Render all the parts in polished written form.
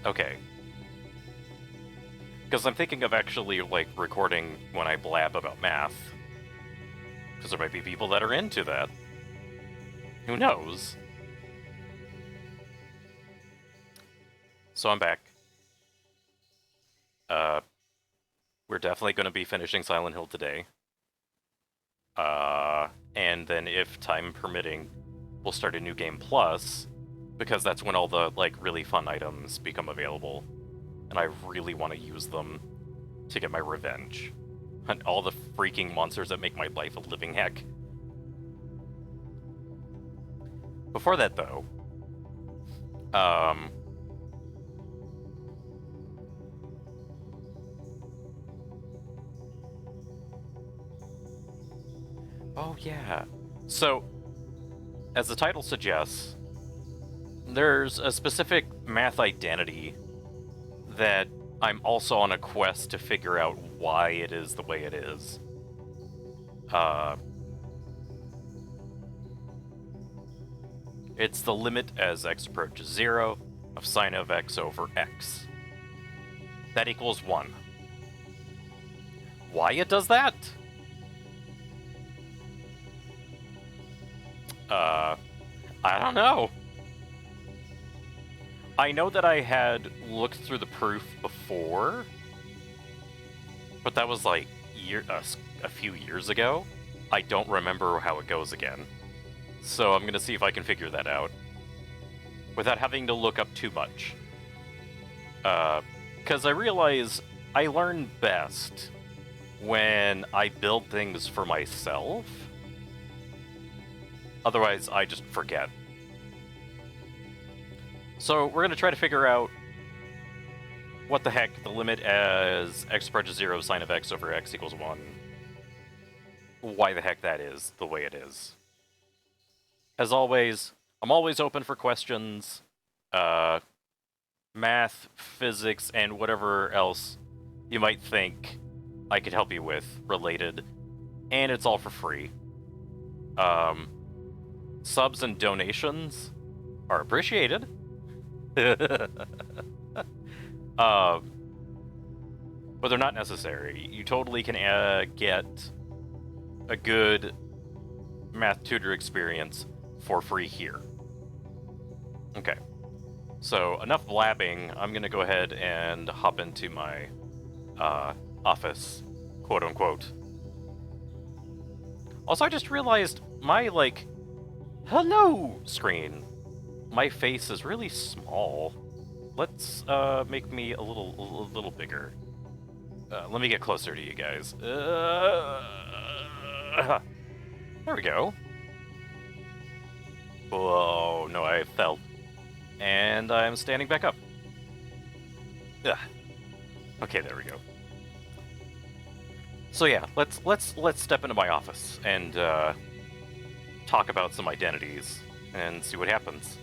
Okay. Because I'm thinking of actually, like, recording when I blab about math. Because there might be people that are into that. Who knows? So I'm back. We're definitely going to be finishing Silent Hill today. And then if time permitting, we'll start a new game plus, because that's when all the, like, really fun items become available. And I really want to use them to get my revenge on all the freaking monsters that make my life a living heck. Before that, though, oh yeah. So, as the title suggests, there's a specific math identity that I'm also on a quest to figure out why it is the way it is. It's the limit as x approaches 0 of sine of x over x. That equals 1. Why it does that? I don't know. I know that I had looked through the proof before, but that was like a few years ago. I don't remember how it goes again. So I'm gonna see if I can figure that out without having to look up too much. Because I realize I learn best when I build things for myself. Otherwise, I just forget. So we're gonna try to figure out what the heck the limit as x approaches 0 sine of x over x equals 1. Why the heck that is the way it is. As always, I'm always open for questions, math, physics, and whatever else you might think I could help you with related, and it's all for free. Subs and donations are appreciated. But they're not necessary. You totally can get a good math tutor experience for free here. Okay. So, enough blabbing. I'm gonna go ahead and hop into my office, quote-unquote. Also, I just realized my, like, hello screen. My face is really small. Let's make me a little bigger. Let me get closer to you guys. There we go. Whoa, no, I fell. And I'm standing back up. Ugh. Okay, there we go. So yeah, let's step into my office and talk about some identities and see what happens.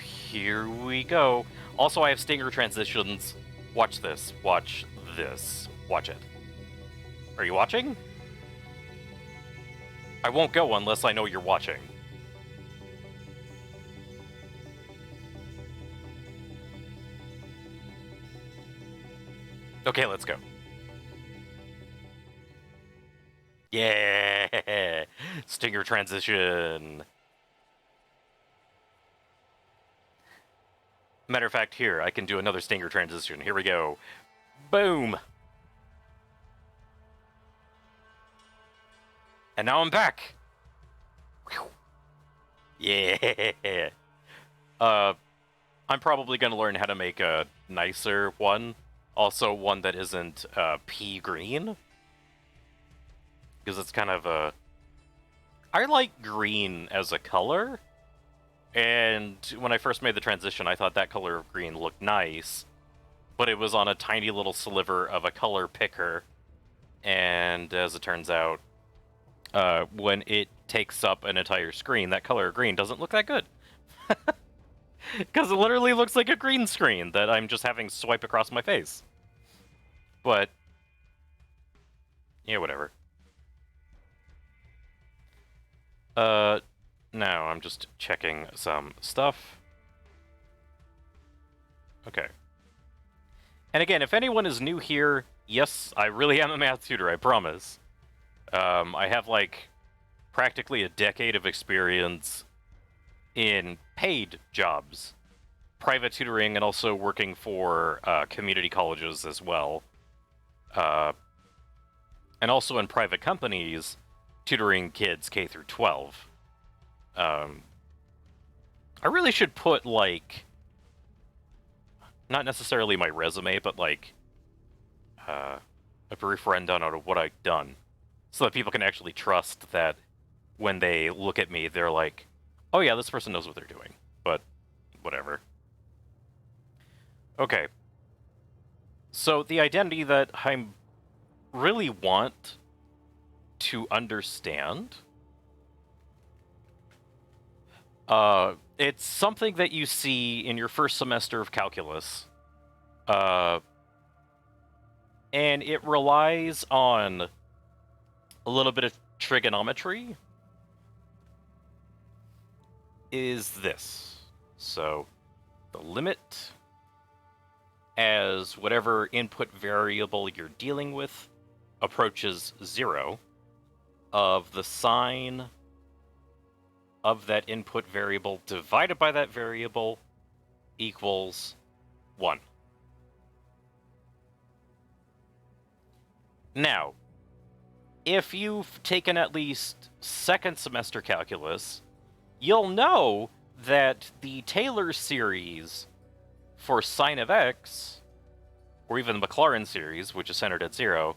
Here we go. Also, I have stinger transitions. Watch this. Watch this. Watch it. Are you watching? I won't go unless I know you're watching. Okay, let's go. Yeah! Stinger transition. Matter of fact, here, I can do another stinger transition. Here we go. Boom! And now I'm back! Whew. Yeah! I'm probably gonna learn how to make a nicer one. Also, one that isn't pea green. Because it's kind of a... I like green as a color. And when I first made the transition, I thought that color of green looked nice. But it was on a tiny little sliver of a color picker. And as it turns out, when it takes up an entire screen, that color of green doesn't look that good. Because it literally looks like a green screen that I'm just having swipe across my face. But, yeah, whatever. Now I'm just checking some stuff. Okay. And again, if anyone is new here, yes, I really am a math tutor, I promise. I have, like, practically a decade of experience in paid jobs, private tutoring, and also working for community colleges as well. And also in private companies, tutoring kids K through 12. I really should put, like, not necessarily my resume, but, like, a brief rundown of what I've done, so that people can actually trust that when they look at me, they're like, oh yeah, this person knows what they're doing. But whatever. Okay. So the identity that I really want to understand, it's something that you see in your first semester of calculus. And it relies on a little bit of trigonometry, is this. So the limit as whatever input variable you're dealing with approaches 0 of the sine of that input variable divided by that variable equals 1. Now, if you've taken at least second semester calculus, you'll know that the Taylor series for sine of x, or even the Maclaurin series, which is centered at 0,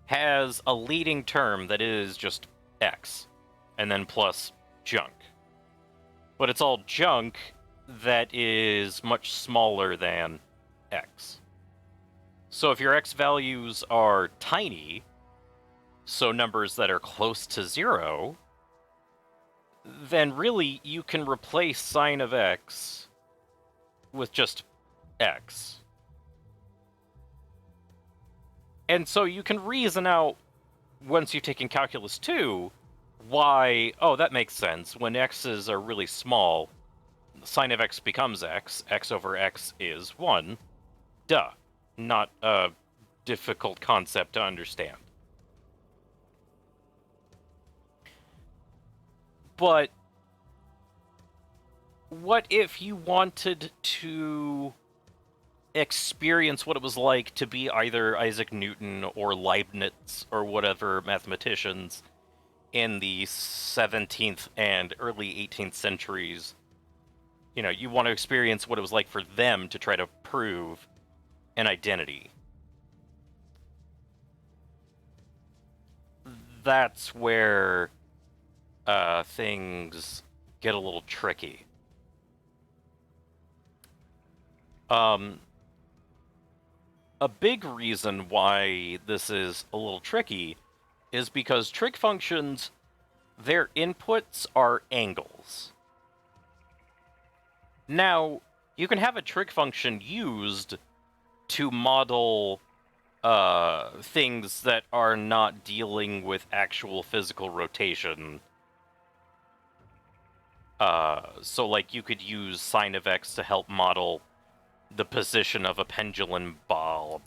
has a leading term that is just x, and then plus junk. But it's all junk that is much smaller than x. So if your x values are tiny, so numbers that are close to 0, then really you can replace sine of x with just x. And so you can reason out, once you've taken calculus 2, why, oh, that makes sense. When x's are really small, sine of x becomes x. X over x is 1. Duh. Not a difficult concept to understand. But what if you wanted to experience what it was like to be either Isaac Newton or Leibniz or whatever mathematicians in the 17th and early 18th centuries? You know, you want to experience what it was like for them to try to prove an identity. That's where things get a little tricky. A big reason why this is a little tricky is because trig functions, their inputs are angles. Now, you can have a trig function used to model things that are not dealing with actual physical rotation. So, like, you could use sine of x to help model the position of a pendulum bob.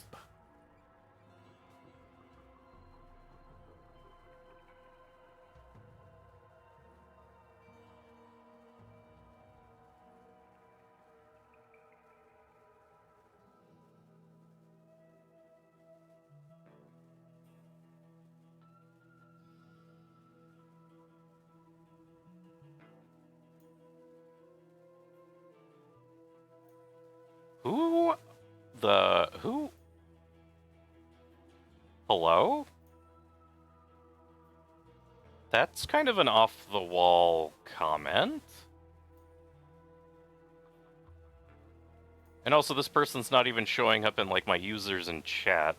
Who? Hello? That's kind of an off-the-wall comment. And also, this person's not even showing up in, like, my users in chat.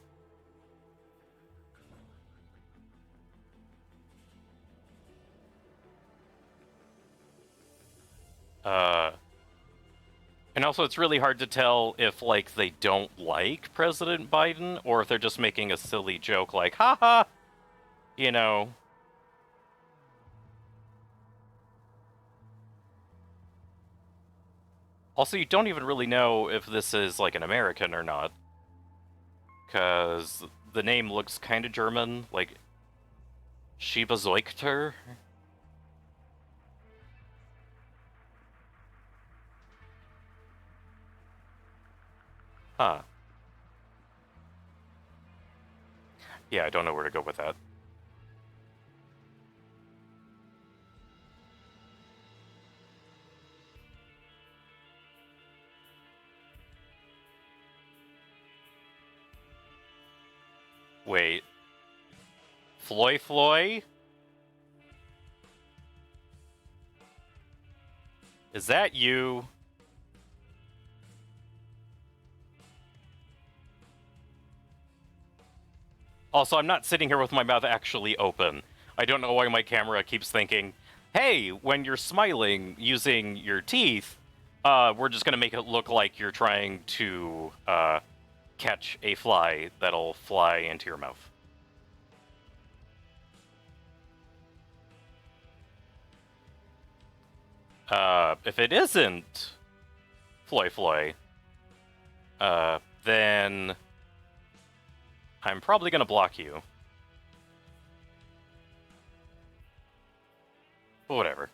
And also, it's really hard to tell if, like, they don't like President Biden, or if they're just making a silly joke like, haha, you know. Also, you don't even really know if this is, like, an American or not. Because the name looks kind of German, like Shiba Zeugter. Huh. Yeah, I don't know where to go with that. Wait. Floy Floy? Is that you? Also, I'm not sitting here with my mouth actually open. I don't know why my camera keeps thinking, hey, when you're smiling using your teeth, we're just gonna make it look like you're trying to catch a fly that'll fly into your mouth. If it isn't Floy Floy, then I'm probably gonna block you. But whatever.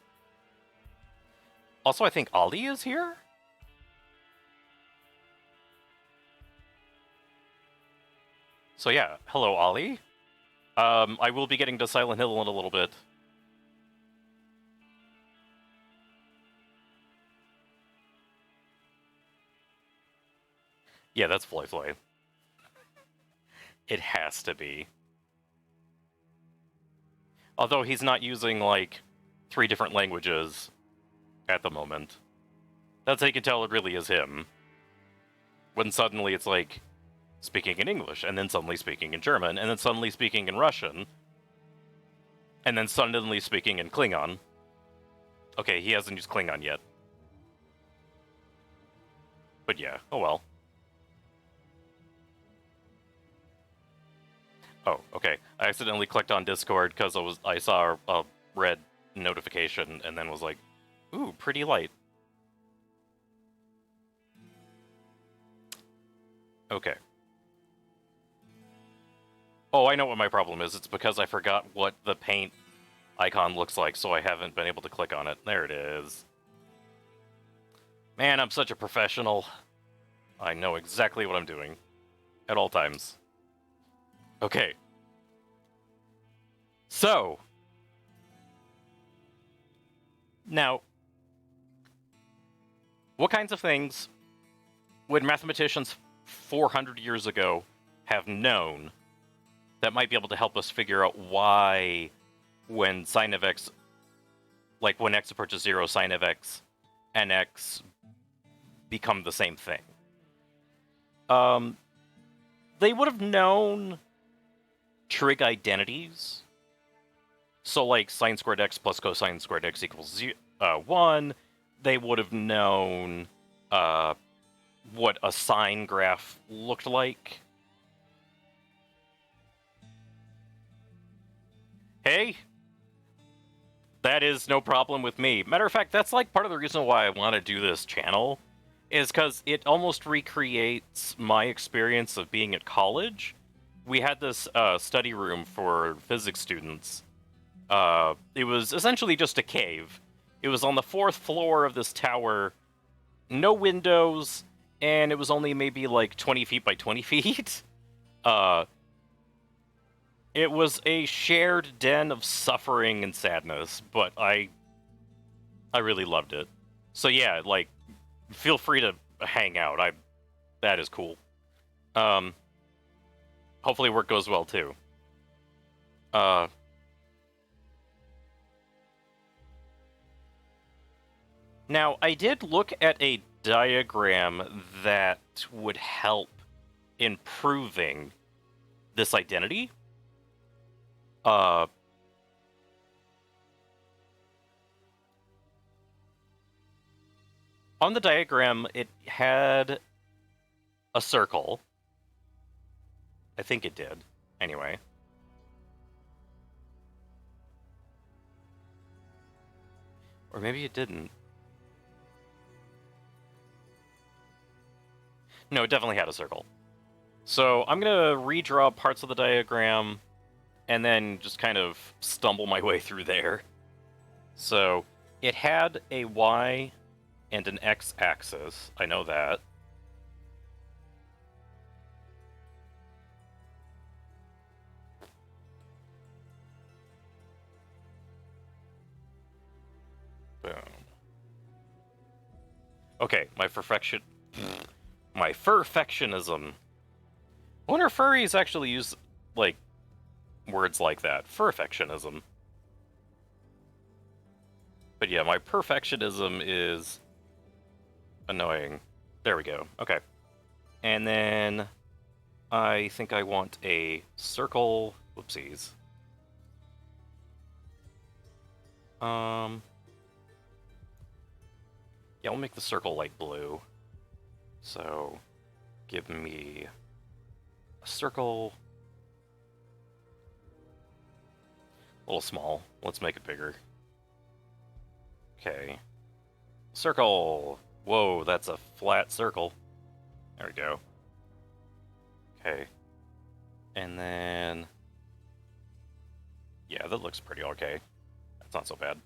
Also, I think Ollie is here? So yeah, hello Ollie. I will be getting to Silent Hill in a little bit. Yeah, that's Floy Floy. It has to be. Although he's not using, like, 3 different languages at the moment. That's how you can tell it really is him. When suddenly it's like, speaking in English, and then suddenly speaking in German, and then suddenly speaking in Russian, and then suddenly speaking in Klingon. Okay, he hasn't used Klingon yet. But yeah, oh well. Oh, okay. I accidentally clicked on Discord because I saw a red notification and then was like, ooh, pretty light. Okay. Oh, I know what my problem is. It's because I forgot what the paint icon looks like, so I haven't been able to click on it. There it is. Man, I'm such a professional. I know exactly what I'm doing. At all times. Okay. So. Now. What kinds of things would mathematicians 400 years ago have known that might be able to help us figure out why, when sine of x, like when x approaches 0, sine of x and x become the same thing? They would have known trig identities. So, like, sine squared x plus cosine squared x equals 1. They would have known what a sine graph looked like. Hey, that is no problem with me. Matter of fact, that's like part of the reason why I want to do this channel, is because it almost recreates my experience of being at college. We had this study room for physics students. It was essentially just a cave. It was on the 4th floor of this tower, no windows, and it was only maybe like 20 feet by 20 feet. It was a shared den of suffering and sadness, but I really loved it. So yeah, like, feel free to hang out. That is cool. Hopefully work goes well too. Now, I did look at a diagram that would help in proving this identity. On the diagram, it had a circle. I think it did. Anyway. Or maybe it didn't. No, it definitely had a circle. So I'm going to redraw parts of the diagram and then just kind of stumble my way through there. So it had a Y and an X axis. I know that. Boom. Okay, my perfectionism. I wonder if furries actually use, like, words like that. Perfectionism. But yeah, my perfectionism is annoying. There we go. Okay. And then I think I want a circle. Whoopsies. Yeah, we'll make the circle light blue. So, give me a circle. A little small. Let's make it bigger. Okay. Circle! Whoa, that's a flat circle. There we go. Okay. And then... yeah, that looks pretty okay. That's not so bad.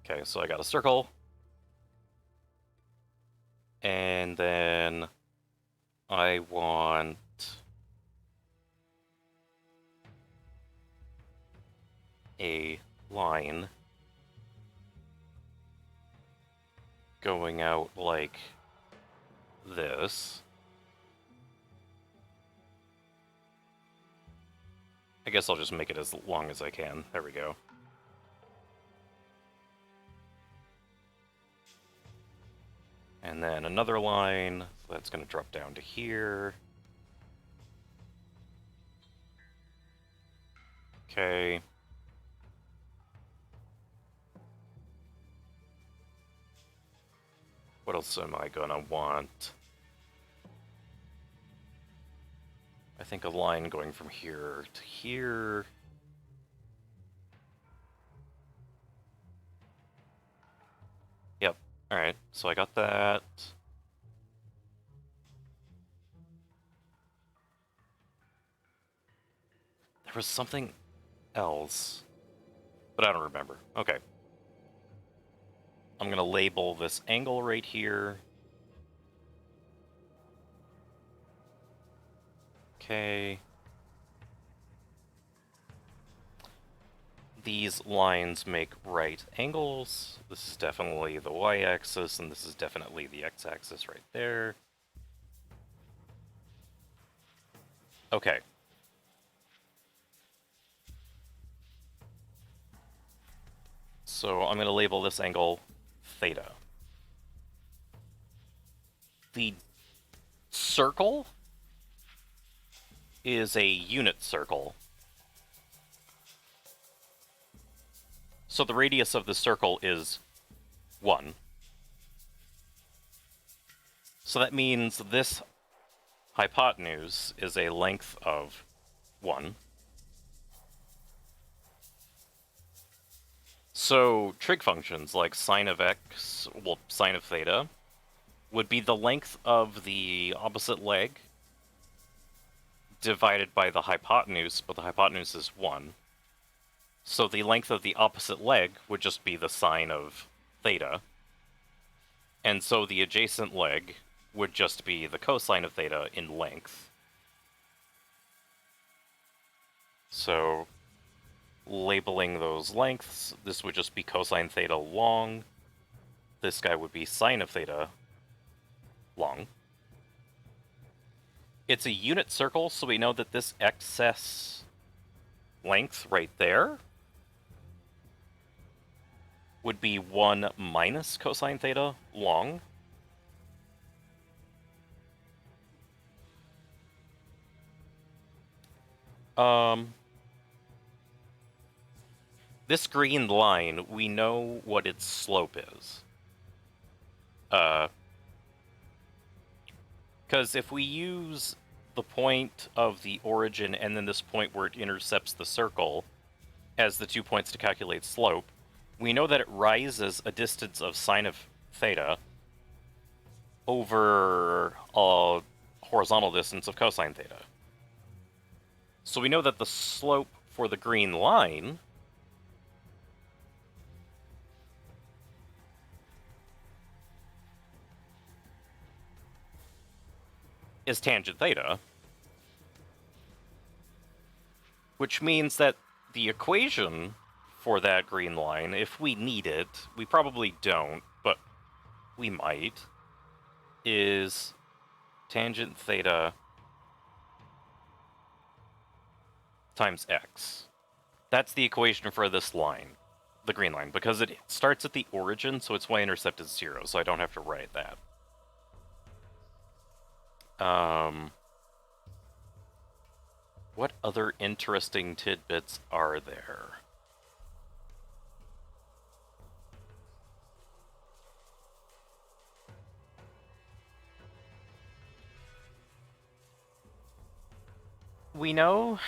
Okay, so I got a circle. And then I want a line going out like this. I guess I'll just make it as long as I can. There we go. And then another line, so that's going to drop down to here. Okay. What else am I going to want? I think a line going from here to here. Yep. Alright, so I got that. There was something else, but I don't remember. Okay. I'm going to label this angle right here. Okay. These lines make right angles. This is definitely the y-axis, and this is definitely the x-axis right there. Okay. So I'm going to label this angle theta. The circle is a unit circle. So the radius of the circle is 1. So that means this hypotenuse is a length of 1. So trig functions like sine of x, well, sine of theta, would be the length of the opposite leg divided by the hypotenuse, but the hypotenuse is 1. So the length of the opposite leg would just be the sine of theta. And so the adjacent leg would just be the cosine of theta in length. So labeling those lengths, this would just be cosine theta long. This guy would be sine of theta long. It's a unit circle, so we know that this excess length right there would be 1 minus cosine theta long. This green line, we know what its slope is. Because if we use the point of the origin and then this point where it intercepts the circle as the 2 points to calculate slope, we know that it rises a distance of sine of theta over a horizontal distance of cosine theta. So we know that the slope for the green line is tangent theta, which means that the equation for that green line, if we need it, we probably don't, but we might, is tangent theta times x. That's the equation for this line, the green line, because it starts at the origin, so its y-intercept is 0, so I don't have to write that. What other interesting tidbits are there? We know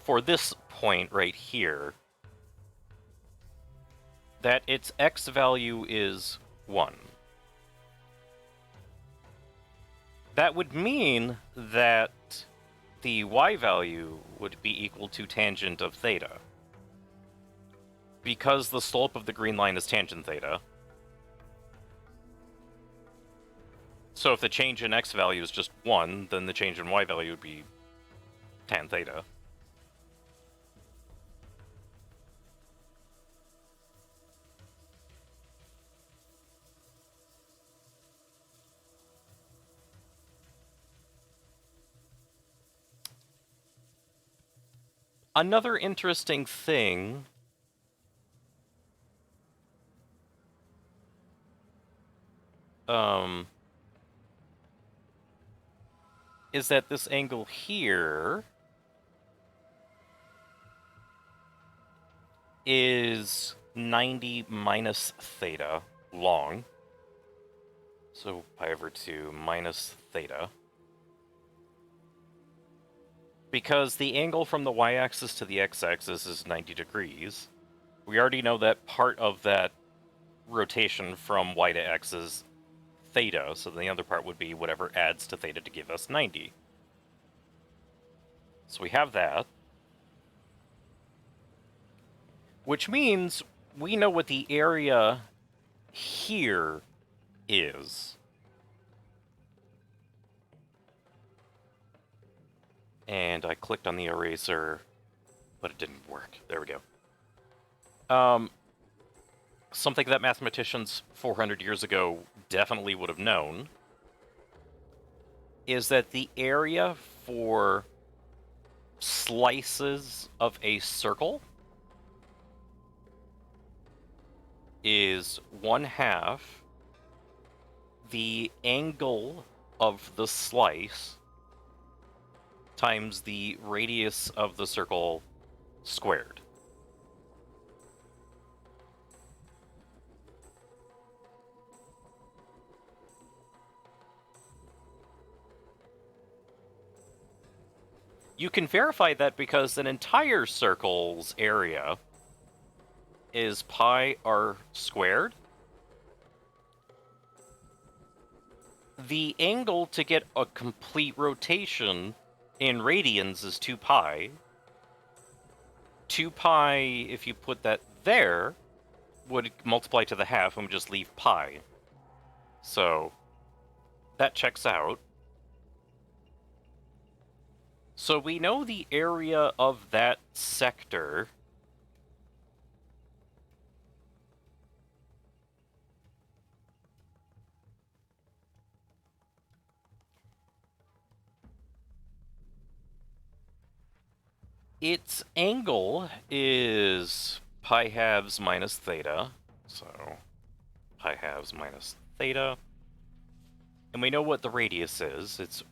for this point right here that its x value is 1. That would mean that the y value would be equal to tangent of theta. Because the slope of the green line is tangent theta. So if the change in x value is just 1, then the change in y value would be tan theta. Another interesting thing is that this angle here is 90 minus theta long. So pi over 2 minus theta. Because the angle from the y-axis to the x-axis is 90 degrees, we already know that part of that rotation from y to x is theta, so the other part would be whatever adds to theta to give us 90. So we have that. Which means we know what the area here is. And I clicked on the eraser, but it didn't work. There we go. Something that mathematicians 400 years ago definitely would have known is that the area for slices of a circle is 1/2 the angle of the slice times the radius of the circle squared. You can verify that because an entire circle's area is pi r squared. The angle to get a complete rotation in radians is 2 pi. 2 pi, if you put that there, would multiply to the half and would just leave pi. So, that checks out. So we know the area of that sector its angle is pi halves minus theta, so pi halves minus theta. And we know what the radius is. It's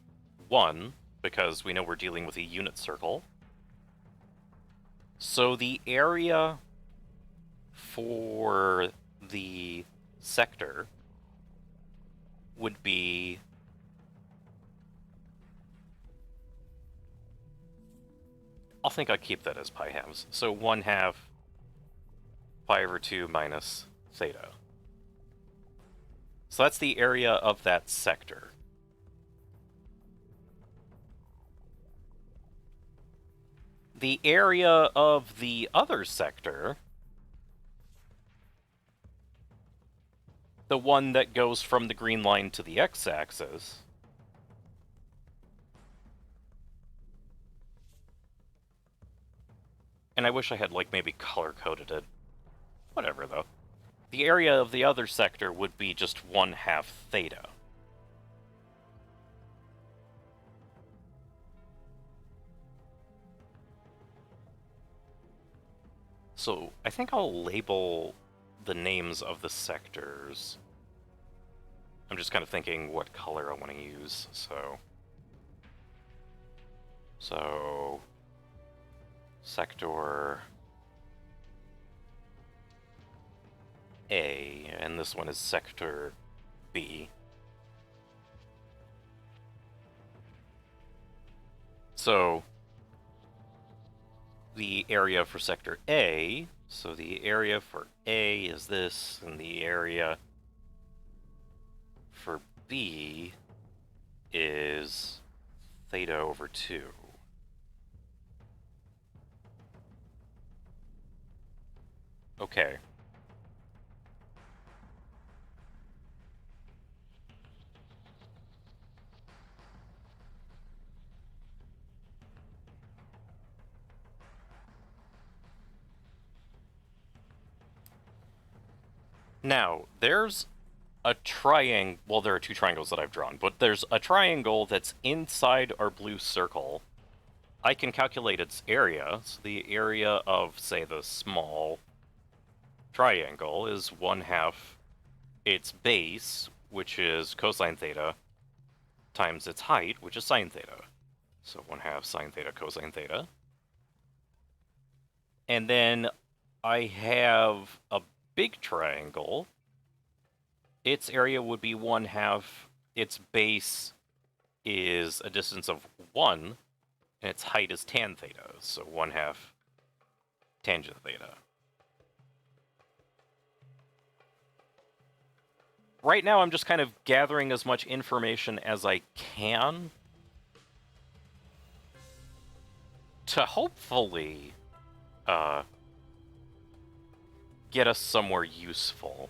1, because we know we're dealing with a unit circle. So the area for the sector would be I'll think I'll keep that as pi halves. So 1/2 pi over 2 minus theta. So that's the area of that sector. The area of the other sector, the one that goes from the green line to the x-axis, and I wish I had, like, maybe color-coded it. Whatever, though. The area of the other sector would be just 1/2 theta. So I think I'll label the names of the sectors. I'm just kind of thinking what color I want to use, so sector A, and this one is sector B. So the area for sector A, so the area for A is this, and the area for B is theta over 2. Okay. Now, there's a triangle. Well, there are 2 triangles that I've drawn, but there's a triangle that's inside our blue circle. I can calculate its area. So the area of, say, the small triangle is 1/2 its base, which is cosine theta, times its height, which is sine theta. So 1/2 sine theta cosine theta. And then I have a big triangle. Its area would be 1/2. Its base is a distance of 1, and its height is tan theta, so 1/2 tangent theta. Right now, I'm just kind of gathering as much information as I can to hopefully get us somewhere useful.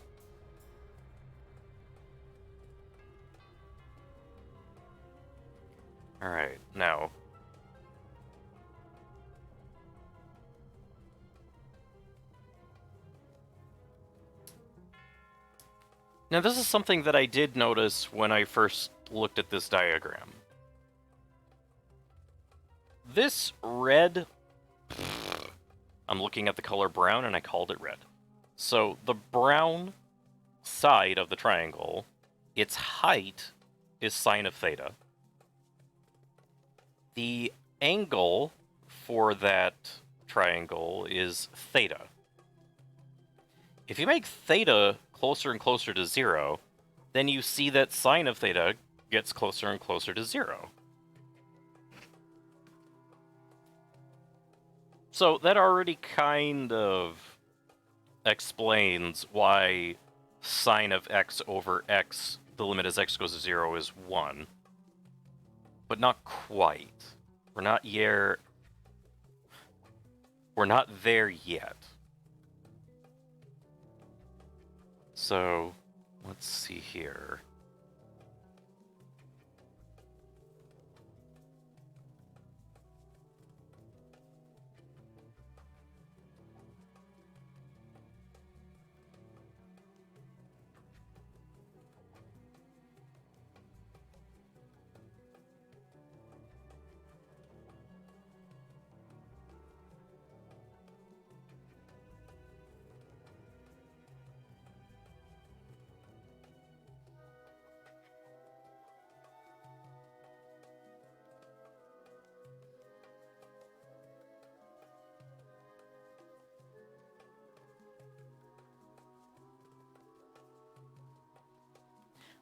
Alright, now. Now, this is something that I did notice when I first looked at this diagram. This red... I'm looking at the color brown, and I called it red. So, the brown side of the triangle, its height is sine of theta. The angle for that triangle is theta. If you make theta closer and closer to 0, then you see that sine of theta gets closer and closer to 0. So that already kind of explains why sine of x over x, the limit as x goes to 0, is 1. But not quite. We're not there yet. So, let's see here.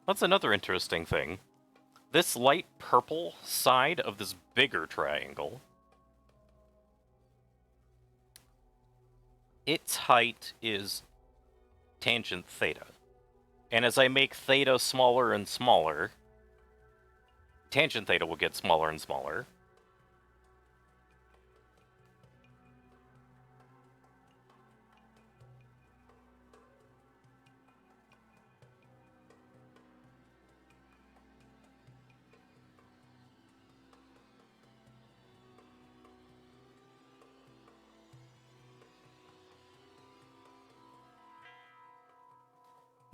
That's another interesting thing. This light purple side of this bigger triangle, its height is tangent theta. And as I make theta smaller and smaller, tangent theta will get smaller and smaller.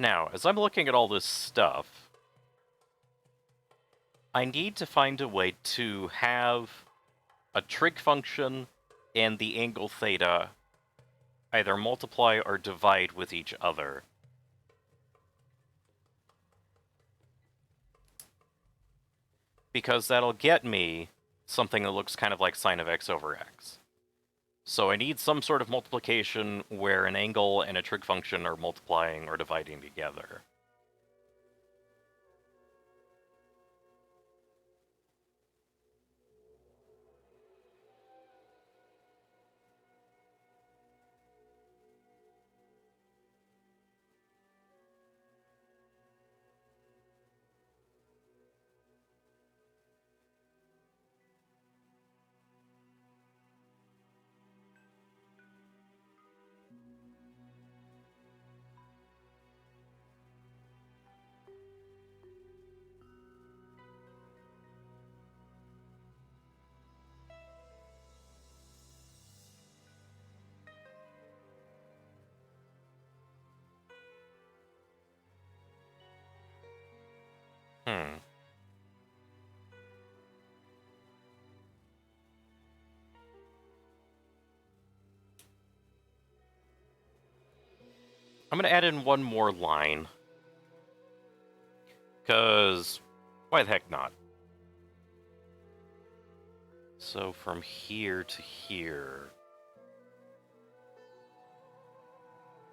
Now, as I'm looking at all this stuff, I need to find a way to have a trig function and the angle theta either multiply or divide with each other. Because that'll get me something that looks kind of like sine of x over x. So I need some sort of multiplication where an angle and a trig function are multiplying or dividing together. I'm going to add in one more line. Because why the heck not? So from here to here,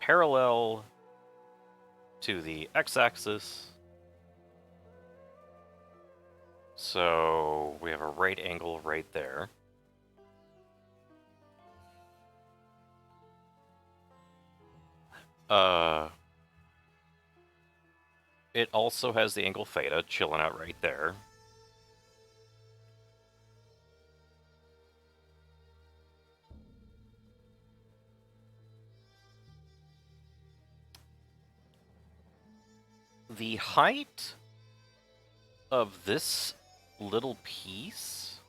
parallel to the x-axis. So we have a right angle right there. It also has the angle theta chilling out right there. The height of this little piece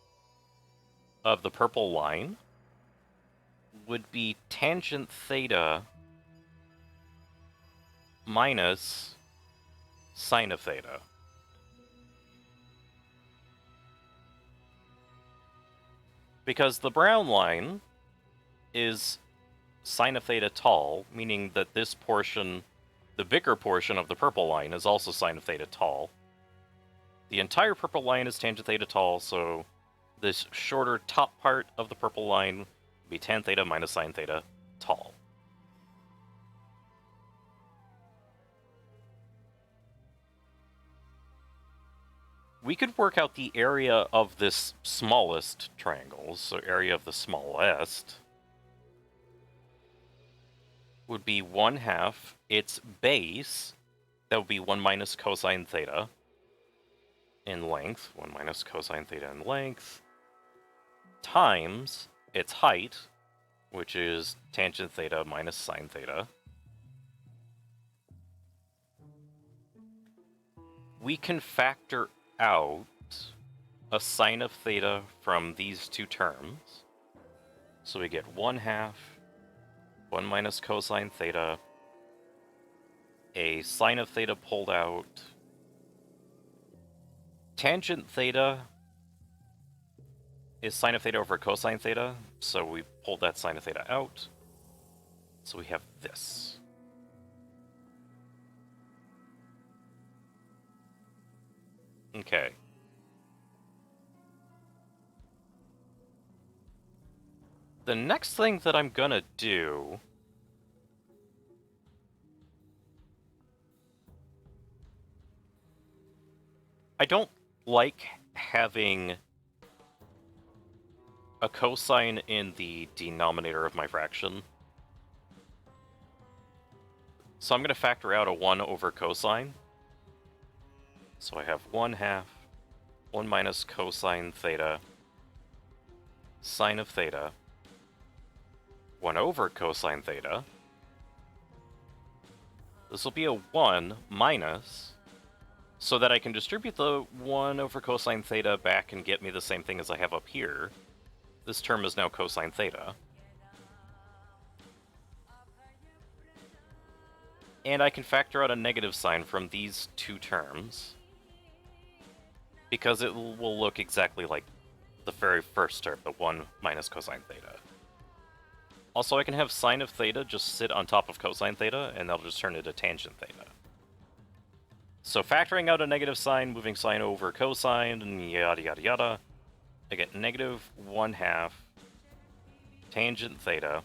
of the purple line would be tangent theta minus sine of theta. Because the brown line is sine of theta tall, meaning that this portion, the bigger portion of the purple line, is also sine of theta tall. The entire purple line is tangent theta tall, so this shorter top part of the purple line would be tan theta minus sine theta tall. We could work out the area of this smallest triangle, so area of the smallest would be 1/2 its base, that would be 1 minus cosine theta in length, 1 minus cosine theta in length, times its height, which is tangent theta minus sine theta. We can factor out a sine of theta from these two terms. So we get 1/2, 1 minus cosine theta, a sine of theta pulled out. Tangent theta is sine of theta over cosine theta, so we pulled that sine of theta out. So we have this. Okay. The next thing that I'm gonna do I don't like having a cosine in the denominator of my fraction. So I'm going to factor out a 1 over cosine. So I have 1/2, 1 minus cosine theta, sine of theta, 1 over cosine theta. This will be a 1 minus, so that I can distribute the 1 over cosine theta back and get me the same thing as I have up here. This term is now cosine theta. And I can factor out a negative sign from these two terms, because it will look exactly like the very first term, the 1 minus cosine theta. Also, I can have sine of theta just sit on top of cosine theta, and that'll just turn into tangent theta. So factoring out a negative sign, moving sine over cosine, and yada yada yada, I get negative 1/2 tangent theta,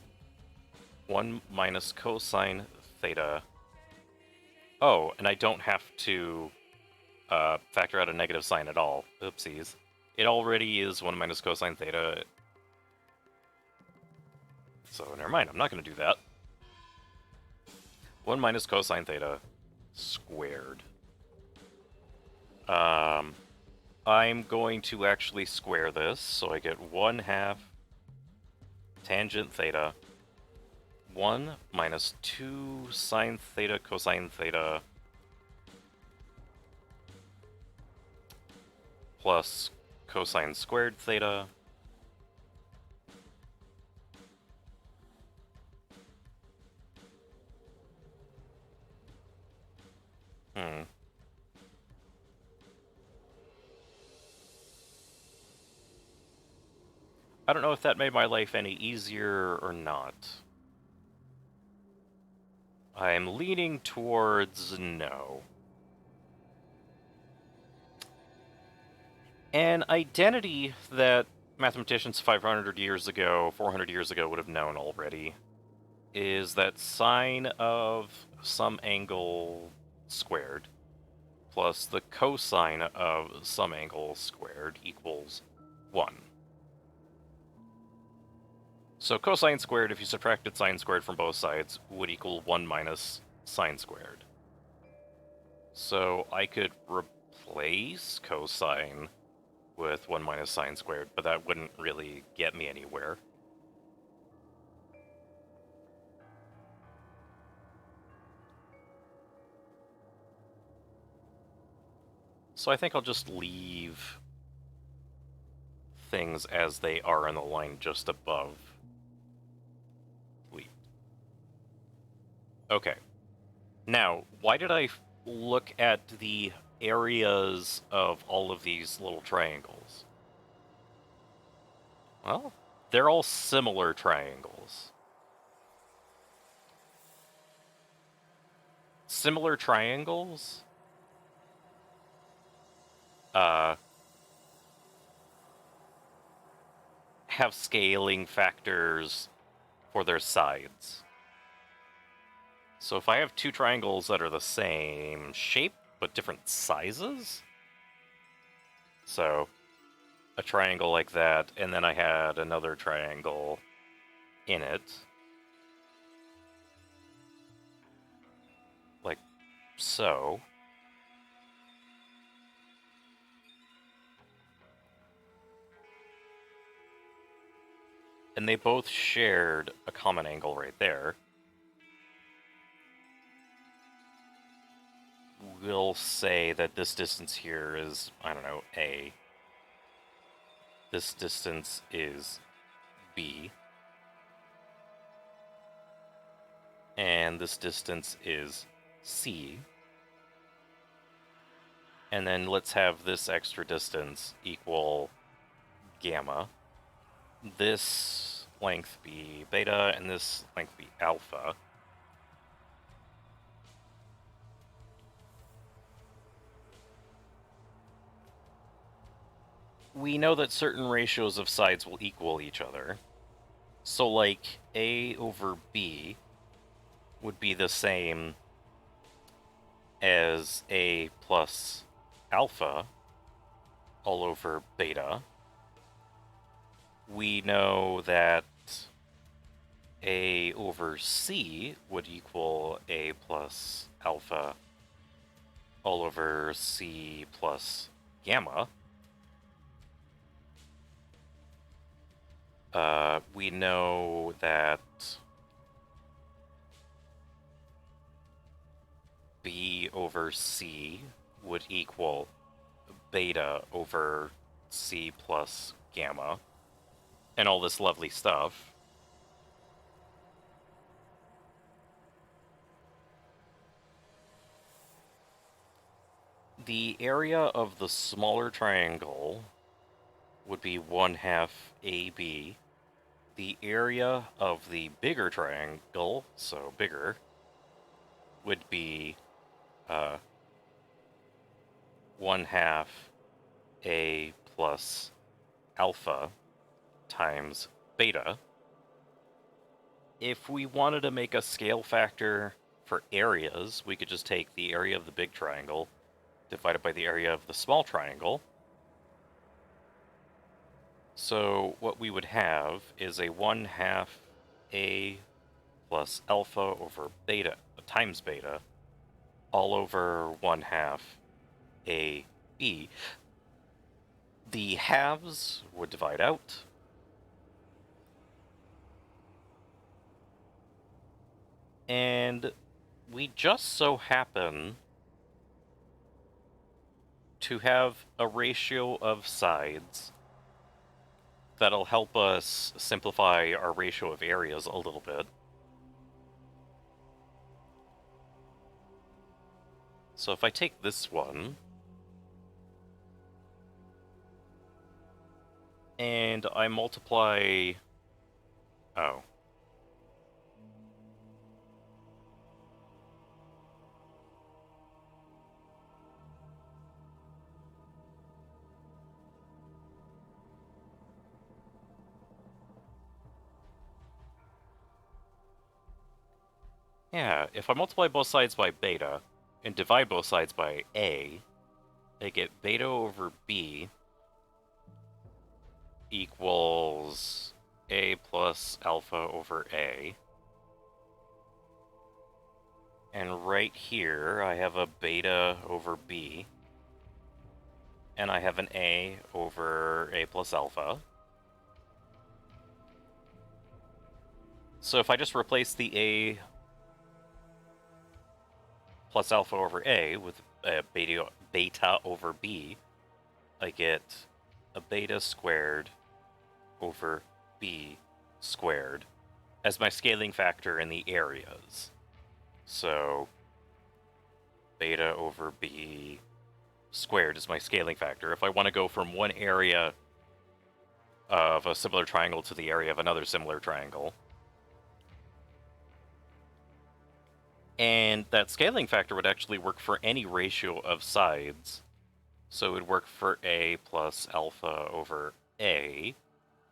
1 minus cosine theta. Oh, and I don't have to factor out a negative sign at all. Oopsies. It already is 1 minus cosine theta. So never mind, I'm not going to do that. 1 minus cosine theta squared. I'm going to actually square this, so I get 1/2 tangent theta, 1 minus 2 sine theta cosine theta plus cosine squared theta. I don't know if that made my life any easier or not. I'm leaning towards no. An identity that mathematicians 500 years ago, 400 years ago would have known already is that sine of some angle squared plus the cosine of some angle squared equals 1. So cosine squared, if you subtracted sine squared from both sides, would equal 1 minus sine squared. So I could replace cosine with 1 minus sine squared, but that wouldn't really get me anywhere. So I think I'll just leave things as they are in the line just above. Okay. Now, why did I look at the areas of all of these little triangles? Well, they're all similar triangles. Similar triangles have scaling factors for their sides. So if I have two triangles that are the same shape but different sizes, so a triangle like that, and then I had another triangle in it, like so, and they both shared a common angle right there, we'll say that this distance here is, I don't know, A. This distance is B. And this distance is C. And then let's have this extra distance equal gamma. This length be beta, and this length be alpha. We know that certain ratios of sides will equal each other. So, like, A over B would be the same as A plus alpha all over beta. We know that A over C would equal A plus alpha all over C plus gamma. We know that B over C would equal beta over C plus gamma, and all this lovely stuff. The area of the smaller triangle would be 1/2 AB. The area of the bigger triangle, so bigger, would be 1/2 A plus alpha times beta. If we wanted to make a scale factor for areas, we could just take the area of the big triangle divided by the area of the small triangle. So what we would have is a 1/2 A plus alpha over beta times beta all over 1/2 A B. The halves would divide out. And we just so happen to have a ratio of sides that'll help us simplify our ratio of areas a little bit. So if I take this one, and I multiply... Oh. Yeah, if I multiply both sides by beta and divide both sides by A, I get beta over B equals A plus alpha over A. And right here, I have a beta over B. And I have an A over A plus alpha. So if I just replace the A plus alpha over A with a beta over B, I get a beta squared over B squared as my scaling factor in the areas. So beta over B squared is my scaling factor. If I want to go from one area of a similar triangle to the area of another similar triangle. And that scaling factor would actually work for any ratio of sides. So it would work for A plus alpha over A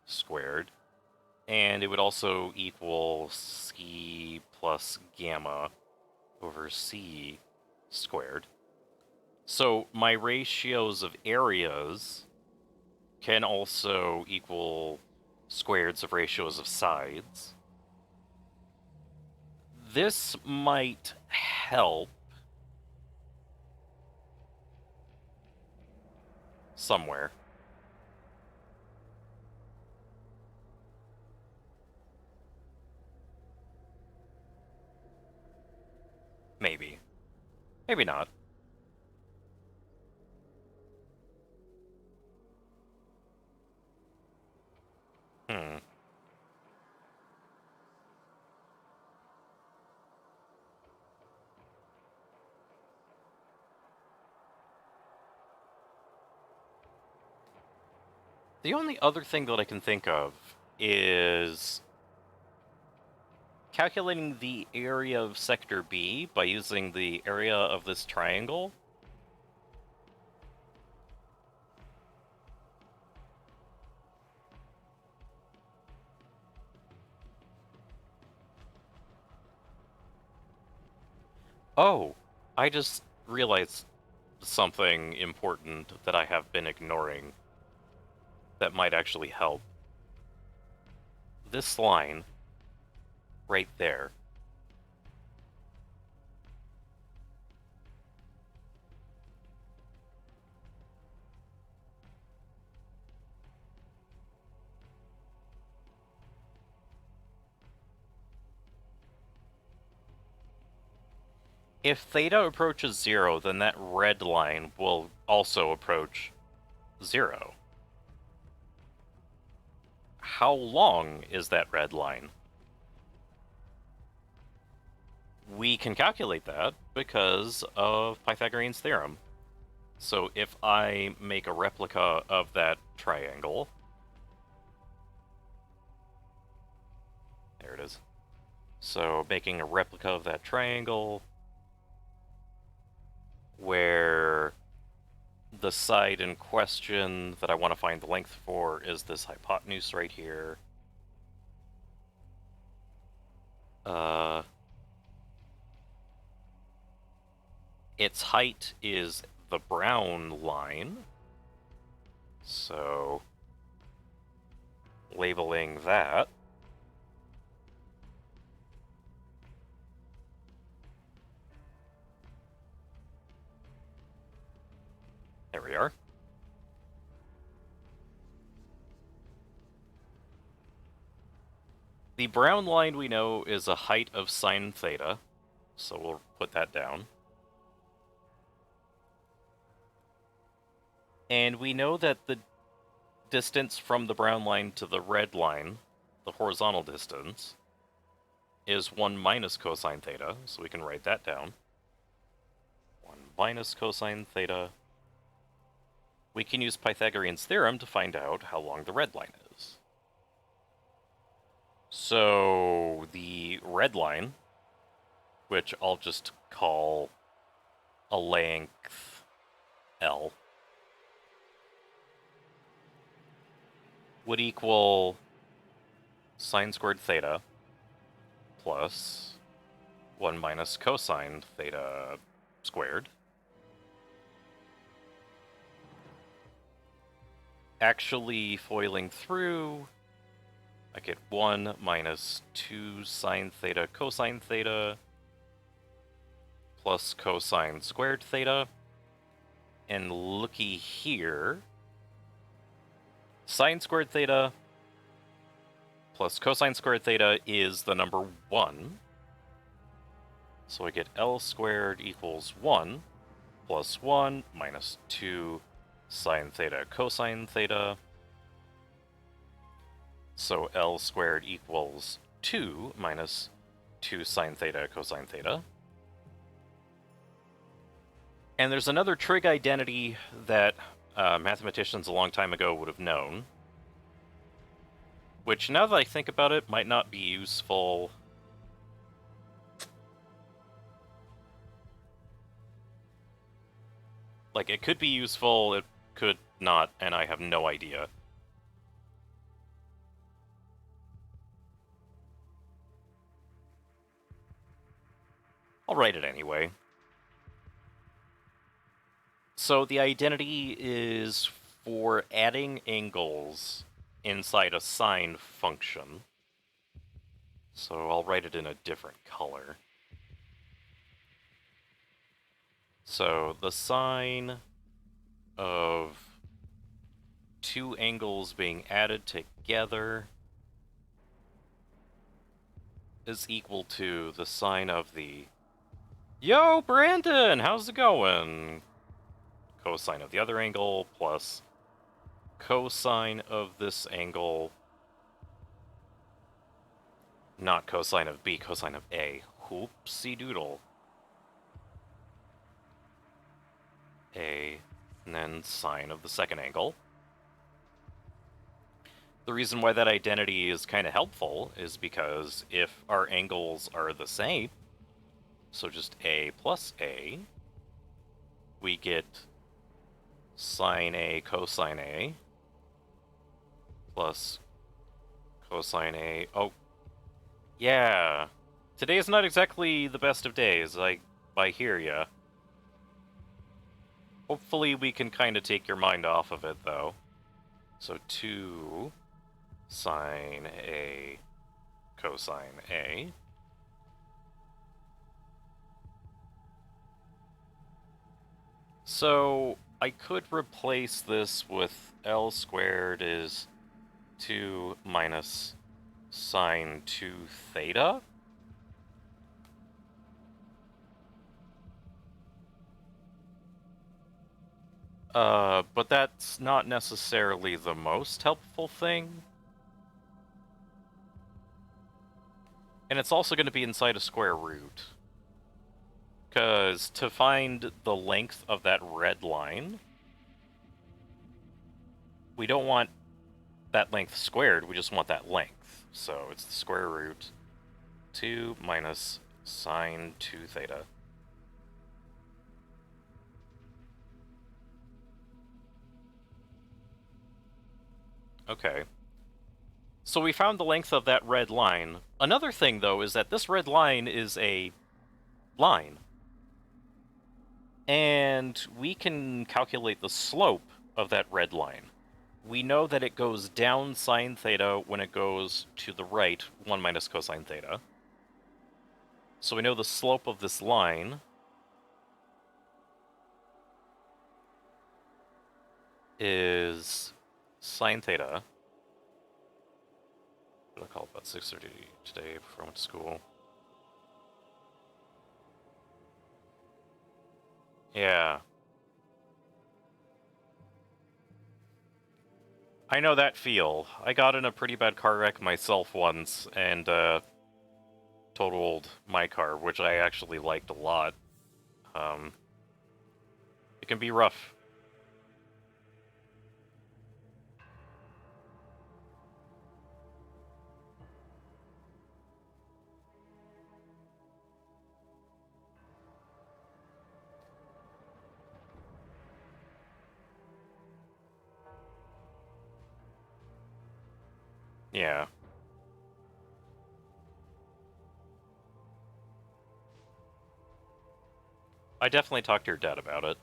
squared. And it would also equal C plus gamma over C squared. So my ratios of areas can also equal squareds of ratios of sides. This might help somewhere. Maybe. Maybe not. Hmm. The only other thing that I can think of is calculating the area of sector B by using the area of this triangle. Oh, I just realized something important that I have been ignoring that might actually help. This line right there. If theta approaches 0, then that red line will also approach 0. How long is that red line? We can calculate that because of Pythagorean's theorem. So if I make a replica of that triangle, there it is. So making a replica of that triangle where the side in question that I want to find the length for is this hypotenuse right here. Its height is the brown line. So labeling that. There we are. The brown line we know is a height of sine theta, so we'll put that down. And we know that the distance from the brown line to the red line, the horizontal distance, is 1 minus cosine theta, so we can write that down. 1 minus cosine theta. We can use Pythagorean's theorem to find out how long the red line is. So the red line, which I'll just call a length L, would equal sine squared theta plus 1 minus cosine theta squared. Actually foiling through, I get 1 minus 2 sine theta cosine theta plus cosine squared theta. And looky here, sine squared theta plus cosine squared theta is the number 1. So I get L squared equals 1 plus 1 minus 2 sine theta cosine theta. So L squared equals 2 minus 2 sine theta cosine theta. And there's another trig identity that mathematicians a long time ago would have known, which now that I think about it might not be useful. Like, it could be useful, it could not, and I have no idea. I'll write it anyway. So the identity is for adding angles inside a sine function. So I'll write it in a different color. So the sine of two angles being added together is equal to the sine of the... Yo, Brandon! How's it going? Cosine of the other angle plus cosine of this angle. Not cosine of B, cosine of A. Whoopsie doodle. A, and then sine of the second angle. The reason why that identity is kind of helpful is because if our angles are the same, so just A plus A, we get sine A cosine A plus cosine A. Oh, yeah. Today is not exactly the best of days, I hear ya. Hopefully we can kind of take your mind off of it, though. So 2 sine A cosine A So I could replace this with L squared is 2 minus sine 2 theta. But that's not necessarily the most helpful thing. And it's also going to be inside a square root. Because to find the length of that red line, we don't want that length squared, we just want that length. So it's the square root 2 minus sine 2 theta. Okay. So we found the length of that red line. Another thing, though, is that this red line is a line. And we can calculate the slope of that red line. We know that it goes down sine theta when it goes to the right, 1 minus cosine theta. So we know the slope of this line is sine theta. What did I call it? About 6:30 today before I went to school. Yeah. I know that feel. I got in a pretty bad car wreck myself once, and totaled my car, which I actually liked a lot. It can be rough. Yeah. I definitely talked to your dad about it.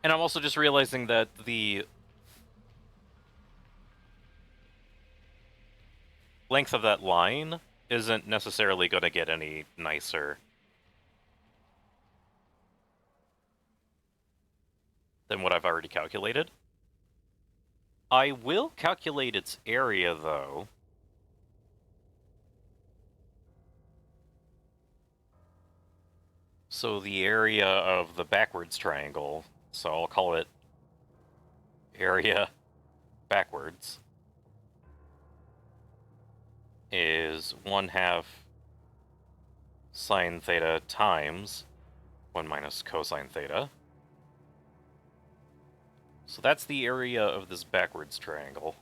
And I'm also just realizing that the length of that line isn't necessarily going to get any nicer than what I've already calculated. I will calculate its area, though. So the area of the backwards triangle, so I'll call it area backwards, is 1/2 sine theta times 1 minus cosine theta. So that's the area of this backwards triangle.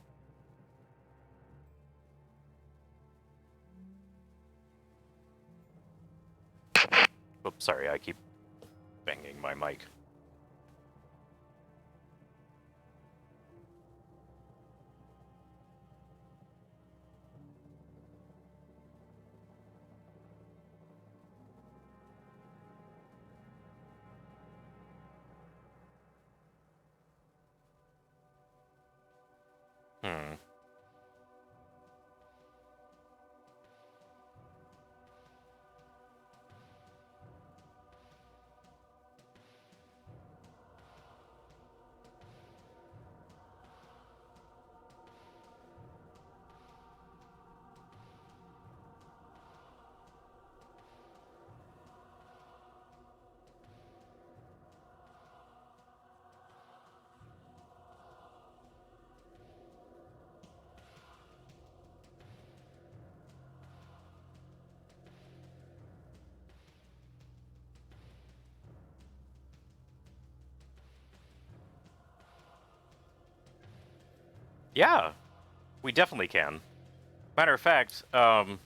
Oops, sorry, I keep banging my mic. Hmm. Yeah, we definitely can. Matter of fact, I'm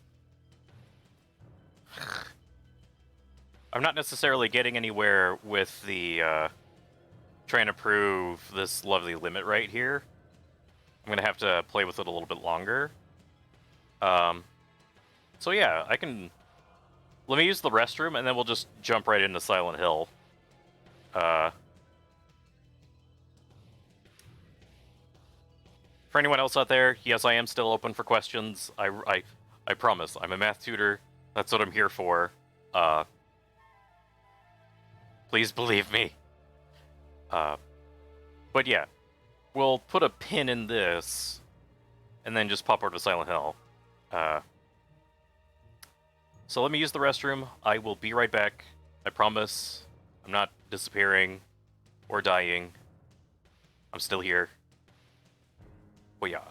not necessarily getting anywhere with the trying to prove this lovely limit right here. I'm gonna have to play with it a little bit longer. So yeah, I can. Let me use the restroom, and then we'll just jump right into Silent Hill. For anyone else out there, yes, I am still open for questions. I promise. I'm a math tutor. That's what I'm here for. Please believe me. But yeah, we'll put a pin in this, and then just pop over to Silent Hill. So let me use the restroom. I will be right back. I promise. I'm not disappearing or dying. I'm still here. Oh yeah.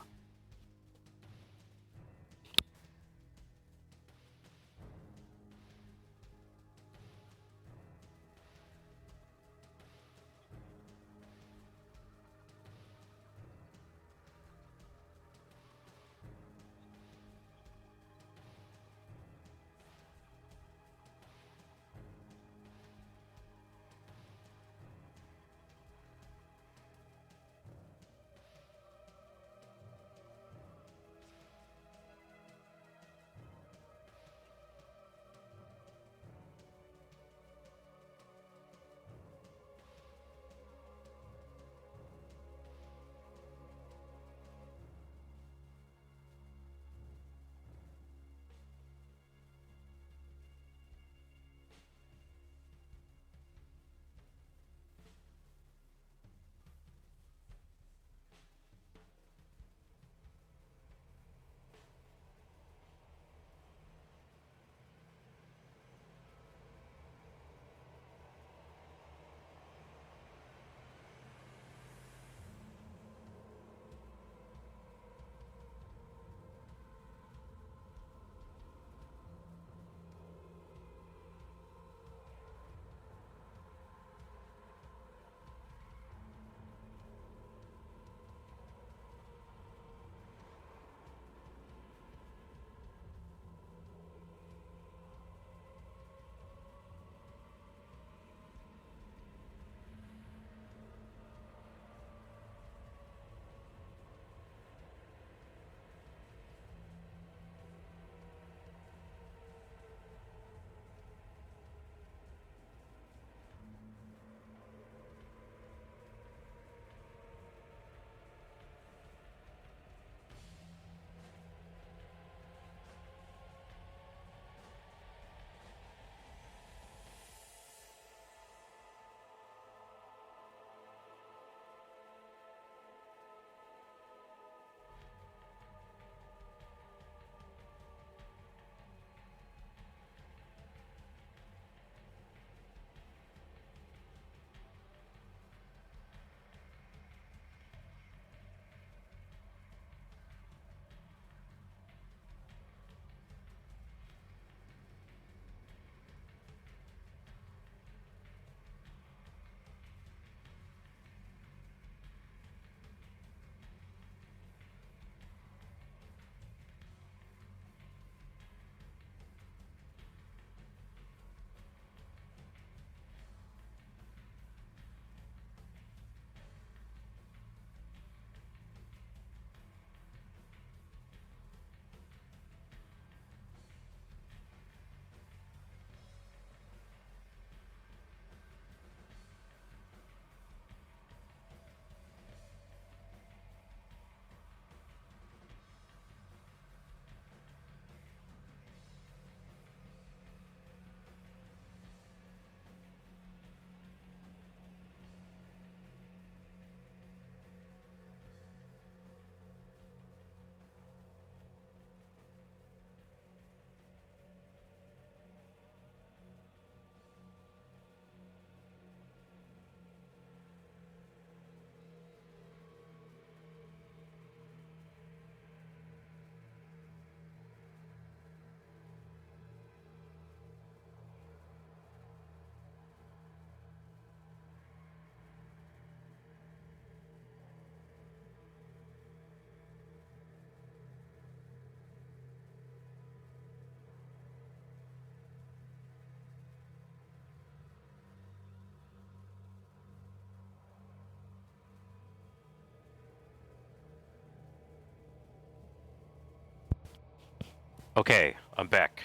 Okay, I'm back.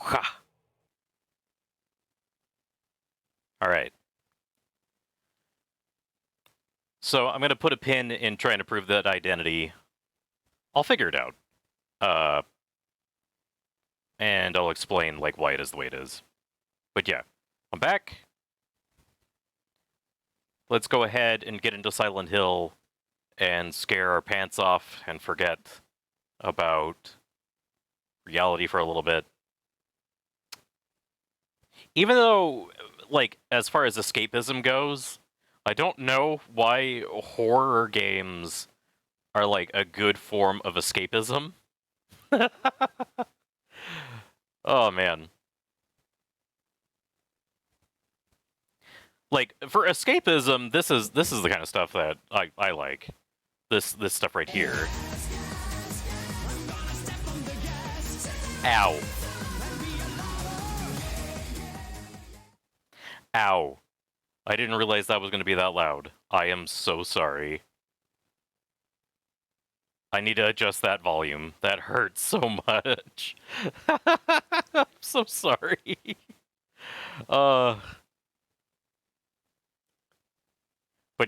Ha! Alright. So I'm gonna put a pin in trying to prove that identity. I'll figure it out. And I'll explain like why it is the way it is. But yeah, I'm back. Let's go ahead and get into Silent Hill and scare our pants off and forget about reality for a little bit. Even though, like, as far as escapism goes, I don't know why horror games are like a good form of escapism. Oh man. Like for escapism, this is the kind of stuff that I like. This stuff right here. Ow. Ow. I didn't realize that was going to be that loud. I am so sorry. I need to adjust that volume. That hurts so much. I'm so sorry. But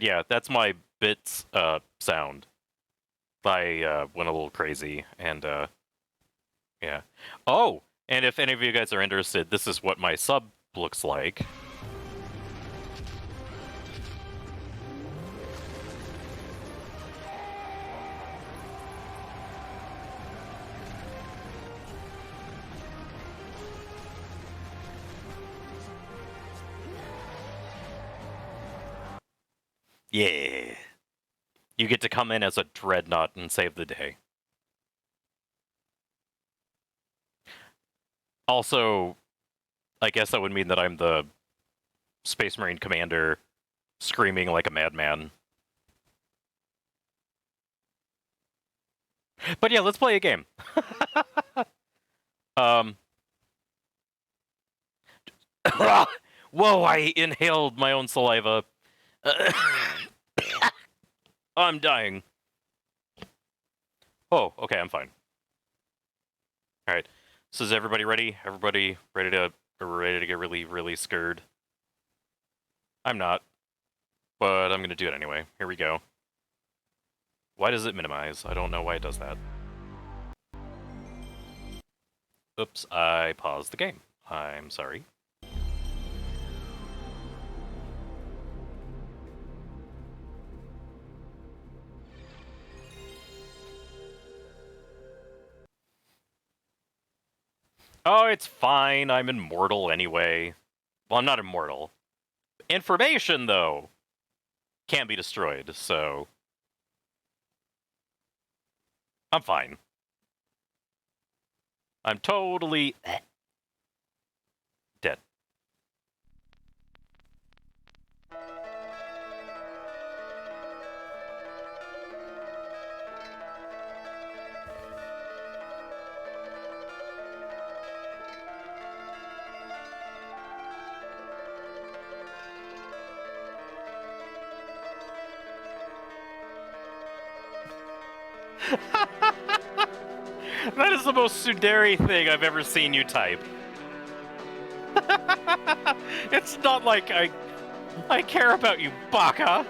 yeah, that's my bits sound. I went a little crazy and yeah. Oh, and if any of you guys are interested, this is what my sub looks like. Yeah. You get to come in as a dreadnought and save the day. Also, I guess that would mean that I'm the Space Marine commander screaming like a madman. But yeah, let's play a game. Whoa, I inhaled my own saliva. I'm dying. Oh, okay, I'm fine. Alright. So is everybody ready? Everybody ready to get really, really scared? I'm not. But I'm gonna do it anyway. Here we go. Why does it minimize? I don't know why it does that. Oops, I paused the game. I'm sorry. Oh, it's fine. I'm immortal anyway. Well, I'm not immortal. Information, though, can't be destroyed, so I'm fine. I'm totally dead. That is the most tsundere thing I've ever seen you type. It's not like I care about you, baka.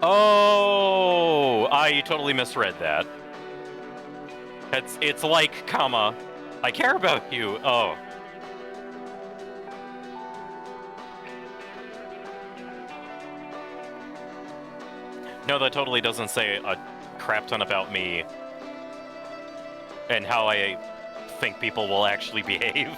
Oh, I totally misread that. It's like, comma, I care about you. Oh. No, that totally doesn't say a crap ton about me and how I think people will actually behave.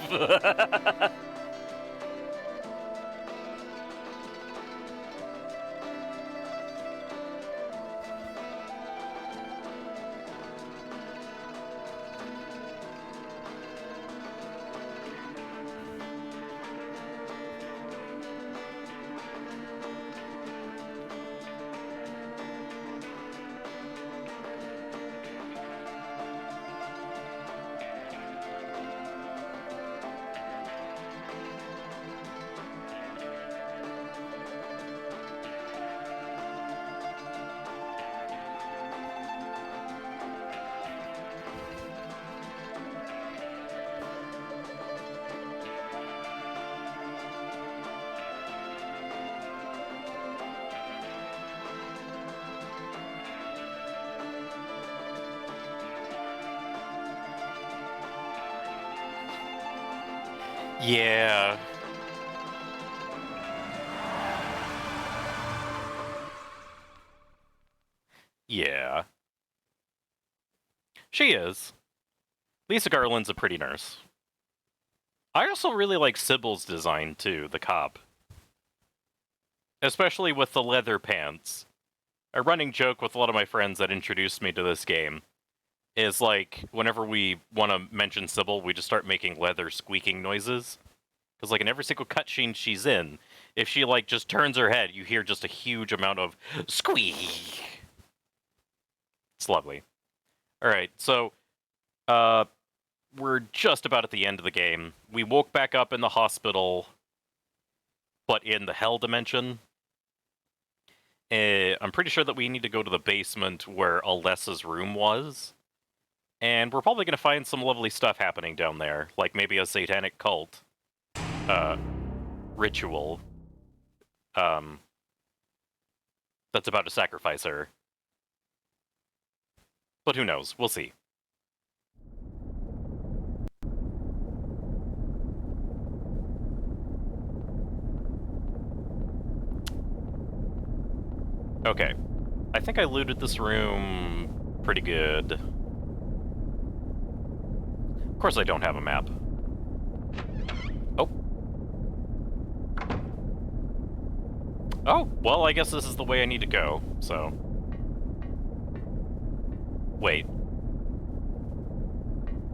Yeah. Yeah. She is. Lisa Garland's a pretty nurse. I also really like Sybil's design, too, the cop. Especially with the leather pants. A running joke with a lot of my friends that introduced me to this game is like, whenever we want to mention Sybil, we just start making leather squeaking noises. Because, like, in every single cutscene she's in, if she, like, just turns her head, you hear just a huge amount of squeak. It's lovely. Alright, so, we're just about at the end of the game. We woke back up in the hospital, but in the hell dimension. I'm pretty sure that we need to go to the basement where Alessa's room was. And we're probably going to find some lovely stuff happening down there, like maybe a satanic cult ritual that's about to sacrifice her. But who knows? We'll see. Okay. I think I looted this room pretty good. Of course I don't have a map. Oh. Oh, well, I guess this is the way I need to go, so... Wait.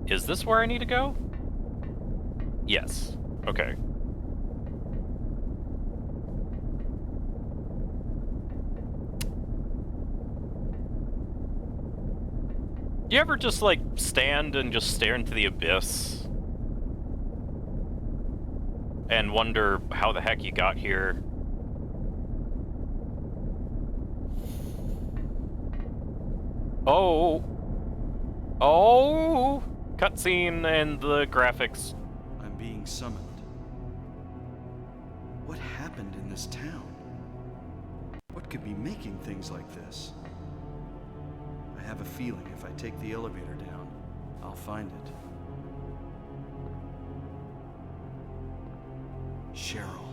Is this where I need to go? Yes. Okay. You ever just, like, stand and just stare into the abyss? And wonder how the heck you got here? Oh! Oh! Cutscene and the graphics. I'm being summoned. What happened in this town? What could be making things like this? I have a feeling if I take the elevator down, I'll find it. Cheryl.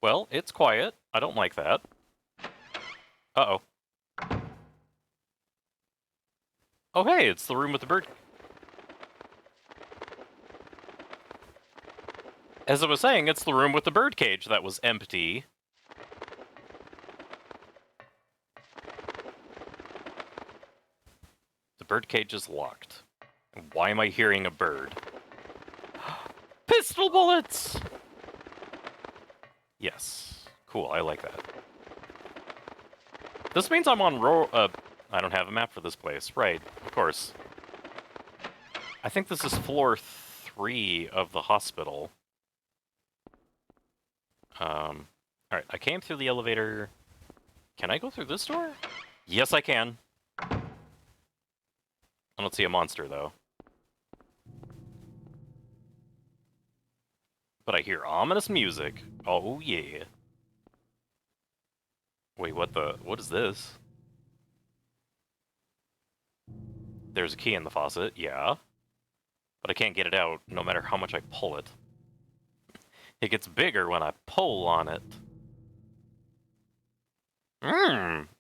Well, it's quiet. I don't like that. Uh-oh. Oh, hey, it's the room with the bird. As I was saying, it's the room with the birdcage that was empty. The birdcage is locked. And why am I hearing a bird? Pistol bullets! Yes. Cool, I like that. This means I'm on I don't have a map for this place. Right, of course. I think this is floor 3 of the hospital. Alright, I came through the elevator. Can I go through this door? Yes, I can. I don't see a monster, though. But I hear ominous music. Oh, yeah. Wait, what is this? There's a key in the faucet, yeah. But I can't get it out, no matter how much I pull it. It gets bigger when I pull on it.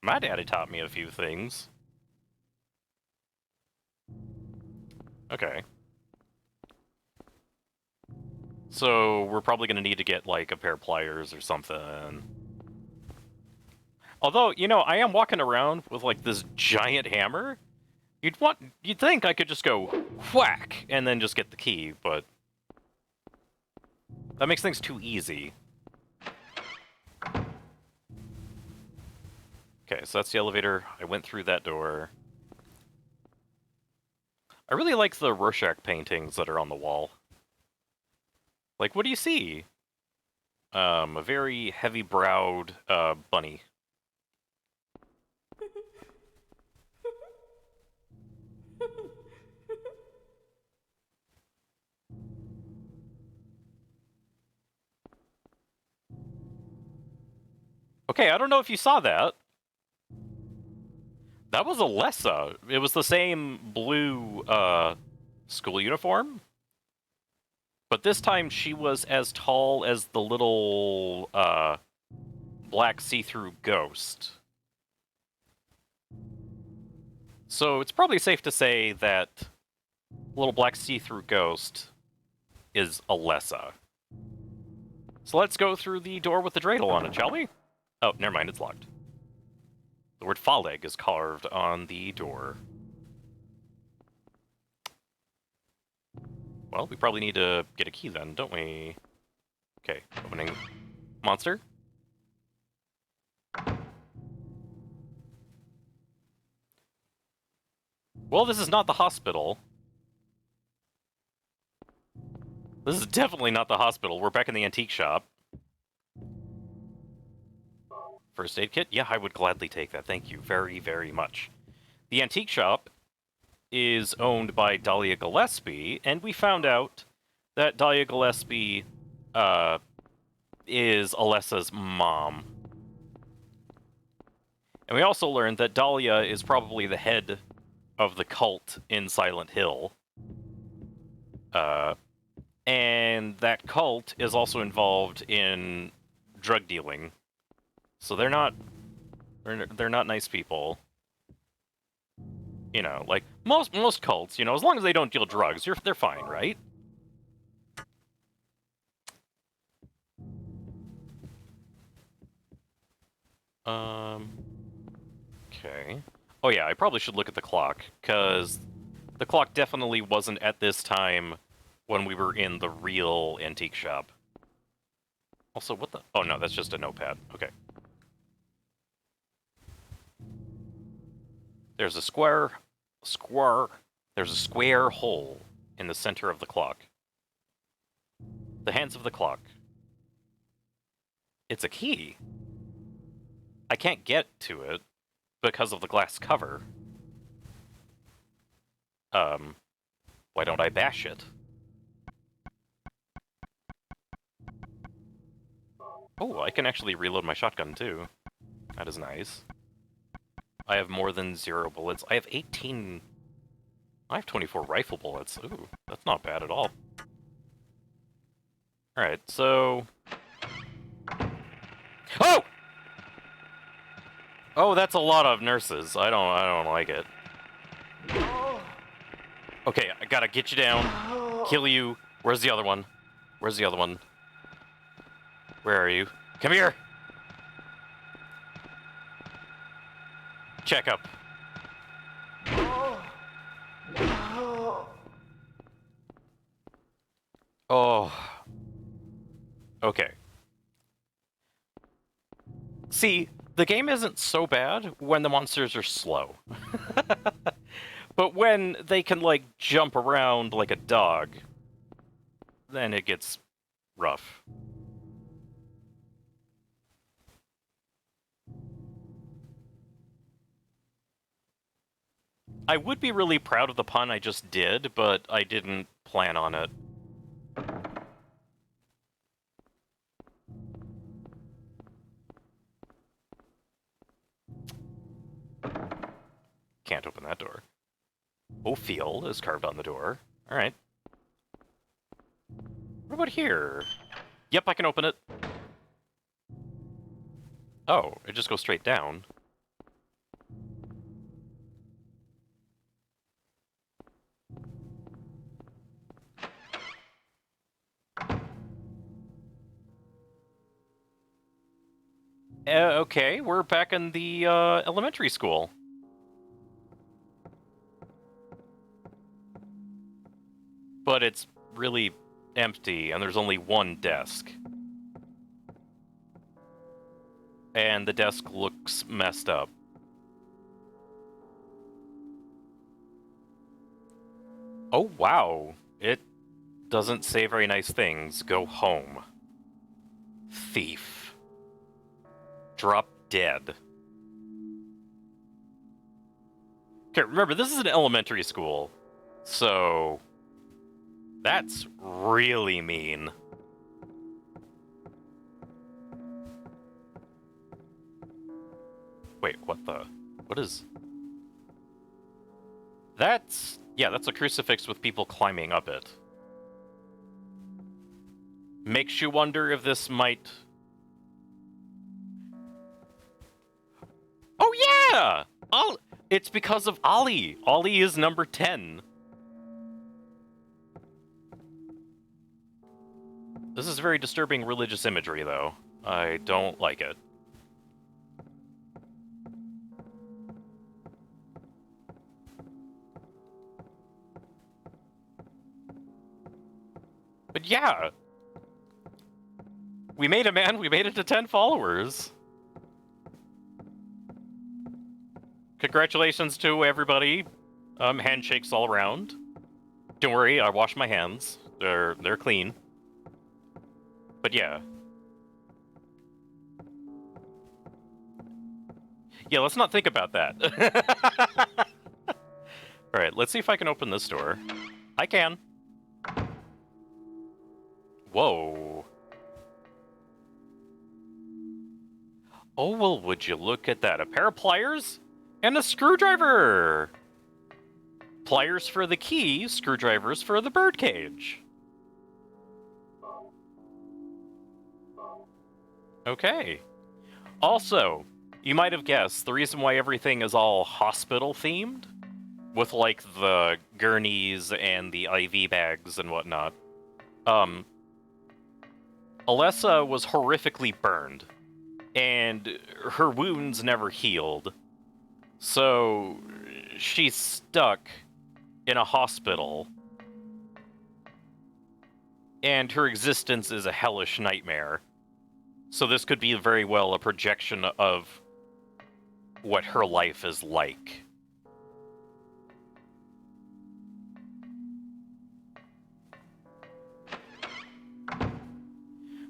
My daddy taught me a few things. Okay. So, we're probably gonna need to get, like, a pair of pliers or something. Although, you know, I am walking around with, like, this giant hammer. You'd think I could just go whack and then just get the key, but that makes things too easy. Okay, so that's the elevator. I went through that door. I really like the Rorschach paintings that are on the wall. Like, what do you see? A very heavy-browed bunny. Okay, I don't know if you saw that. That was Alessa. It was the same blue school uniform. But this time she was as tall as the little black see-through ghost. So it's probably safe to say that little black see-through ghost is Alessa. So let's go through the door with the dreidel on it, shall we? Oh, never mind, it's locked. The word Faleg is carved on the door. Well, we probably need to get a key then, don't we? Okay, opening monster. Well, this is not the hospital. This is definitely not the hospital. We're back in the antique shop. First aid kit? Yeah, I would gladly take that. Thank you very, very much. The antique shop is owned by Dahlia Gillespie, and we found out that Dahlia Gillespie is Alessa's mom. And we also learned that Dahlia is probably the head of the cult in Silent Hill. And that cult is also involved in drug dealing. So they're not nice people. You know, like most cults, you know, as long as they don't deal drugs, they're fine, right? Okay. Oh yeah, I probably should look at the clock, because the clock definitely wasn't at this time when we were in the real antique shop. Also, what the... Oh no, that's just a notepad. Okay. There's a there's a square hole in the center of the clock. The hands of the clock. It's a key. I can't get to it because of the glass cover. Why don't I bash it? Oh, I can actually reload my shotgun too. That is nice. I have more than 0 bullets. I have 18... I have 24 rifle bullets. Ooh, that's not bad at all. Alright, so... Oh! Oh, that's a lot of nurses. I don't like it. Okay, I gotta get you down. Kill you. Where's the other one? Where's the other one? Where are you? Come here! Check up. Oh. Okay. See, the game isn't so bad when the monsters are slow. But when they can, like, jump around like a dog, then it gets rough. I would be really proud of the pun I just did, but I didn't plan on it. Can't open that door. Ophiel is carved on the door. Alright. What about here? Yep, I can open it. Oh, it just goes straight down. Okay, we're back in the elementary school. But it's really empty, and there's only one desk. And the desk looks messed up. Oh, wow. It doesn't say very nice things. Go home. Thief. Drop dead. Okay, remember, this is an elementary school, so that's really mean. Wait, what is... That's a crucifix with people climbing up it. Makes you wonder if this might... Oh yeah! It's because of Ollie. Ollie is number 10. This is very disturbing religious imagery, though. I don't like it. But yeah! We made it, man! We made it to 10 followers! Congratulations to everybody. Handshakes all around. Don't worry, I washed my hands. They're clean. But yeah. Yeah, let's not think about that. Alright, let's see if I can open this door. I can. Whoa. Oh, well, would you look at that. A pair of pliers and a screwdriver. Pliers for the key, screwdrivers for the birdcage. Okay. Also, you might have guessed, the reason why everything is all hospital-themed, with, like, the gurneys and the IV bags and whatnot, Alessa was horrifically burned, and her wounds never healed, so she's stuck in a hospital, and her existence is a hellish nightmare. So this could be very well a projection of what her life is like.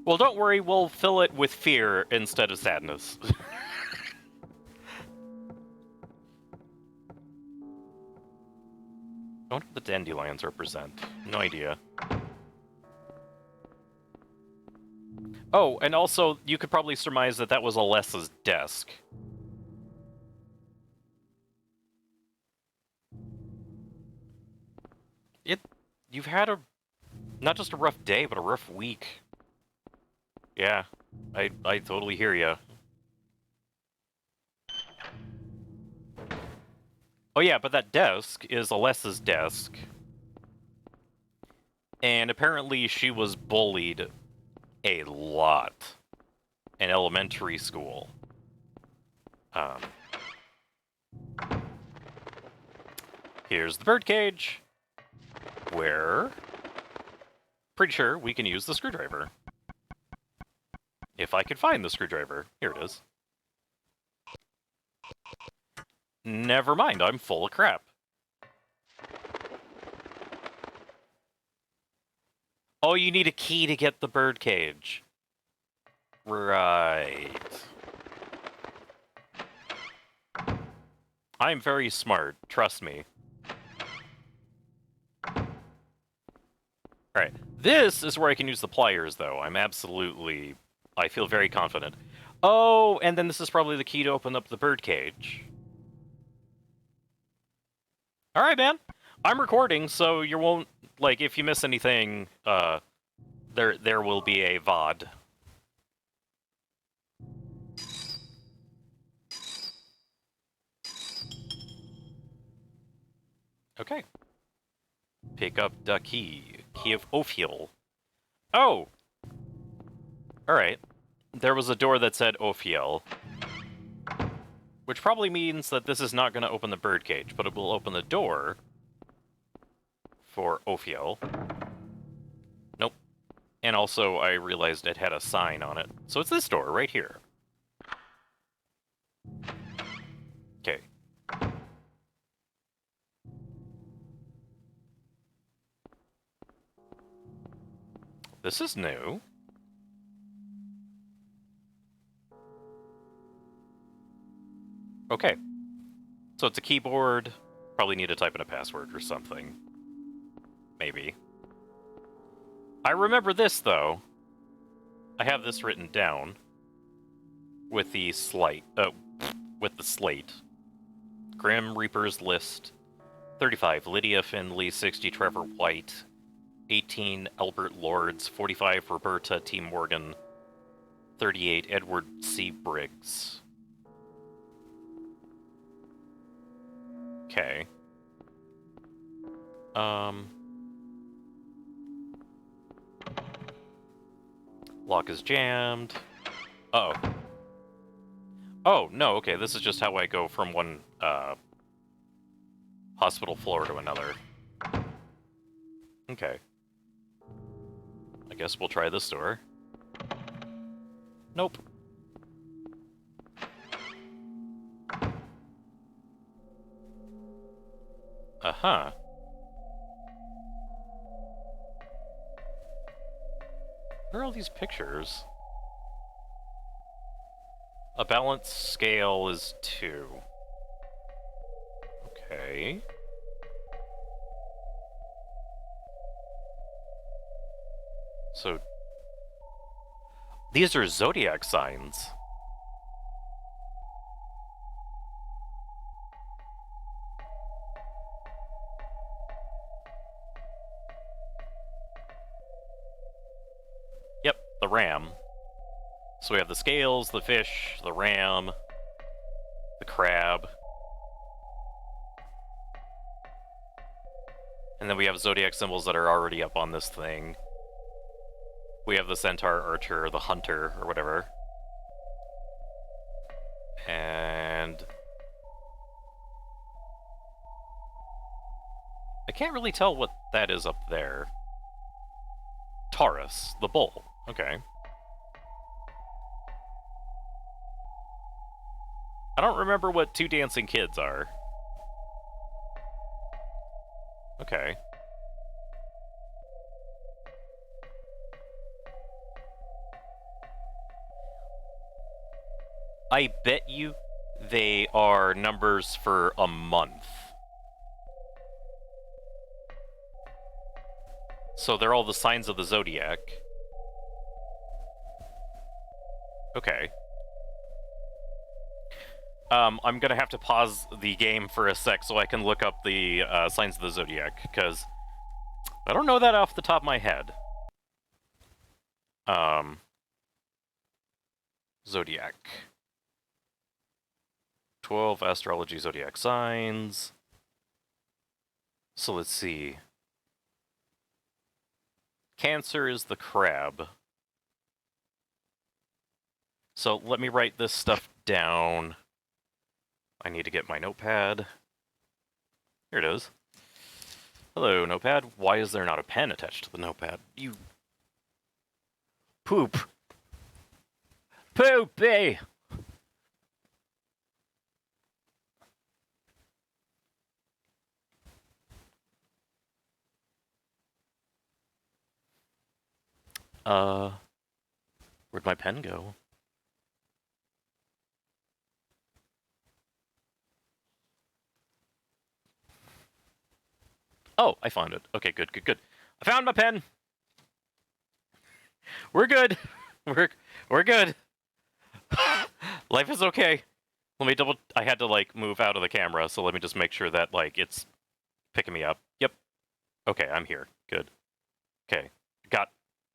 Well, don't worry, we'll fill it with fear instead of sadness. I wonder what the dandelions represent. No idea. Oh, and also, you could probably surmise that that was Alessa's desk. You've had not just a rough day, but a rough week. Yeah, I totally hear ya. Oh yeah, but that desk is Alessa's desk. And apparently she was bullied a lot in elementary school. Here's the birdcage, where pretty sure we can use the screwdriver. If I can find the screwdriver. Here it is. Never mind, I'm full of crap. Oh, you need a key to get the birdcage. Right. I'm very smart, trust me. Alright, this is where I can use the pliers, though. I feel very confident. Oh, and then this is probably the key to open up the birdcage. Alright, man. I'm recording, so you won't, like, if you miss anything, there will be a VOD. Okay. Pick up the key. Key of Ophiel. Oh! Alright. There was a door that said Ophiel. Which probably means that this is not going to open the birdcage, but it will open the door for Ophiel. Nope. And also, I realized it had a sign on it. So it's this door, right here. Okay. This is new. So it's a keyboard. Probably need to type in a password or something. Maybe. I remember this, though. I have this written down. With the slate. With the slate. Grim Reaper's List. 35, Lydia Findley. 60, Trevor White. 18, Albert Lords. 45, Roberta T. Morgan. 38, Edward C. Briggs. Okay. Lock is jammed. Uh-oh. Oh, no, okay, this is just how I go from one, hospital floor to another. Okay. I guess we'll try this door. Nope. Uh-huh. Where are all these pictures? A balance scale is 2. Okay. So... these are zodiac signs. Yep, the ram. So we have the scales, the fish, the ram, the crab. And then we have zodiac symbols that are already up on this thing. We have the centaur, archer, the hunter, or whatever. And... I can't really tell what that is up there. Taurus, the bull. Okay. I don't remember what 2 dancing kids are. Okay. I bet you they are numbers for a month. So they're all the signs of the zodiac. Okay. I'm gonna have to pause the game for a sec so I can look up the signs of the zodiac, because I don't know that off the top of my head. Zodiac. 12 astrology zodiac signs. So let's see. Cancer is the crab. So let me write this stuff down. I need to get my notepad. Here it is. Hello, notepad. Why is there not a pen attached to the notepad? You... poop. Poopy! Where'd my pen go? Oh, I found it. Okay, good, good, good. I found my pen! We're good! We're good! Life is okay. Let me double... I had to, like, move out of the camera, so let me just make sure that, like, it's picking me up. Yep. Okay, I'm here. Good. Okay.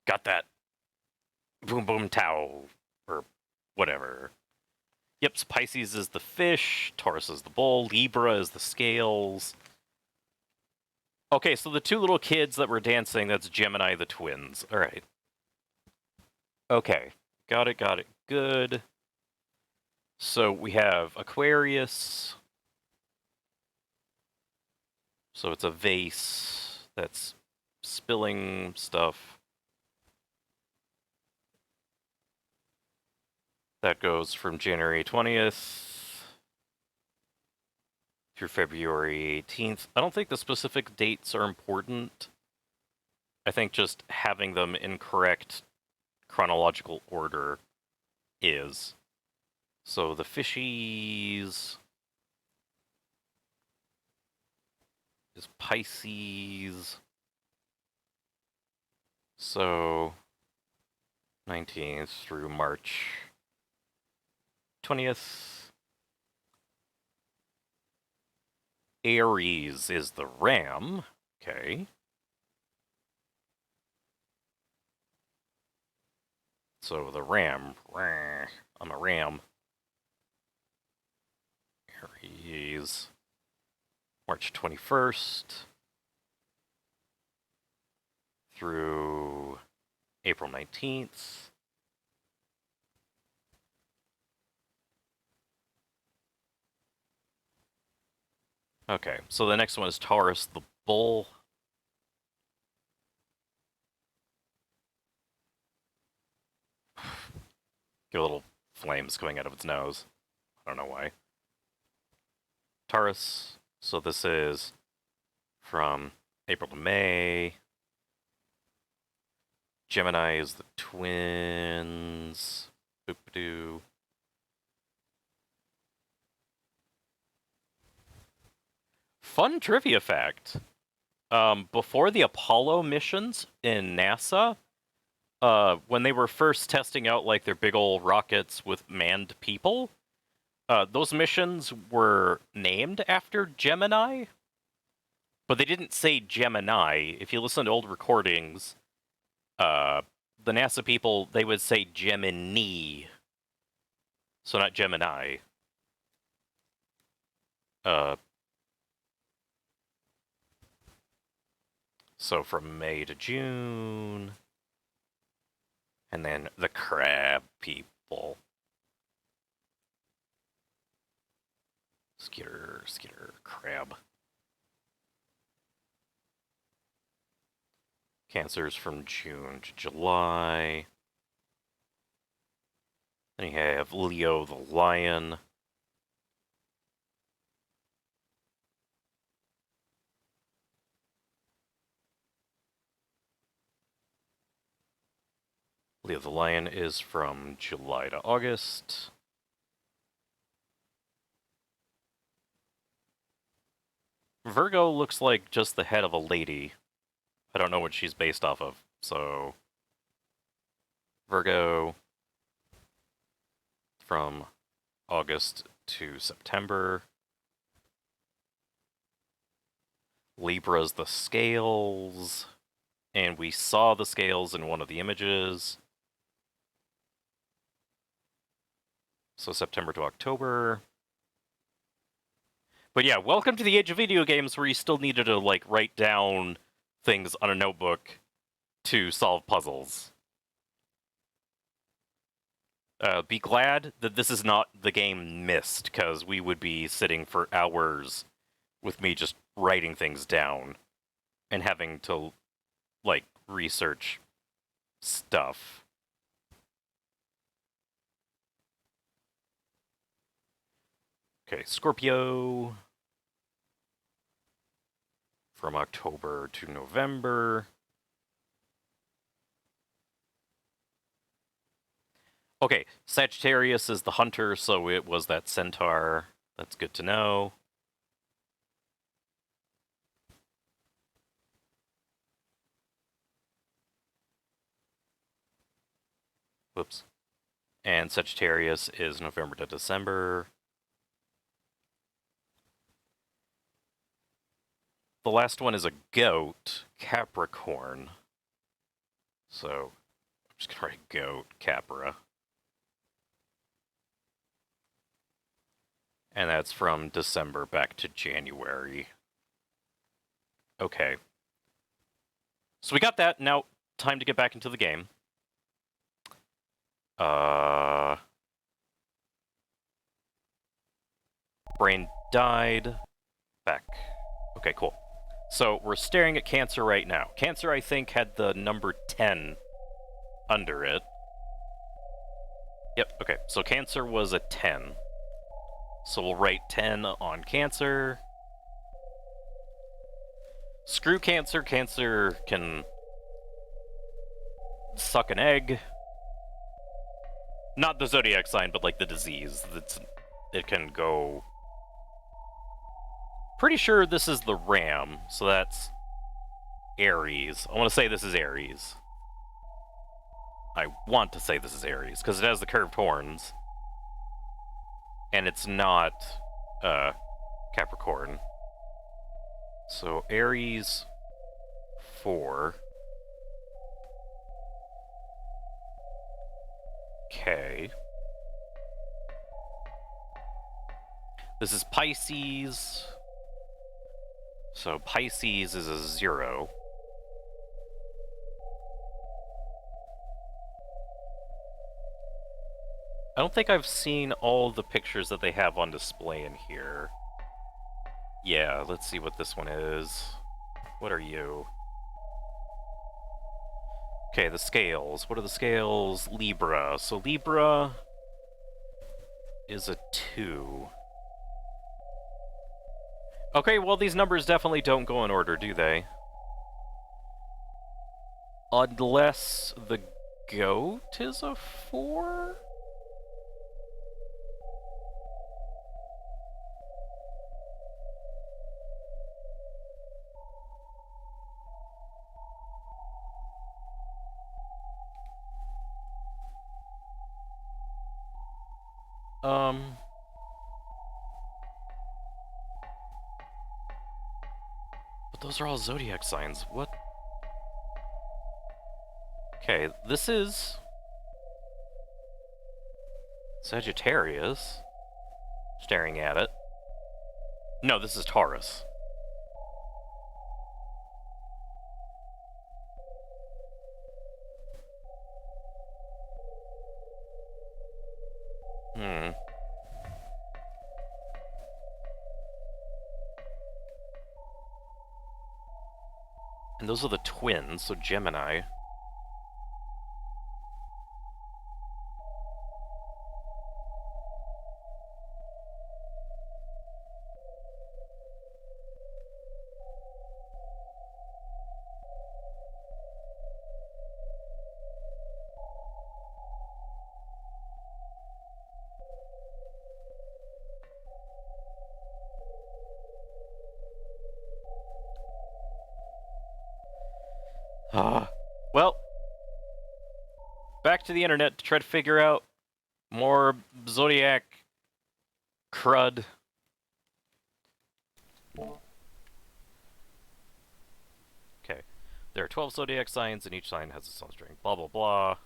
Got that. Boom boom towel. Or whatever. Yep, Pisces is the fish, Taurus is the bull, Libra is the scales. Okay, so the 2 little kids that were dancing, that's Gemini the twins. Alright. Okay. Got it, good. So we have Aquarius. So it's a vase that's spilling stuff. That goes from January 20th through February 18th. I don't think the specific dates are important. I think just having them in correct chronological order is. So the fishies is Pisces. So 19th through March 20th. Aries is the ram. Okay. So the ram. I'm a ram. Aries. March 21st through April 19th. Okay, so the next one is Taurus the bull. Get little flames coming out of its nose. I don't know why. Taurus. So this is from April to May. Gemini is the twins. Boop-a-doo. Fun trivia fact. Before the Apollo missions in NASA, when they were first testing out like their big old rockets with manned people, those missions were named after Gemini, but they didn't say Gemini. If you listen to old recordings, the NASA people, they would say Gemini. So not Gemini. So from May to June. And then the crab people. Skitter, crab. Cancers from June to July. Then you have Leo the lion. Leo the lion is from July to August. Virgo looks like just the head of a lady. I don't know what she's based off of, so... Virgo from August to September. Libra's the scales, and we saw the scales in one of the images. So September to October. But yeah, welcome to the age of video games where you still needed to, like, write down things on a notebook to solve puzzles. Be glad that this is not the game Myst, because we would be sitting for hours with me just writing things down and having to, like, research stuff. Okay, Scorpio. From October to November. Okay, Sagittarius is the hunter, so it was that centaur. That's good to know. Whoops. And Sagittarius is November to December. The last one is a goat, Capricorn. So, I'm just gonna write goat, Capra. And that's from December back to January. Okay. So we got that. Now, time to get back into the game. Brain died. Back. Okay, cool. So we're staring at Cancer right now. Cancer, I think, had the number 10 under it. Yep, okay. So Cancer was a 10. So we'll write 10 on Cancer. Screw Cancer. Cancer can suck an egg. Not the zodiac sign, but like the disease. It can go Pretty sure this is the ram, so that's Aries. I want to say this is Aries. I want to say this is Aries, because it has the curved horns. And it's not Capricorn. So Aries 4. Okay. This is Pisces. So Pisces is a 0. I don't think I've seen all the pictures that they have on display in here. Yeah, let's see what this one is. What are you? Okay, the scales. What are the scales? Libra. So Libra is a 2. Okay, well, these numbers definitely don't go in order, do they? Unless the goat is a 4? But those are all zodiac signs. What? Okay, this is Sagittarius. Staring at it. No, this is Taurus. Hmm. And those are the twins, so Gemini. Well, back to the internet to try to figure out more zodiac crud. Okay. There are 12 zodiac signs, and each sign has its own string. Blah, blah, blah.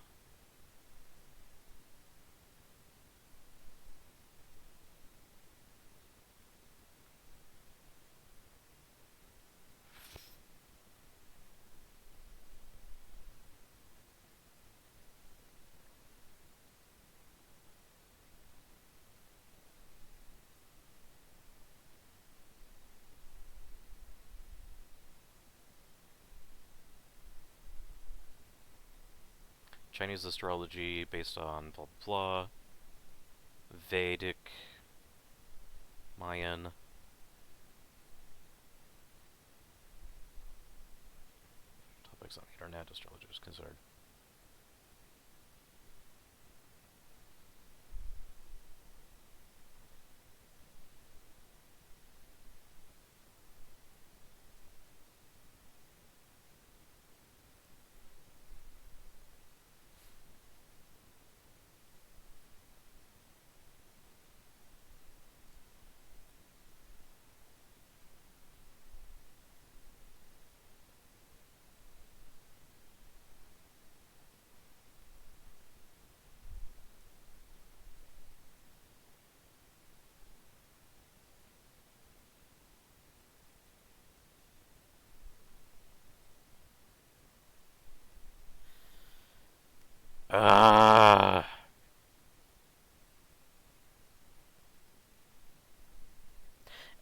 Chinese astrology based on blah, blah, blah. Vedic, Mayan. Topics on the internet, astrologers considered.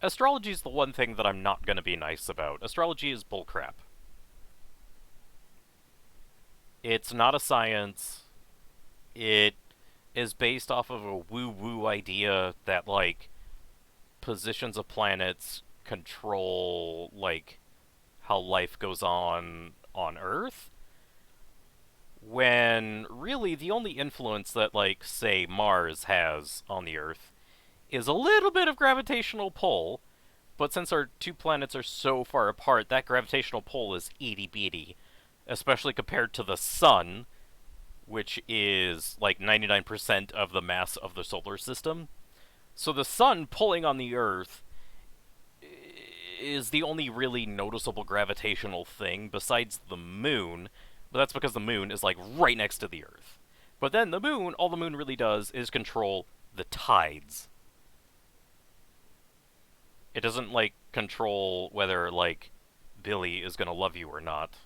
Astrology is the one thing that I'm not gonna be nice about. Astrology is bullcrap. It's not a science. It is based off of a woo-woo idea that, like, positions of planets control, like, how life goes on Earth. When really the only influence that, like, say, Mars has on the Earth is a little bit of gravitational pull, but since our two planets are so far apart, that gravitational pull is itty-bitty, especially compared to the sun, which is like 99% of the mass of the solar system. So the sun pulling on the Earth is the only really noticeable gravitational thing besides the moon, but that's because the moon is like right next to the Earth. But then the moon, all the moon really does is control the tides. It doesn't like control whether like Billy is gonna love you or not.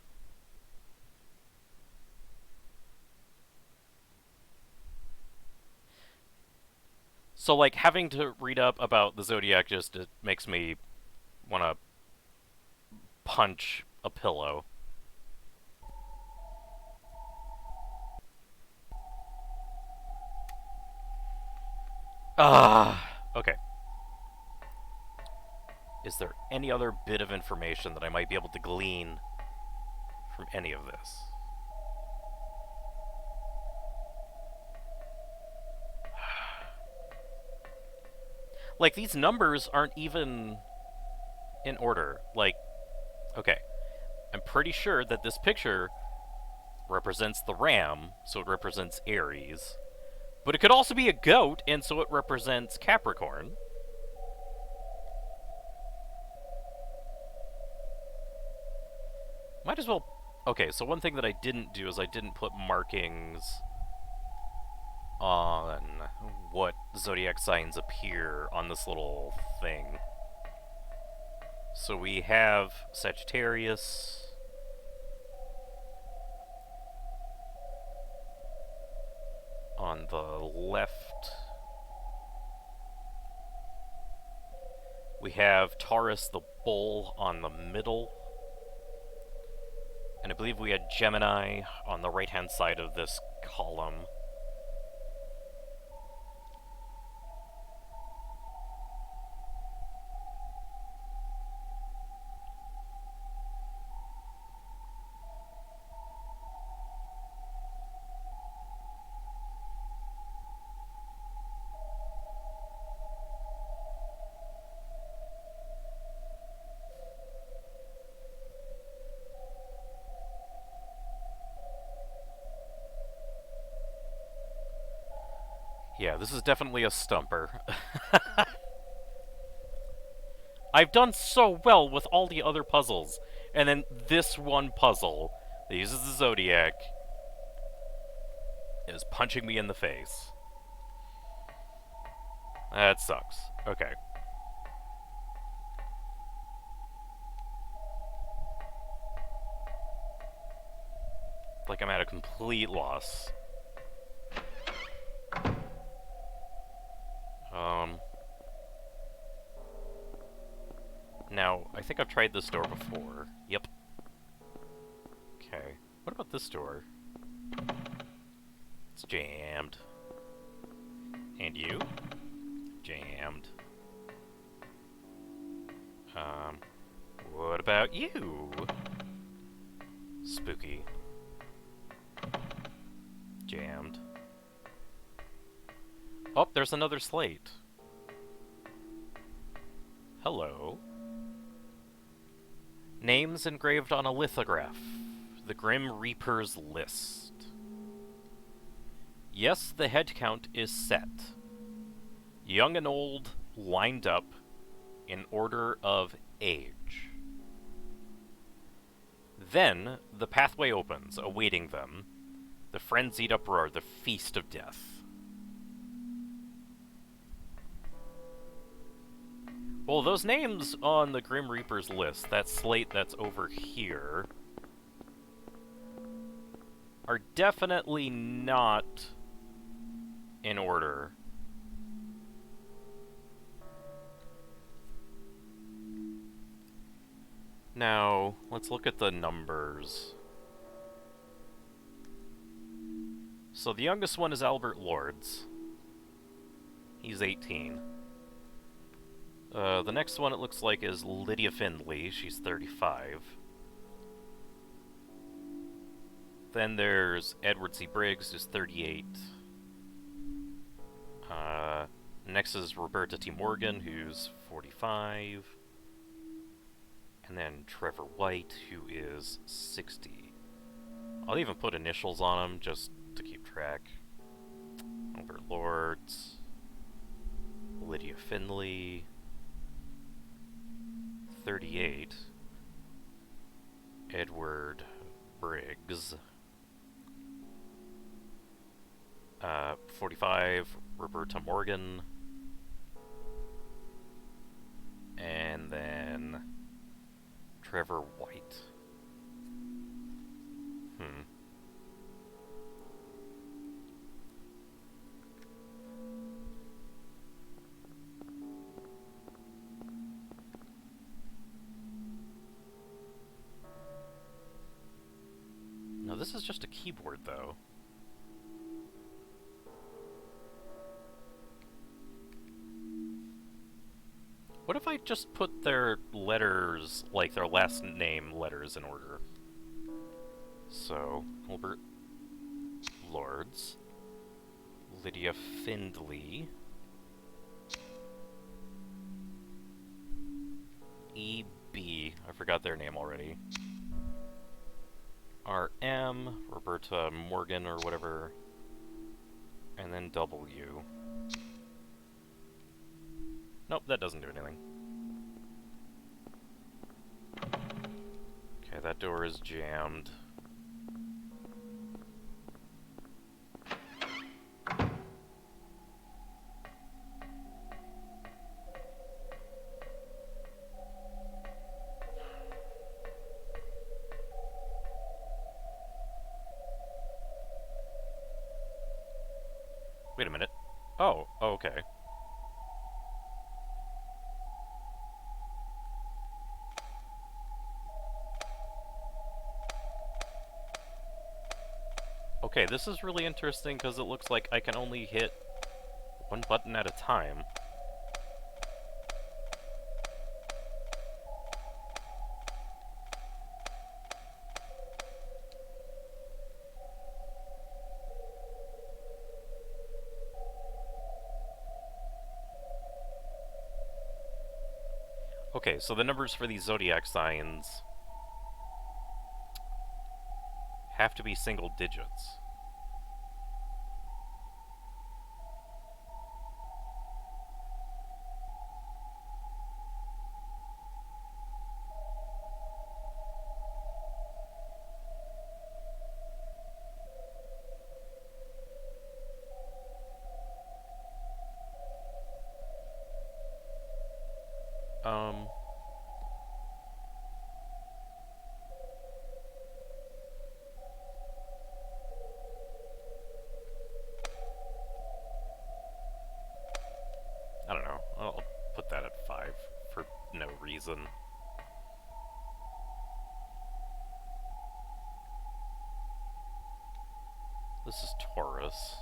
So like having to read up about the zodiac just it makes me want to punch a pillow. Okay. Is there any other bit of information that I might be able to glean from any of this? Like, these numbers aren't even in order. Like, okay. I'm pretty sure that this picture represents the ram, so it represents Aries. But it could also be a goat, and so it represents Capricorn. Might as well... Okay, so one thing that I didn't do is I didn't put markings on what zodiac signs appear on this little thing. So we have Sagittarius. On the left. We have Taurus the bull on the middle. And I believe we had Gemini on the right-hand side of this column. Yeah, this is definitely a stumper. I've done so well with all the other puzzles, and then this one puzzle that uses the zodiac is punching me in the face. That sucks. Okay. Like I'm at a complete loss. Now, I think I've tried this door before. Yep. Okay. What about this door? It's jammed. And you? Jammed. What about you? Spooky. Jammed. Oh, there's another slate. Hello. Names engraved on a lithograph. The Grim Reaper's list. Yes, the head count is set. Young and old, lined up, in order of age. Then, the pathway opens, awaiting them. The frenzied uproar, the feast of death. Well, those names on the Grim Reaper's list, that slate that's over here, are definitely not in order. Now, let's look at the numbers. So the youngest one is Albert Lords. He's 18. The next one it looks like is Lydia Findley. She's 35. Then there's Edward C. Briggs, who's 38. Next is Roberta T. Morgan, who's 45. And then Trevor White, who is 60. I'll even put initials on him just to keep track. Overlords. Lydia Finley. 38. Edward Briggs. 45. Roberta Morgan. And then Trevor White. No, this is just a keyboard, though. What if I just put their letters, like their last name letters, in order? So, Albert Lords, Lydia Findley, E.B., I forgot their name already, R.M., Roberta Morgan or whatever, and then W. Nope, that doesn't do anything. Okay, that door is jammed. Wait a minute. Oh, okay. Okay, this is really interesting because it looks like I can only hit one button at a time. Okay, so the numbers for these zodiac signs have to be single digits. I don't know. I'll put that at 5 for no reason. This is Taurus.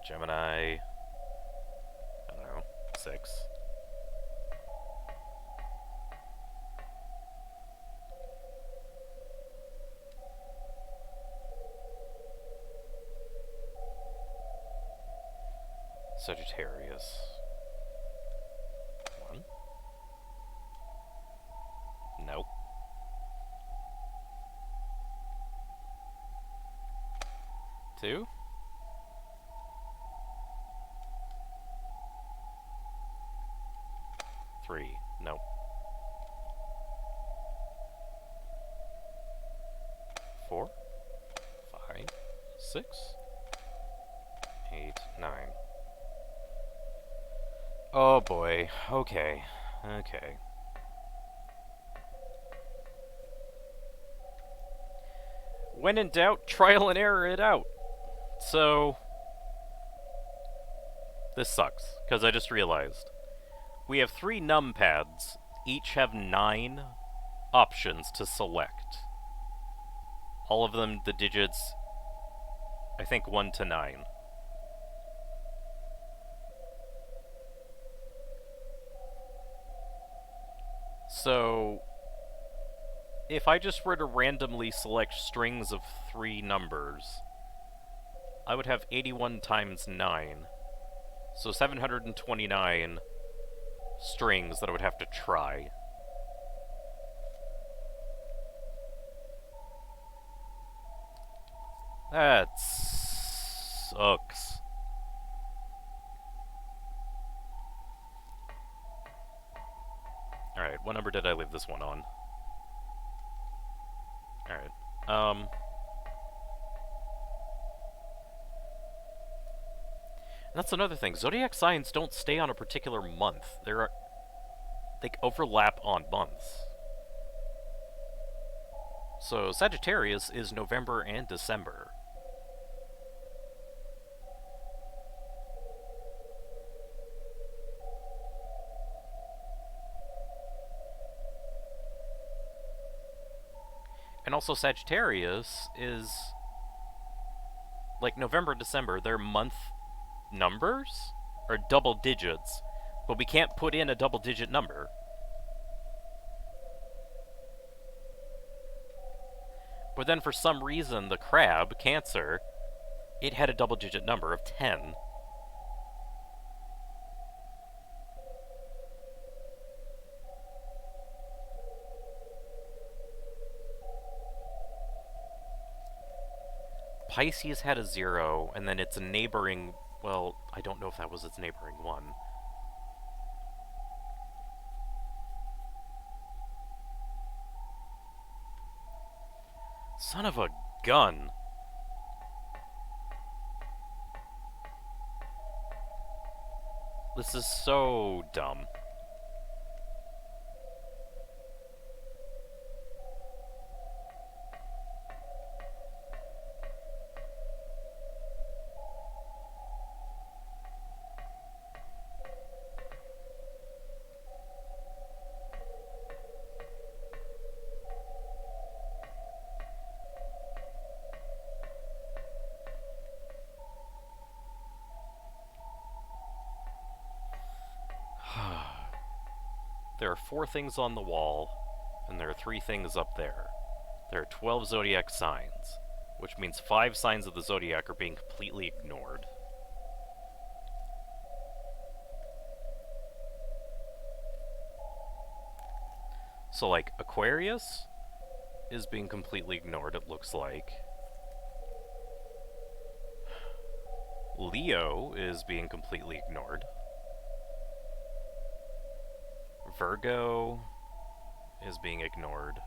Gemini. I don't know. 6. Sagittarius. 1. Nope. 2. 3. Nope. 4. 5. 6. 8. 9. Oh boy. Okay. Okay. When in doubt, trial and error it out. So, this sucks, because I just realized. We have 3 numpads, each have 9 options to select. All of them the digits, I think 1 to 9. So, if I just were to randomly select strings of 3 numbers, I would have 81 times 9. So 729 strings that I would have to try. That sucks. Alright, what number did I leave this one on? Alright. That's another thing. Zodiac signs don't stay on a particular month. They overlap on months. So Sagittarius is November and December. And also Sagittarius is, like, November, December, their month numbers are double digits, but we can't put in a double-digit number. But then for some reason, the crab, Cancer, it had a double-digit number of 10. Pisces had a 0, and then its neighboring... Well, I don't know if that was its neighboring one. Son of a gun. This is so dumb. There are 4 things on the wall, and there are 3 things up there. There are 12 zodiac signs, which means 5 signs of the zodiac are being completely ignored. So, like, Aquarius is being completely ignored, it looks like. Leo is being completely ignored. Virgo is being ignored.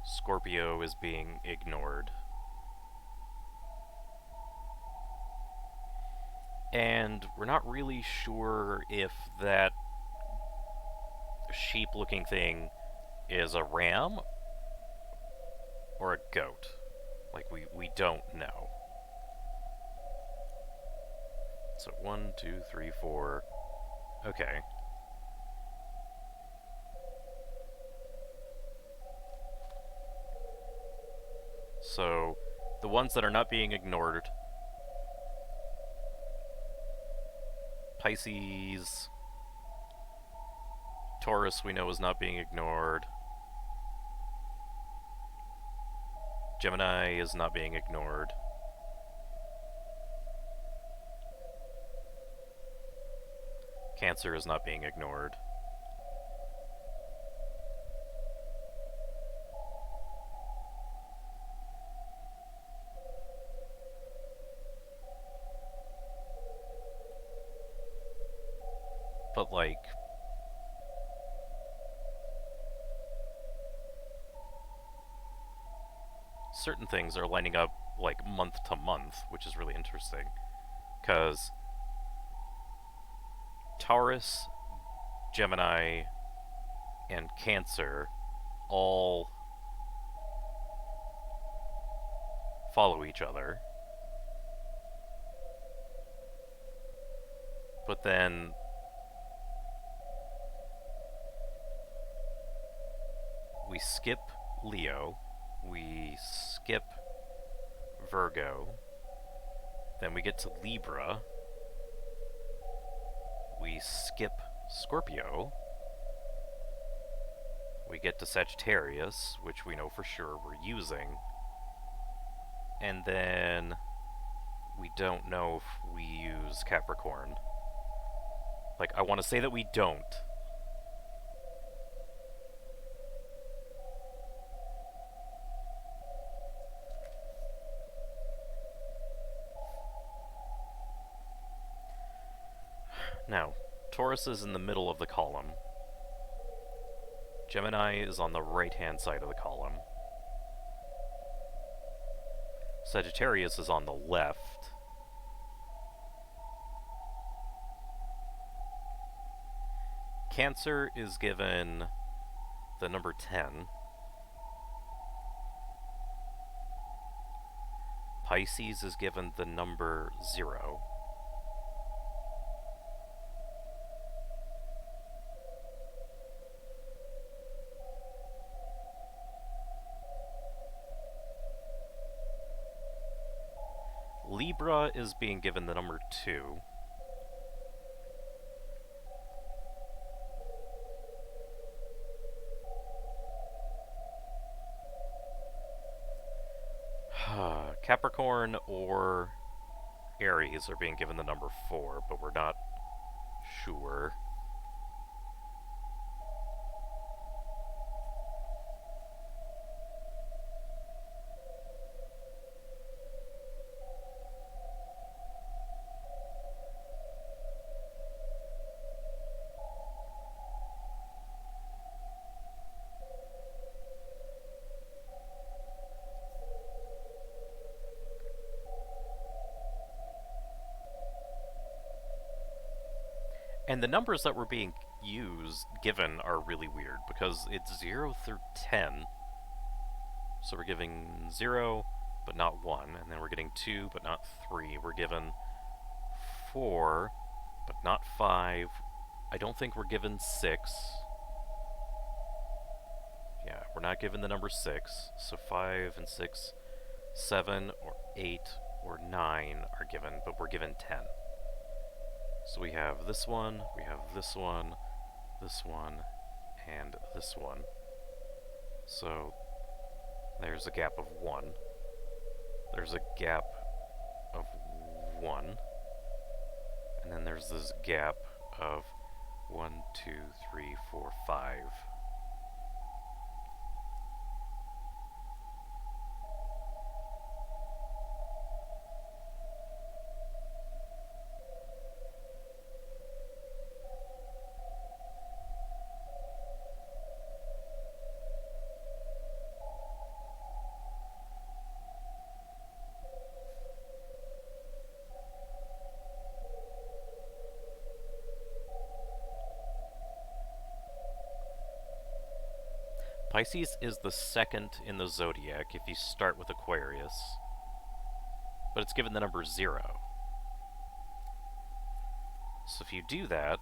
Scorpio is being ignored. And we're not really sure if that sheep-looking thing is a ram or a goat. Like, we don't know. So 1, 2, 3, 4... Okay. So, the ones that are not being ignored... Pisces... Taurus we know is not being ignored. Gemini is not being ignored. Cancer is not being ignored. But, like... certain things are lining up, like, month to month, which is really interesting. Because... Taurus, Gemini, and Cancer all follow each other. But then we skip Leo, we skip Virgo, then we get to Libra, we skip Scorpio, we get to Sagittarius, which we know for sure we're using, and then we don't know if we use Capricorn. Like, I want to say that we don't. Now, Taurus is in the middle of the column. Gemini is on the right-hand side of the column. Sagittarius is on the left. Cancer is given the number 10. Pisces is given the number 0. Libra is being given the number 2. Capricorn or Aries are being given the number 4, but we're not sure. And the numbers that were being given are really weird, because it's 0 through 10. So we're giving 0, but not 1, and then we're getting 2, but not 3. We're given 4, but not 5. I don't think we're given 6. Yeah, we're not given the number 6. So 5 and 6, 7 or 8 or 9 are given, but we're given 10. So we have this one, we have this one, and this one. So there's a gap of 1. There's a gap of 1. And then there's this gap of 1, 2, 3, 4, 5. Pisces is the second in the zodiac if you start with Aquarius, but it's given the number 0. So if you do that,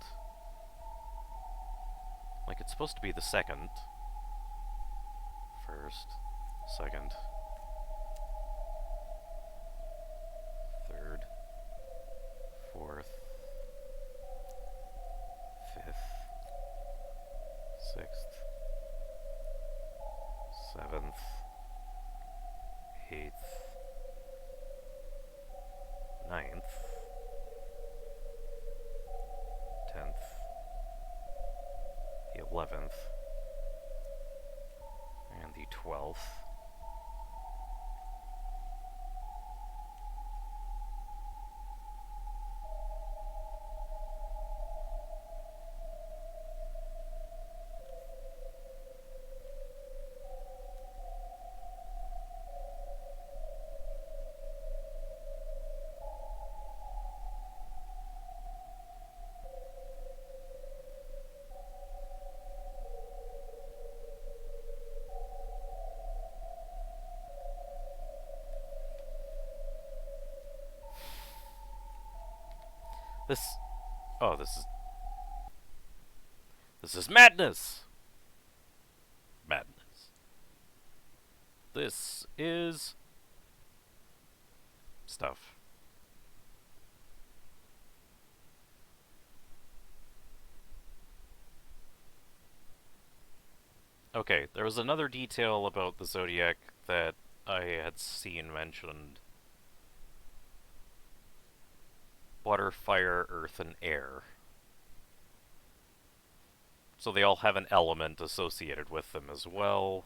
like it's supposed to be the second, first, second, third, fourth, fifth, sixth, 7th, 8th, 9th, 10th, the 11th, and the 12th. Oh, this is madness! Madness. This is stuff. Okay, there was another detail about the Zodiac that I had seen mentioned Water, fire, earth, and air. So they all have an element associated with them as well.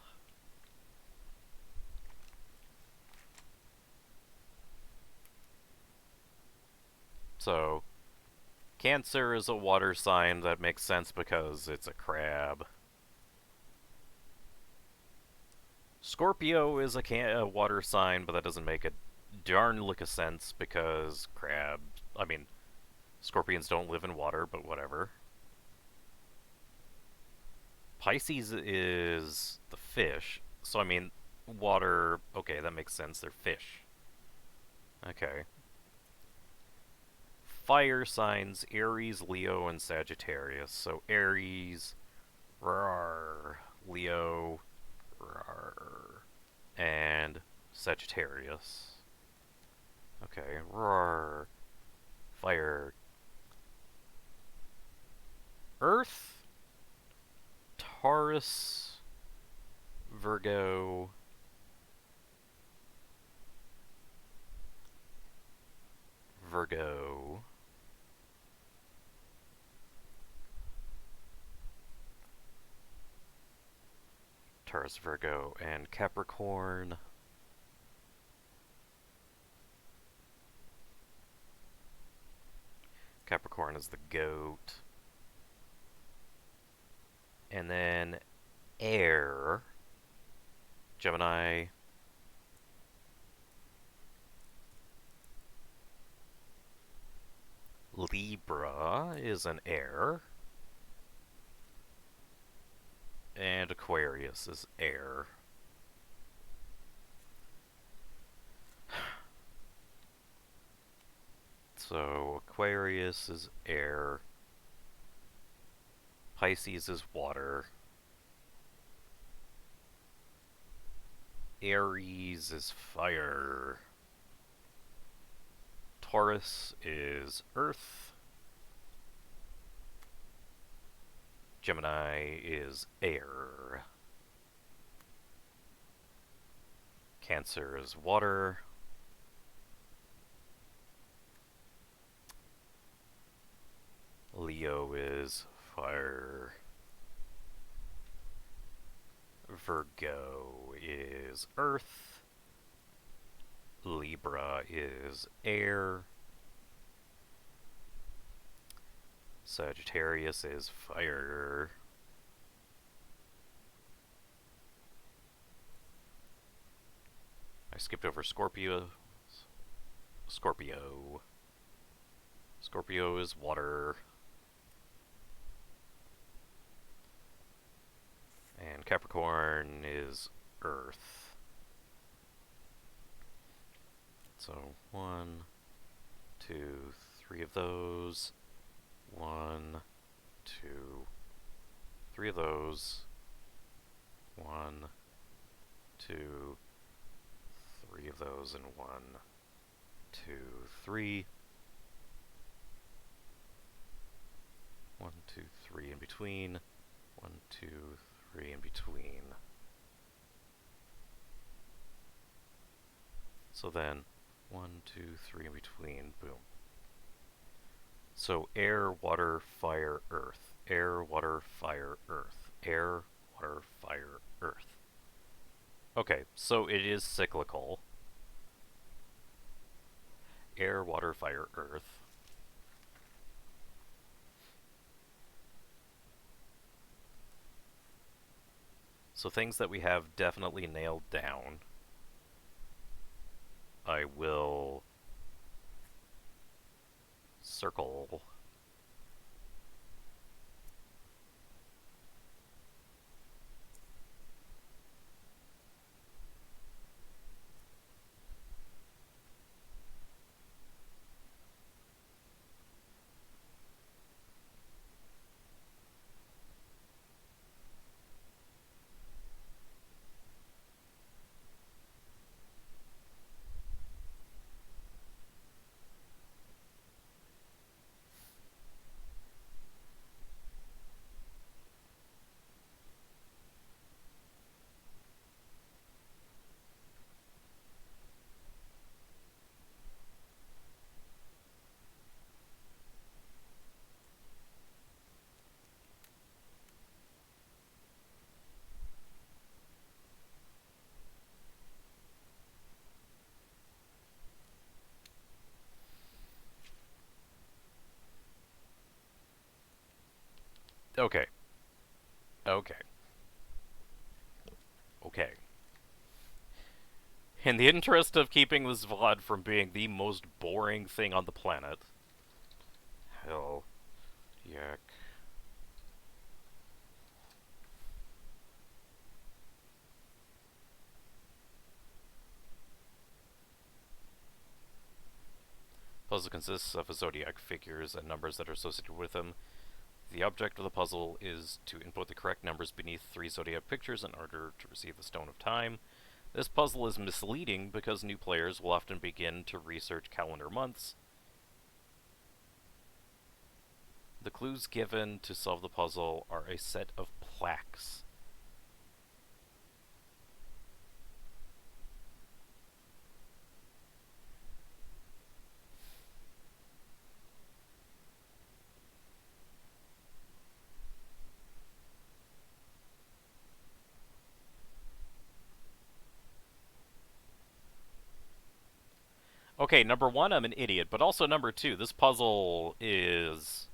So, Cancer is a water sign. That makes sense because it's a crab. Scorpio is a water sign, but that doesn't make a darn lick of sense because scorpions don't live in water, but whatever. Pisces is the fish, so water, okay, that makes sense, they're fish. Okay. Fire signs, Aries, Leo, and Sagittarius. So Aries, rawr, Leo, rawr, and Sagittarius. Okay, rawr, fire. Earth, Taurus, Virgo, Virgo, Taurus, Virgo, and Capricorn. Capricorn is the goat. And then air, Gemini, Libra is an air, and Aquarius is air. So Aquarius is air, Pisces is water, Aries is fire, Taurus is earth, Gemini is air, Cancer is water, Leo is fire, Virgo is earth, Libra is air, Sagittarius is fire, I skipped over Scorpio. Scorpio is water, and Capricorn is earth. So 1, 2, 3 of those. 1, 2, 3 of those. 1, 2, 3 of those, and 1, 2, 3. 1, 2, 3 in between. 1, 2, 3 in between. So then, 1, 2, 3 in between, boom. So air, water, fire, earth. Air, water, fire, earth. Air, water, fire, earth. Okay, so it is cyclical. Air, water, fire, earth. So things that we have definitely nailed down, I will circle. Okay. Okay. Okay. In the interest of keeping this VOD from being the most boring thing on the planet. Hell. Yak. Puzzle consists of a zodiac figures and numbers that are associated with them. The object of the puzzle is to input the correct numbers beneath 3 zodiac pictures in order to receive the Stone of Time. This puzzle is misleading because new players will often begin to research calendar months. The clues given to solve the puzzle are a set of plaques. Okay, number 1, I'm an idiot, but also number 2, this puzzle is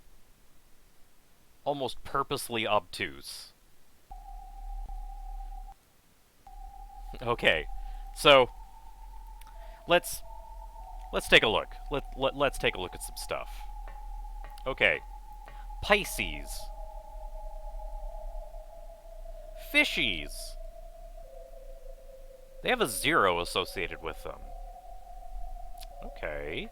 almost purposely obtuse. Okay, so let's take a look. Let's take a look at some stuff. Okay, Pisces, fishies. They have a 0 associated with them. Okay.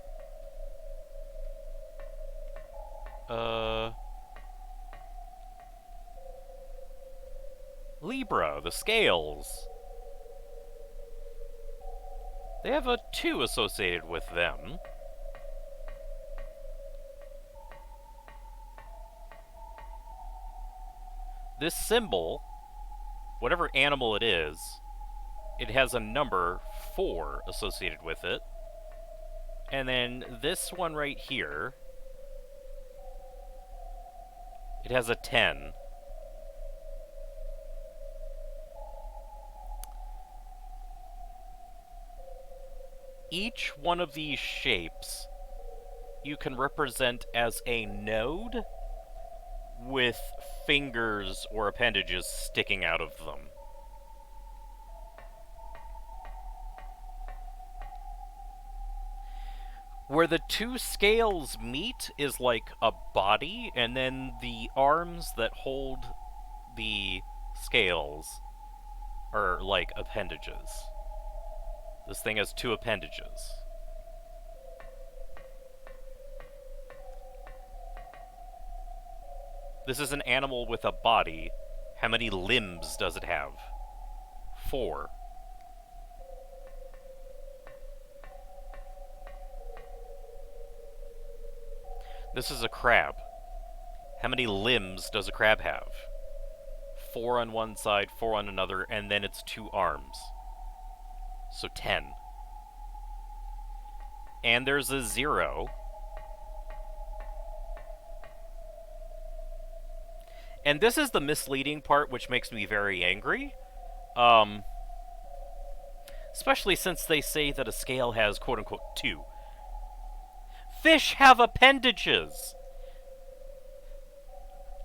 Libra, the scales. They have a 2 associated with them. This symbol, whatever animal it has a number 4 associated with it. And then this one right here, it has a 10. Each one of these shapes you can represent as a node with fingers or appendages sticking out of them. Where the 2 scales meet is like a body, and then the arms that hold the scales are like appendages. This thing has 2 appendages. This is an animal with a body. How many limbs does it have? 4. This is a crab. How many limbs does a crab have? 4 on one side, 4 on another, and then it's 2 arms. So 10. And there's a 0. And this is the misleading part, which makes me very angry. Especially since they say that a scale has quote-unquote 2. Fish have appendages!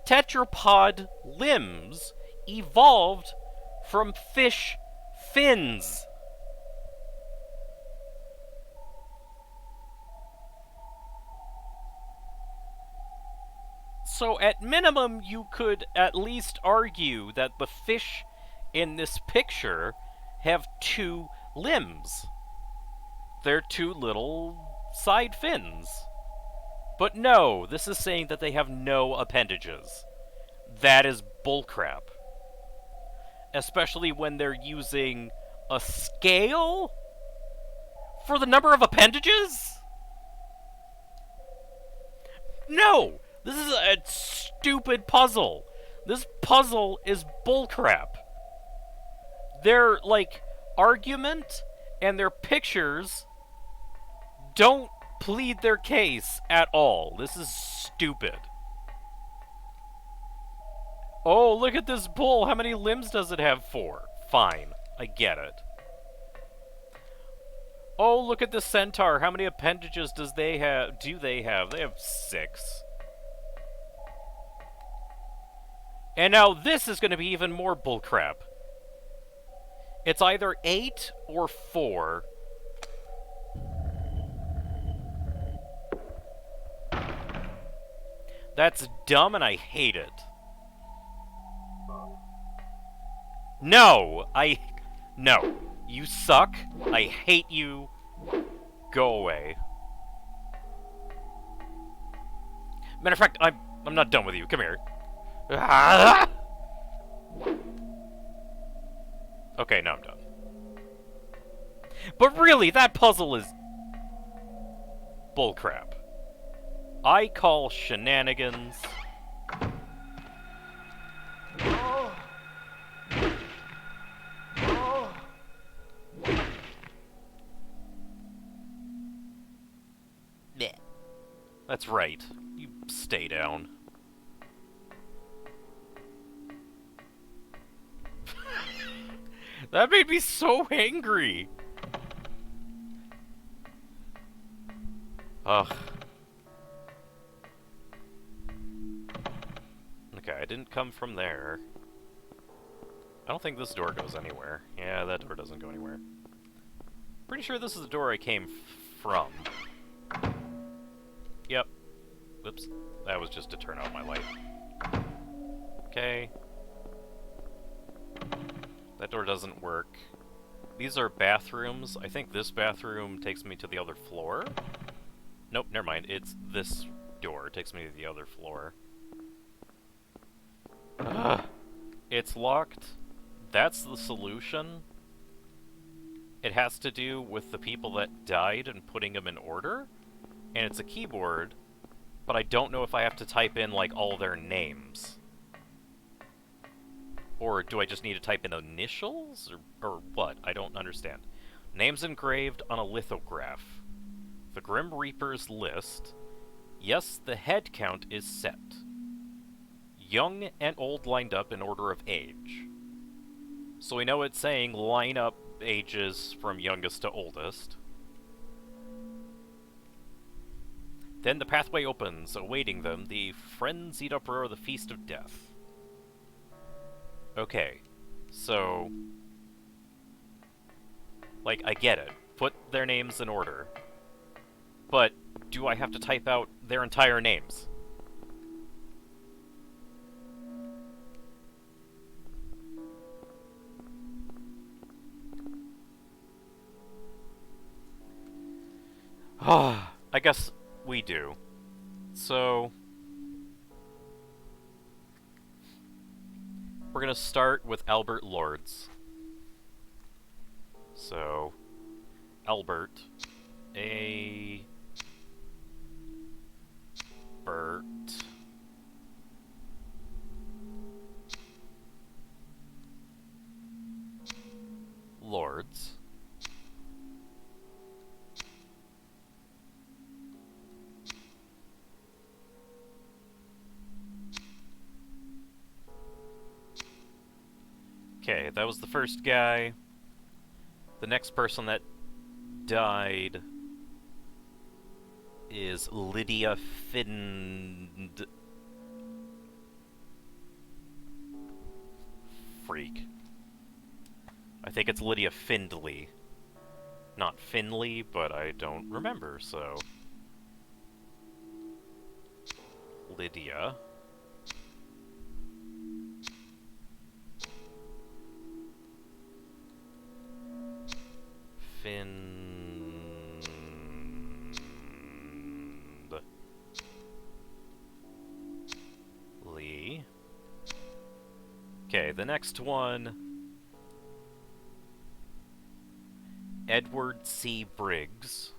Tetrapod limbs evolved from fish fins. So at minimum, you could at least argue that the fish in this picture have 2 limbs. They're 2 little side fins. But no, this is saying that they have no appendages. That is bullcrap. Especially when they're using a scale for the number of appendages? No! This is a stupid puzzle. This puzzle is bullcrap. Their, argument and their pictures don't plead their case at all. This is stupid. Oh, look at this bull. How many limbs does it have? 4. Fine. I get it. Oh, look at the centaur. How many appendages do they have? They have 6. And now this is going to be even more bullcrap. It's either 8 or 4. That's dumb and I hate it. No! No. You suck. I hate you. Go away. Matter of fact, I'm not done with you. Come here. Ah! Okay, now I'm done. But really, that puzzle is bullcrap. I call shenanigans. Blech. That's right. You stay down. That made me so angry. Ugh. Okay, I didn't come from there. I don't think this door goes anywhere. Yeah, that door doesn't go anywhere. Pretty sure this is the door I came from. Yep. Whoops. That was just to turn out my light. Okay. That door doesn't work. These are bathrooms. I think this bathroom takes me to the other floor. Nope, never mind. It's this door takes me to the other floor. Ugh. It's locked. That's the solution. It has to do with the people that died and putting them in order. And it's a keyboard, but I don't know if I have to type in, like, all their names. Or do I just need to type in initials? Or what? I don't understand. Names engraved on a lithograph. The Grim Reaper's list. Yes, the head count is set. Young and old lined up in order of age. So we know it's saying line up ages from youngest to oldest. Then the pathway opens, awaiting them, the frenzied uproar of the Feast of Death. Okay, so... like, I get it. Put their names in order. But, do I have to type out their entire names? I guess we do. So... we're gonna start with Albert Lords. So... Albert... A... Bert... Lords... Okay, that was the first guy. The next person that died is Lydia Freak. I think it's Lydia Findley. Not Finley, but I don't remember, so... Lydia. Findley. Okay, the next one... Edward C. Briggs.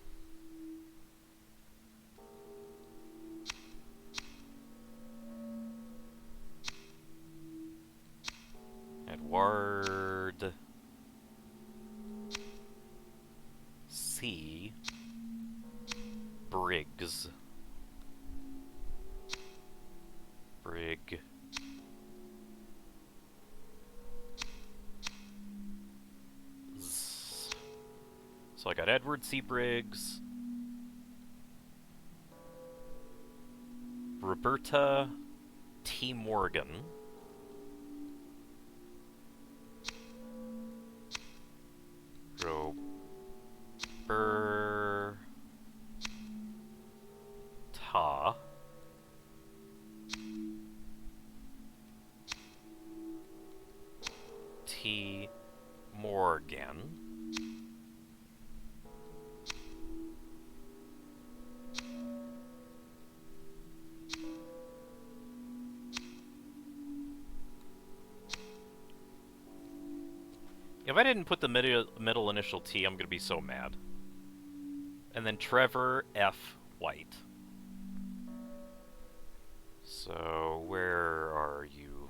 Edward... C. Briggs. Brig. So I got Edward C. Briggs. Roberta T. Morgan. Roberta. T. Morgan. If I didn't put the middle initial T, I'm gonna be so mad. And then Trevor F. White. So, where are you?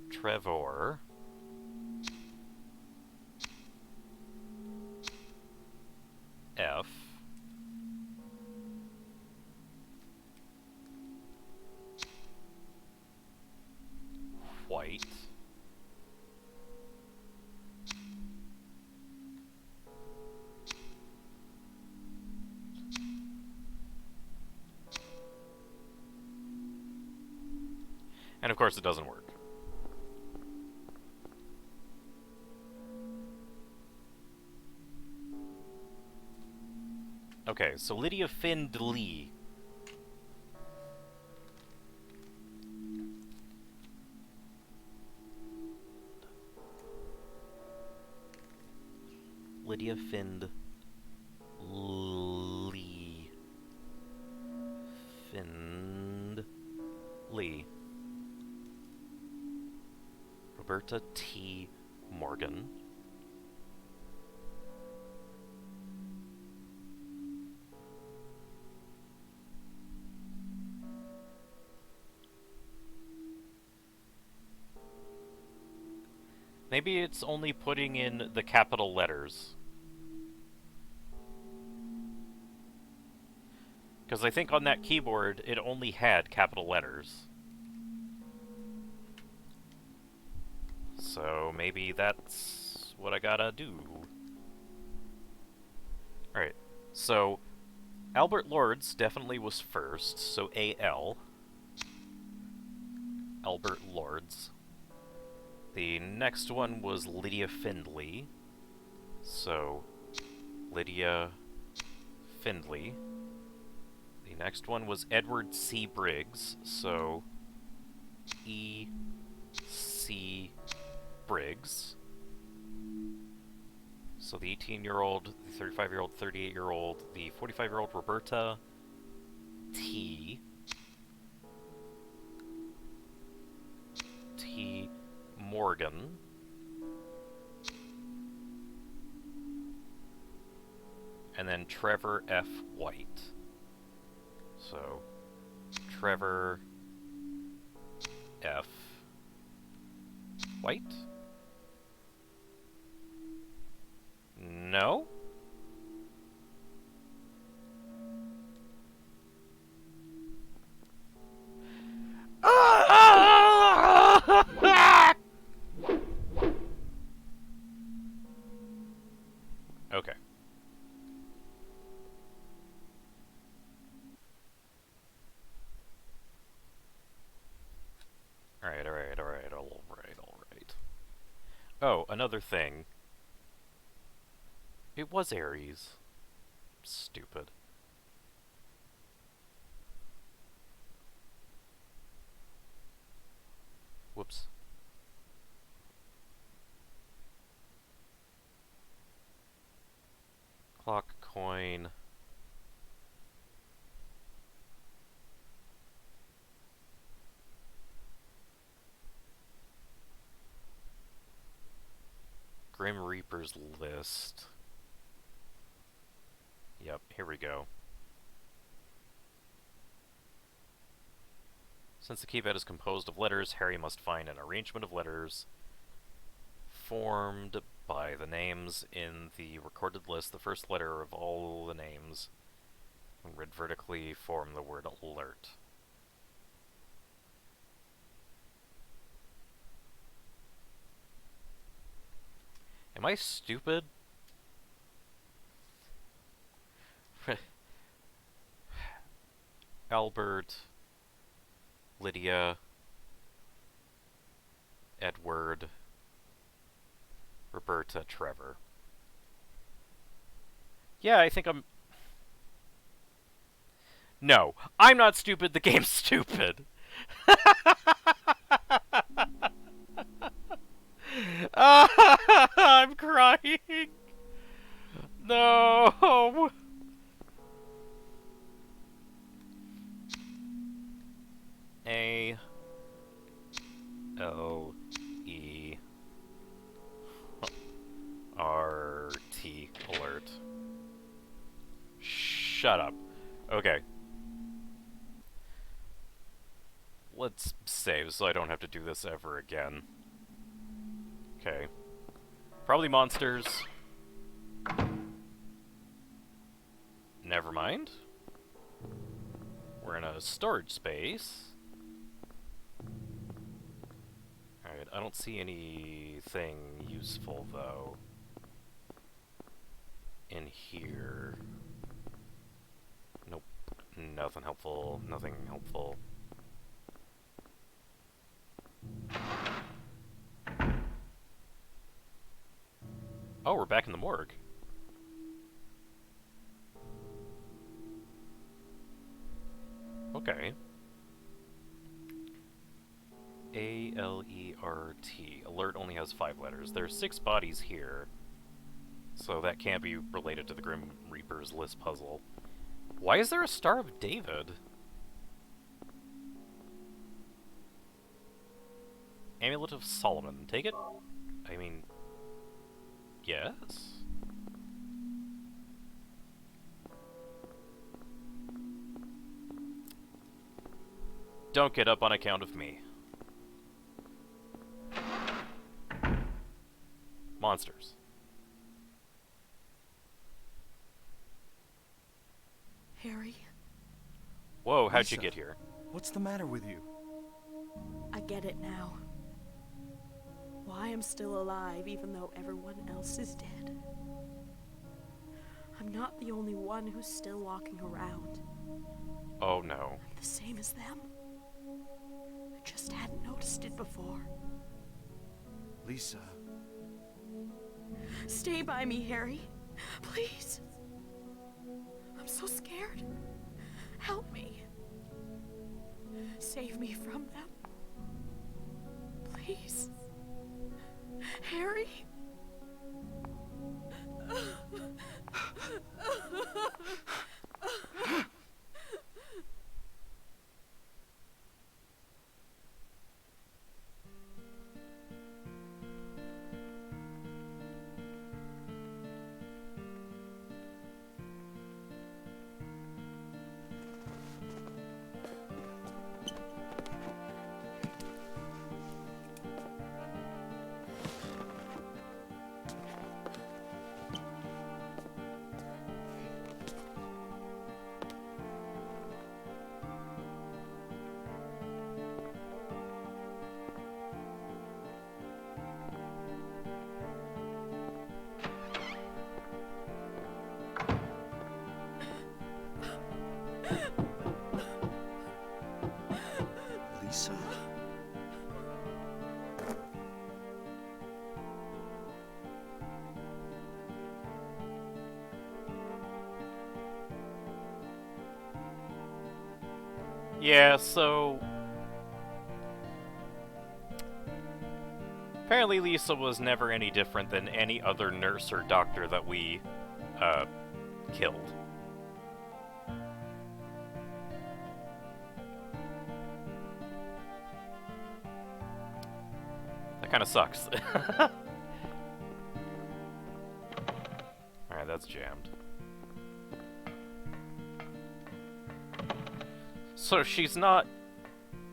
Trevor. F. White. And of course it doesn't work. Okay, so Lydia Findley. Lydia Findley. Findley. Roberta T. Morgan. Maybe it's only putting in the capital letters. Because I think on that keyboard, it only had capital letters. So maybe that's what I gotta do. Alright, so Albert Lords definitely was first, so A-L. Albert Lords. The next one was Lydia Findley, so Lydia Findley. The next one was Edward C. Briggs, so E.C. Briggs. So the 18-year-old, the 35-year-old, 38-year-old, the 45-year-old Roberta T. Morgan. And then Trevor F. White. So, Trevor F. White? No? Okay. Alright. Oh, another thing. It was Aries. Stupid. Whoops. Clock, coin. Grim Reaper's list. Yep, here we go. Since the keypad is composed of letters, Harry must find an arrangement of letters formed by the names in the recorded list. The first letter of all the names, when read vertically, form the word alert. Am I stupid? Albert, Lydia, Edward, Roberta, Trevor. Yeah, I think I'm... No, I'm not stupid, the game's stupid. I'm crying. No. A L E R T alert. Shut up. Okay. Let's save so I don't have to do this ever again. Okay. Probably monsters. Never mind. We're in a storage space. Alright, I don't see anything useful, though, in here. Nope. Nothing helpful. Nothing helpful. Oh, we're back in the morgue. Okay. A-L-E-R-T. Alert only has 5 letters. There's 6 bodies here, so that can't be related to the Grim Reaper's list puzzle. Why is there a Star of David? Amulet of Solomon. Take it? I mean... yes? Don't get up on account of me. Monsters. Harry, Whoa, how'd Lisa, you get here? What's the matter with you? I get it now. Why I'm still alive even though everyone else is dead. I'm not the only one who's still walking around. Oh no. I'm the same as them. I just hadn't noticed it before. Lisa, Stay by me, Harry. Please. I'm so scared. Help me. Save me from them. Please. Harry? Lisa? Yeah, so... apparently Lisa was never any different than any other nurse or doctor that we, killed. That kinda sucks. Alright, that's jammed. So she's not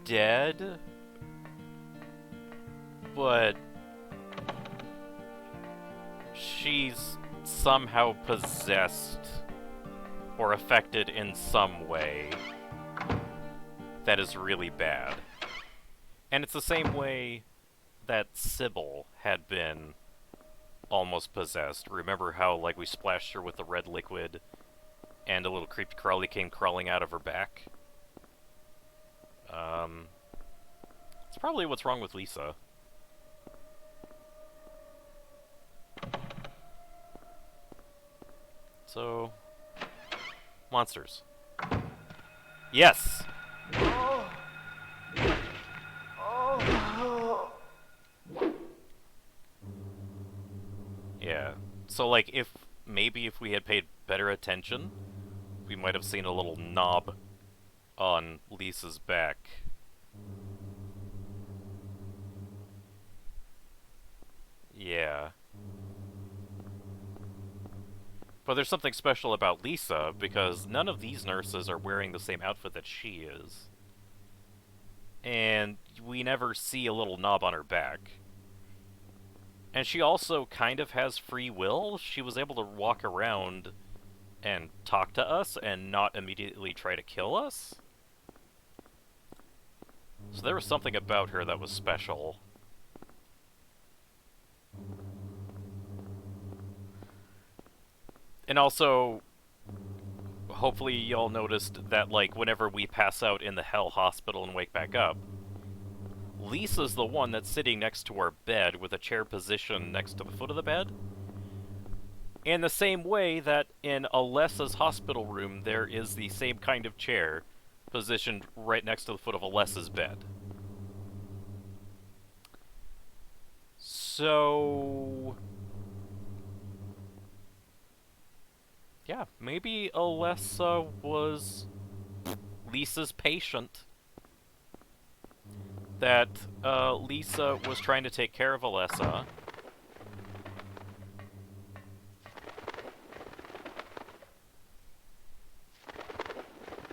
dead, but she's somehow possessed or affected in some way that is really bad. And it's the same way that Sybil had been almost possessed. Remember how, like, we splashed her with the red liquid and a little creepy crawly came crawling out of her back? It's probably what's wrong with Lisa. So, monsters. Yes! Yeah. So, like, maybe if we had paid better attention, we might have seen a little knob on Lisa's back. Yeah. But there's something special about Lisa, because none of these nurses are wearing the same outfit that she is. And we never see a little knob on her back. And she also kind of has free will. She was able to walk around and talk to us and not immediately try to kill us. So there was something about her that was special. And also, hopefully y'all noticed that, like, whenever we pass out in the Hell Hospital and wake back up, Lisa's the one that's sitting next to our bed with a chair positioned next to the foot of the bed. In the same way that in Alessa's hospital room, there is the same kind of chair positioned right next to the foot of Alessa's bed. So... yeah, maybe Alessa was Lisa's patient. That Lisa was trying to take care of Alessa.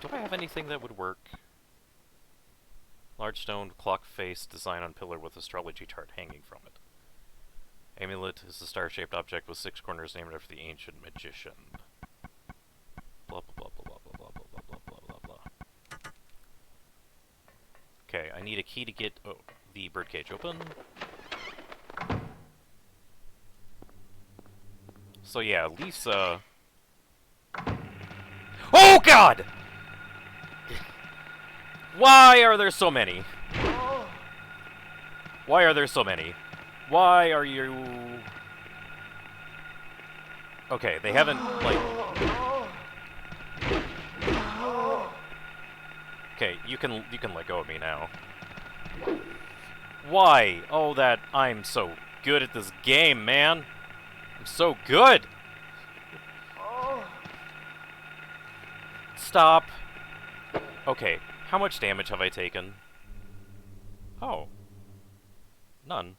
Do I have anything that would work? Large stone clock face design on pillar with astrology chart hanging from it. Amulet is a star-shaped object with 6 corners named after the ancient magician. Blah blah blah blah blah blah blah blah blah blah blah. Okay, I need a key to get the birdcage open. So yeah, Lisa. Oh God! Why are there so many? Why are there so many? Why are you... okay, they haven't, like... okay, you can let go of me now. Why? Oh, that... I'm so good at this game, man. I'm so good! Stop. Okay, how much damage have I taken? Oh. None.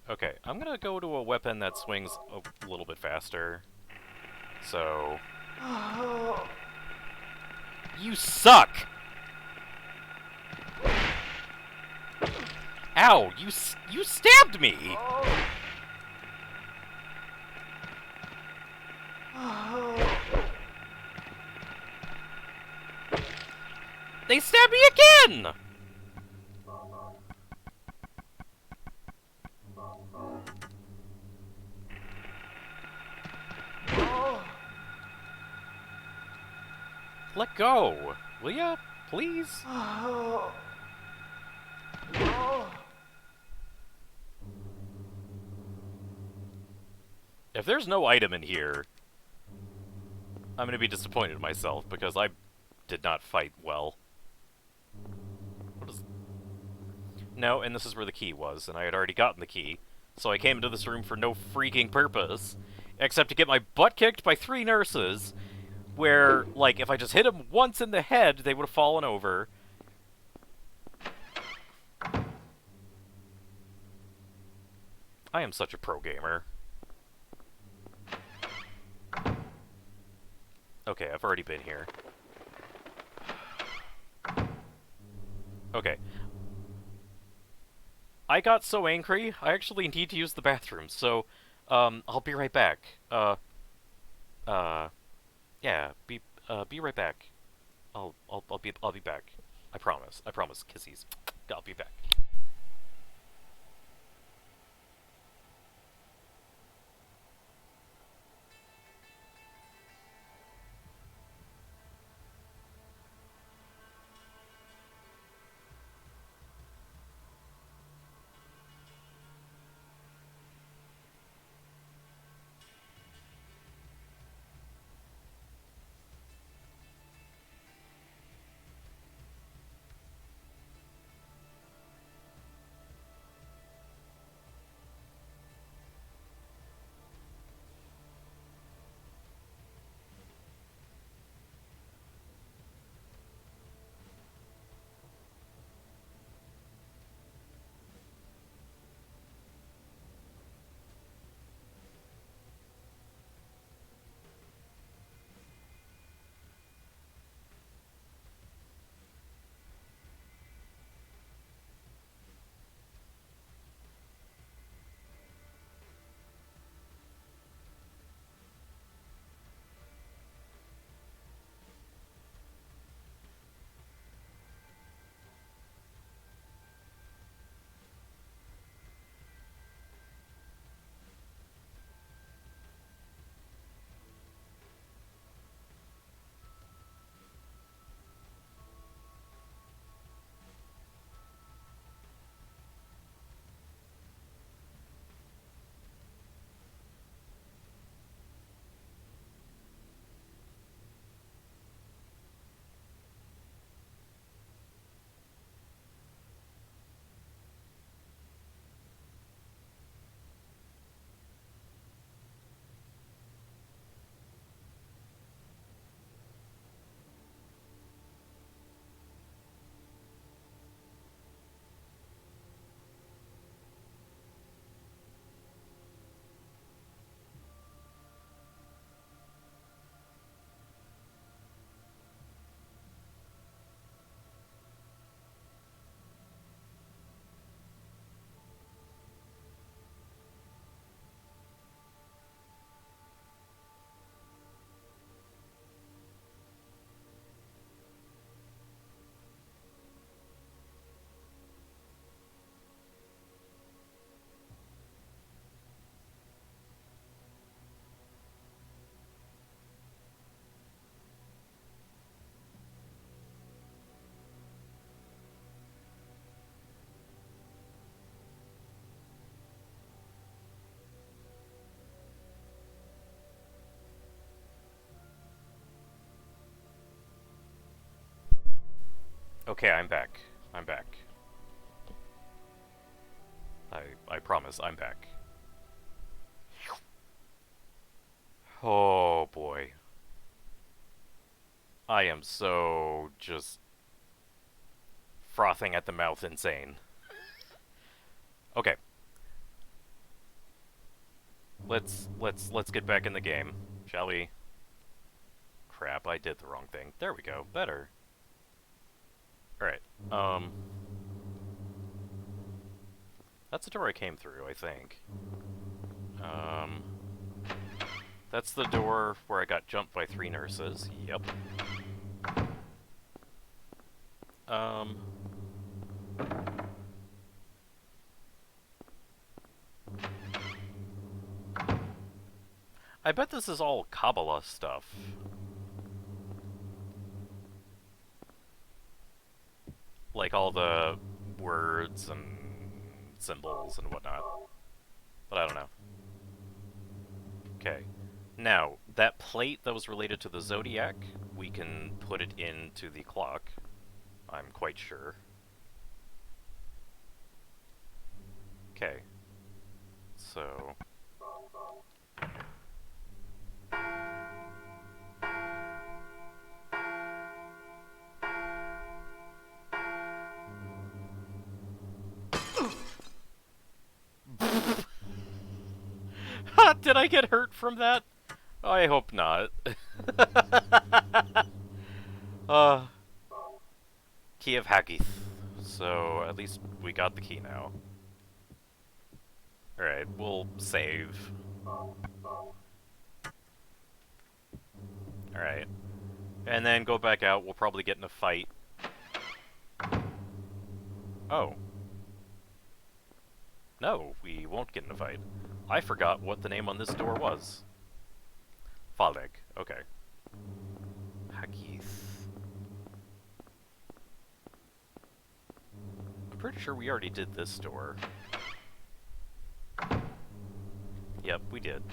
Okay, I'm gonna go to a weapon that swings a little bit faster. So... you suck! Ow! You stabbed me! They stabbed me again! Let go! Will ya? Please? If there's no item in here, I'm gonna be disappointed in myself, because I did not fight well. What is... no, and this is where the key was, and I had already gotten the key, so I came into this room for no freaking purpose, except to get my butt kicked by 3 nurses, where, like, if I just hit them once in the head, they would have fallen over. I am such a pro gamer. Okay, I've already been here. Okay. I got so angry, I actually need to use the bathroom, so, I'll be right back. Yeah, be right back. I'll be back. I promise, kissies. I'll be back. Okay, I'm back. I'm back. I promise, I'm back. Oh boy. I am so just frothing at the mouth insane. Okay. Let's get back in the game, shall we? Crap, I did the wrong thing. There we go. Better. Alright. That's the door I came through, I think. That's the door where I got jumped by 3 nurses. Yep. I bet this is all Kabbalah stuff. Like all the words and symbols and whatnot. But I don't know. Okay. Now, that plate that was related to the Zodiac, we can put it into the clock. I'm quite sure. Okay. So... Did I get hurt from that? I hope not. Key of Haggith. So, at least we got the key now. Alright, we'll save. Alright. And then go back out, we'll probably get in a fight. Oh. No, we won't get in a fight. I forgot what the name on this door was. Faleg. Okay. Haggith. I'm pretty sure we already did this door. Yep, we did.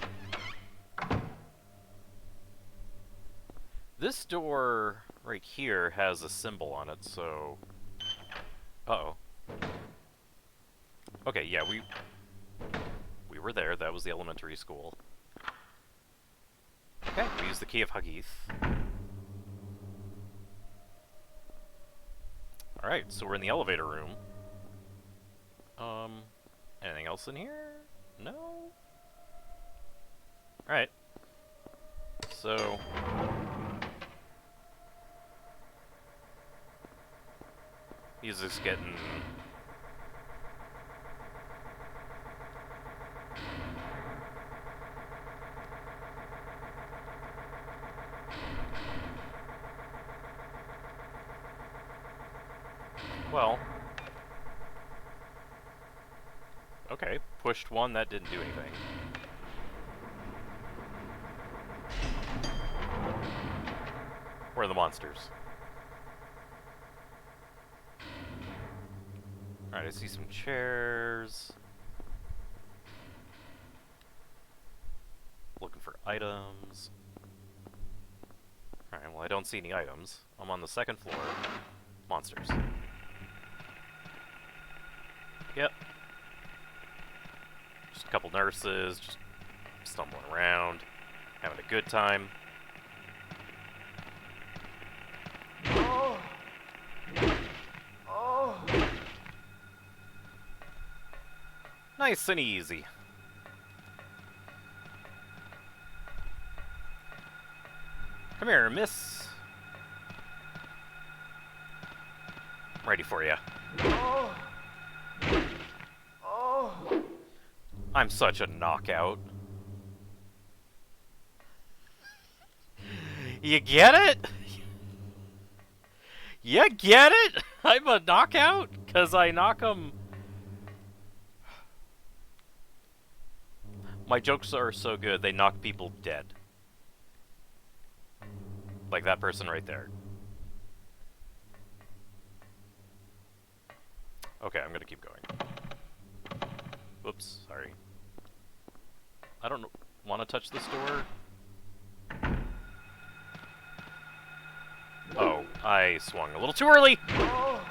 This door right here has a symbol on it, so... Uh-oh. Okay, yeah, we were there. That was the elementary school. Okay, we used the key of Haggith. Alright, so we're in the elevator room. Anything else in here? No? Alright. So... music's getting... Well... Okay, pushed one, that didn't do anything. Where are the monsters? Alright, I see some chairs. Looking for items. Alright, well I don't see any items. I'm on the second floor. Monsters. Yep. Just a couple nurses, just stumbling around, having a good time. Oh. Oh. Nice and easy. Come here, miss. I'm ready for you. Oh. Oh. I'm such a knockout. You get it? You get it? I'm a knockout? 'Cause I knock 'em. My jokes are so good, they knock people dead. Like that person right there. Okay, I'm gonna keep going. Whoops, sorry. I don't want to touch this door. Oh, I swung a little too early! Oh.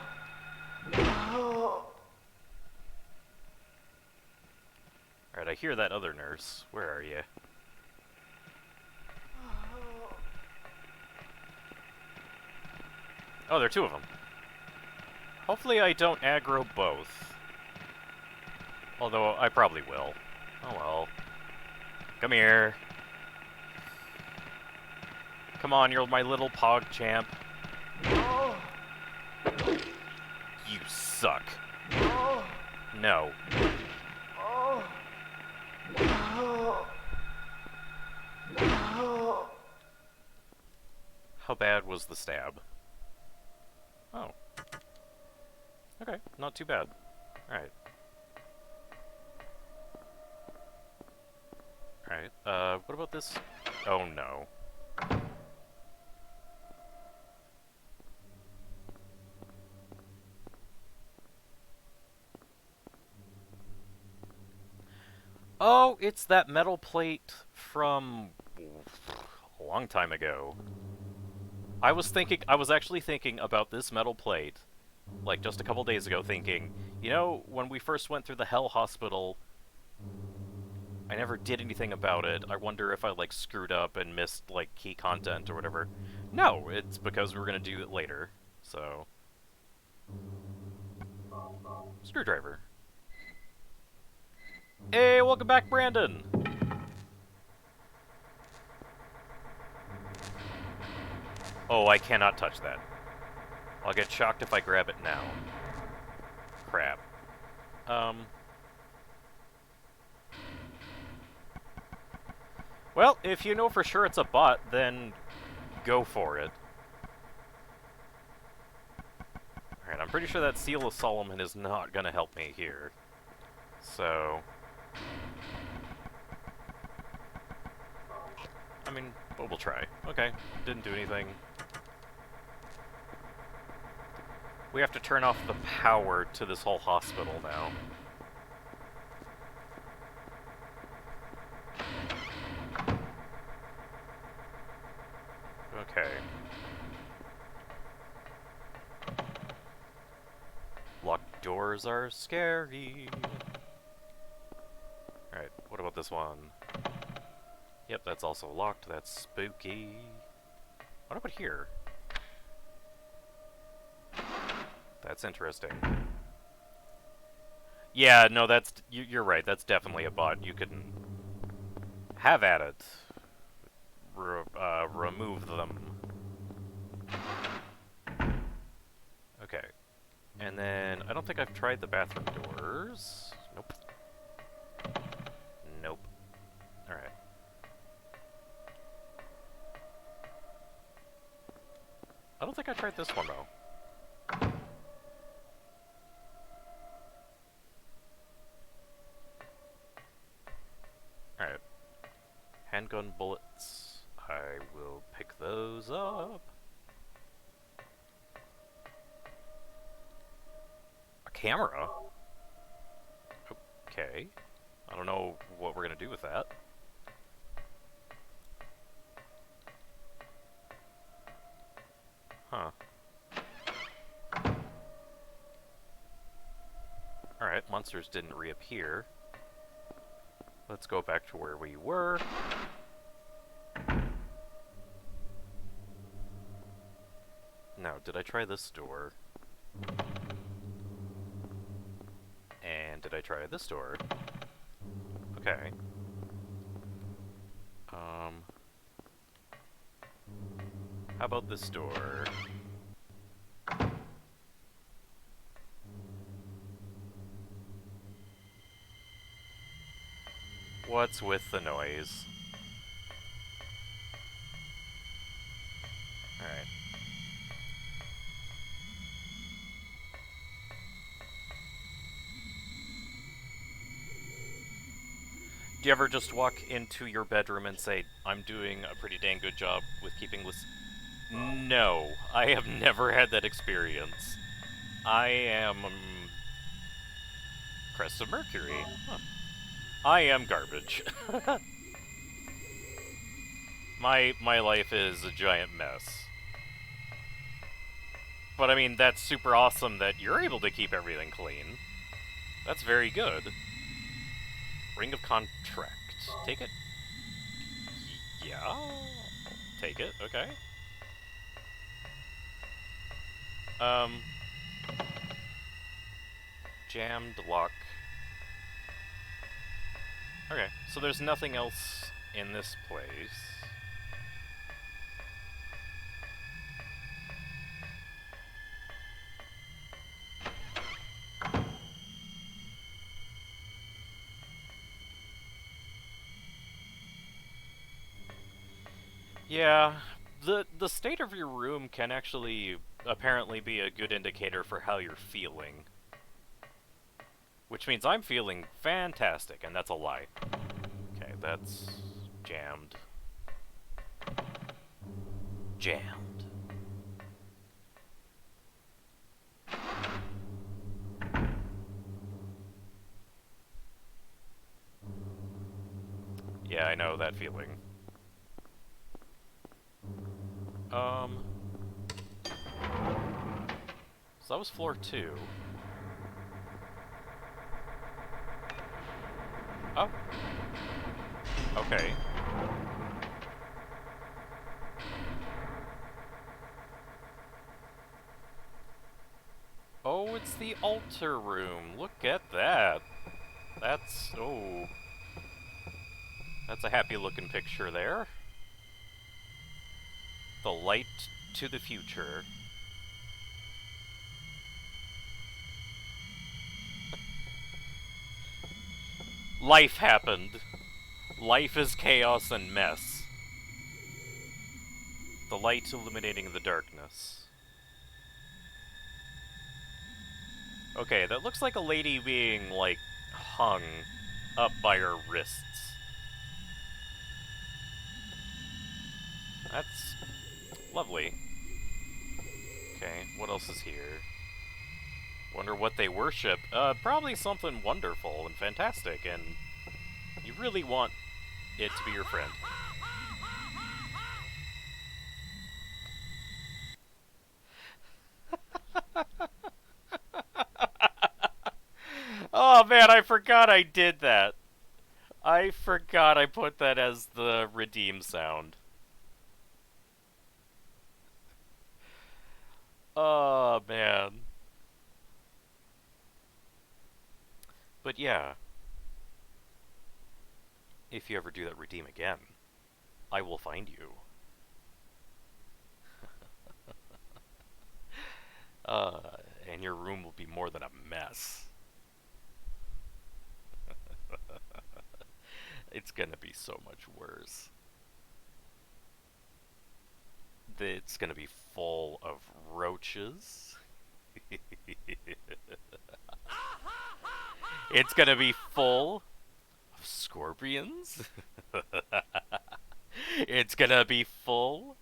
hear that other nurse. Where are you? Oh, there are two of them. Hopefully I don't aggro both. Although, I probably will. Oh well. Come here. Come on, you're my little pog champ. You suck. No. How bad was the stab? Oh. Okay, not too bad. Alright. Alright, what about this? Oh no. Oh, it's that metal plate from a long time ago. I was actually thinking about this metal plate, like just a couple days ago, thinking, you know, when we first went through the Hell Hospital, I never did anything about it. I wonder if I, like, screwed up and missed, like, key content or whatever. No, it's because we're gonna do it later, so... Screwdriver. Hey, welcome back, Brandon! Oh, I cannot touch that. I'll get shocked if I grab it now. Crap. Well, if you know for sure it's a bot, then go for it. Alright, I'm pretty sure that Seal of Solomon is not gonna help me here. So... I mean, but we'll try. Okay, didn't do anything. We have to turn off the power to this whole hospital now. Okay. Locked doors are scary. Alright, what about this one? Yep, that's also locked. That's spooky. What about here? That's interesting. Yeah, no, that's... You're right, that's definitely a bot. You can have at it. Remove them. Okay. And then, I don't think I've tried the bathroom doors. Nope. Nope. Alright. I don't think I tried this one, though. Alright. Handgun bullets. I will pick those up. A camera? Okay. I don't know what we're gonna do with that. Huh. Alright, monsters didn't reappear. Let's go back to where we were. Now, did I try this door? And did I try this door? Okay. How about this door? What's with the noise? Alright. Do you ever just walk into your bedroom and say, I'm doing a pretty dang good job with keeping this? No, I have never had that experience. I am... Crest of Mercury. Huh. I am garbage. My life is a giant mess. But I mean, that's super awesome that you're able to keep everything clean. That's very good. Ring of Contract. Take it? Yeah. Take it, okay. Jammed lock. Okay, so there's nothing else in this place. Yeah, the state of your room can actually apparently be a good indicator for how you're feeling. Which means I'm feeling fantastic, and that's a lie. Okay, that's jammed. Jammed. Yeah, I know that feeling. So that was floor 2. Oh. Okay. Oh, it's the altar room. Look at that. That's... oh. That's a happy-looking picture there. The light to the future. Life happened. Life is chaos and mess. The light illuminating the darkness. Okay, that looks like a lady being, like, hung up by her wrists. That's lovely. Okay, what else is here? Wonder what they worship. Probably something wonderful and fantastic, and you really want it to be your friend. Oh man, I forgot I did that. I forgot I put that as the redeem sound. Oh man. But yeah. If you ever do that redeem again, I will find you. And your room will be more than a mess. It's gonna be so much worse. It's gonna be full of roaches. It's gonna be full of scorpions. It's gonna be full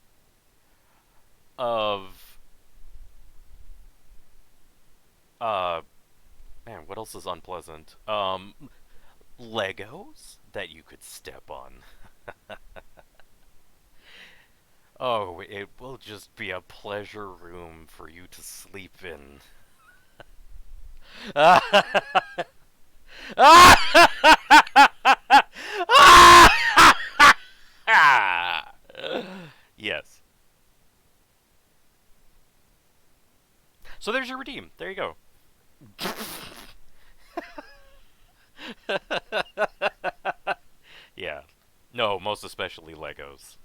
of man, what else is unpleasant? Legos that you could step on. Oh, it will just be a pleasure room for you to sleep in. Yes. So there's your redeem. There you go. Yeah. No, most especially Legos.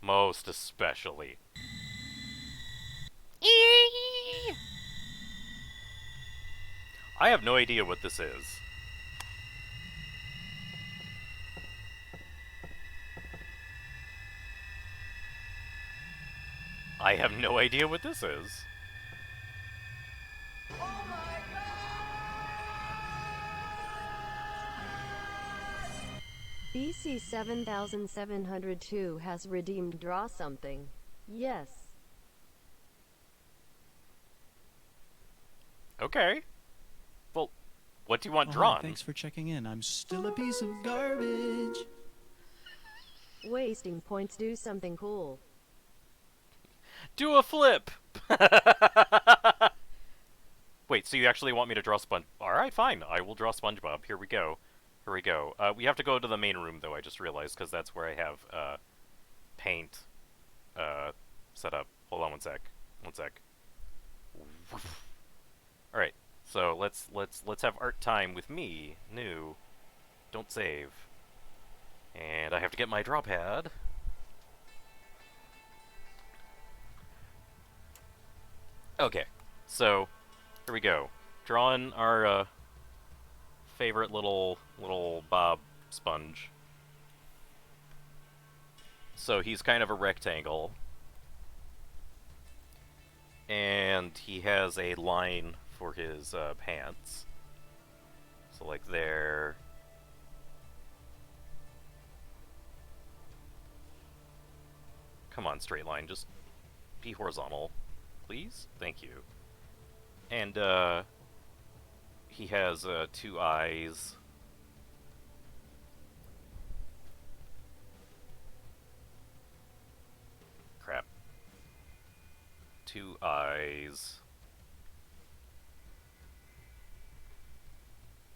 Most especially. I have no idea what this is. I have no idea what this is. BC 7702 has redeemed draw something. Yes. Okay. Well, what do you want Oh, hi, drawn? thanks for checking in. I'm still a piece of garbage. Wasting points, do something cool. Do a flip! Wait, so you actually want me to draw SpongeBob? Alright, fine. I will draw SpongeBob. Here we go. Here we go. We have to go to the main room, though, I just realized, because that's where I have paint set up. Hold on one sec. One sec. Alright, so let's have art time with me. New. Don't save. And I have to get my draw pad. Okay, so here we go. Drawing our favorite little Bob sponge. So he's kind of a rectangle, and he has a line for his pants. So like there. Come on, straight line, just be horizontal, please? Thank you. And he has 2 eyes. Crap. 2 eyes.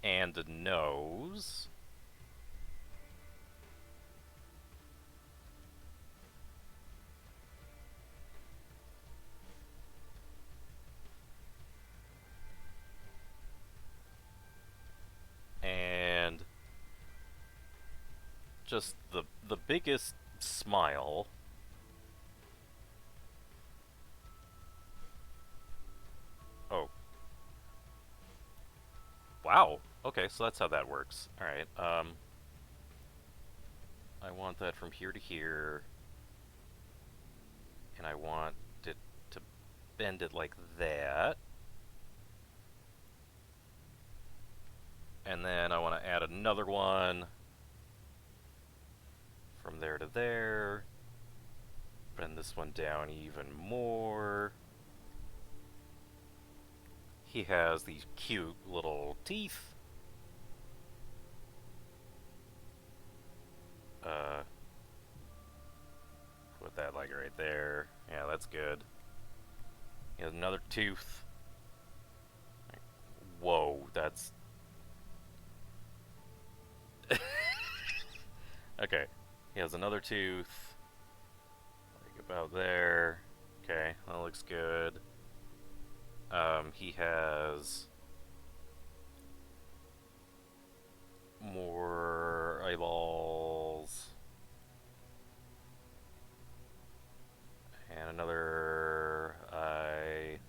And a nose. And just the biggest smile. Oh. Wow. Okay, so that's how that works. Alright, I want that from here to here. And I want it to bend it like that. And then I want to add another one from there to there. Bend this one down even more. He has these cute little teeth. Put that like right there. Yeah, that's good. He has another tooth. Whoa, that's... Okay, he has another tooth. Like about there. Okay, that looks good. He has more eyeballs. And another eye.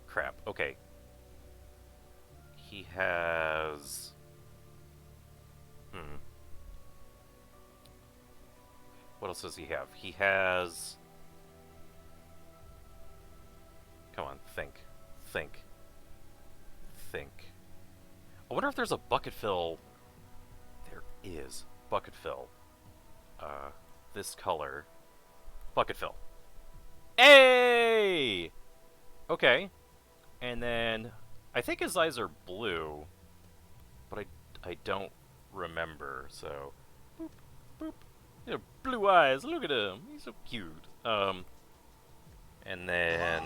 Crap. Okay. He has... What else does he have? He has... Come on, think. Think. Think. I wonder if there's a bucket fill... There is. Bucket fill. This color. Bucket fill. Hey! Okay. And then... I think his eyes are blue. But I don't remember, so... Boop, boop. You know, blue eyes, look at him. He's so cute. And then...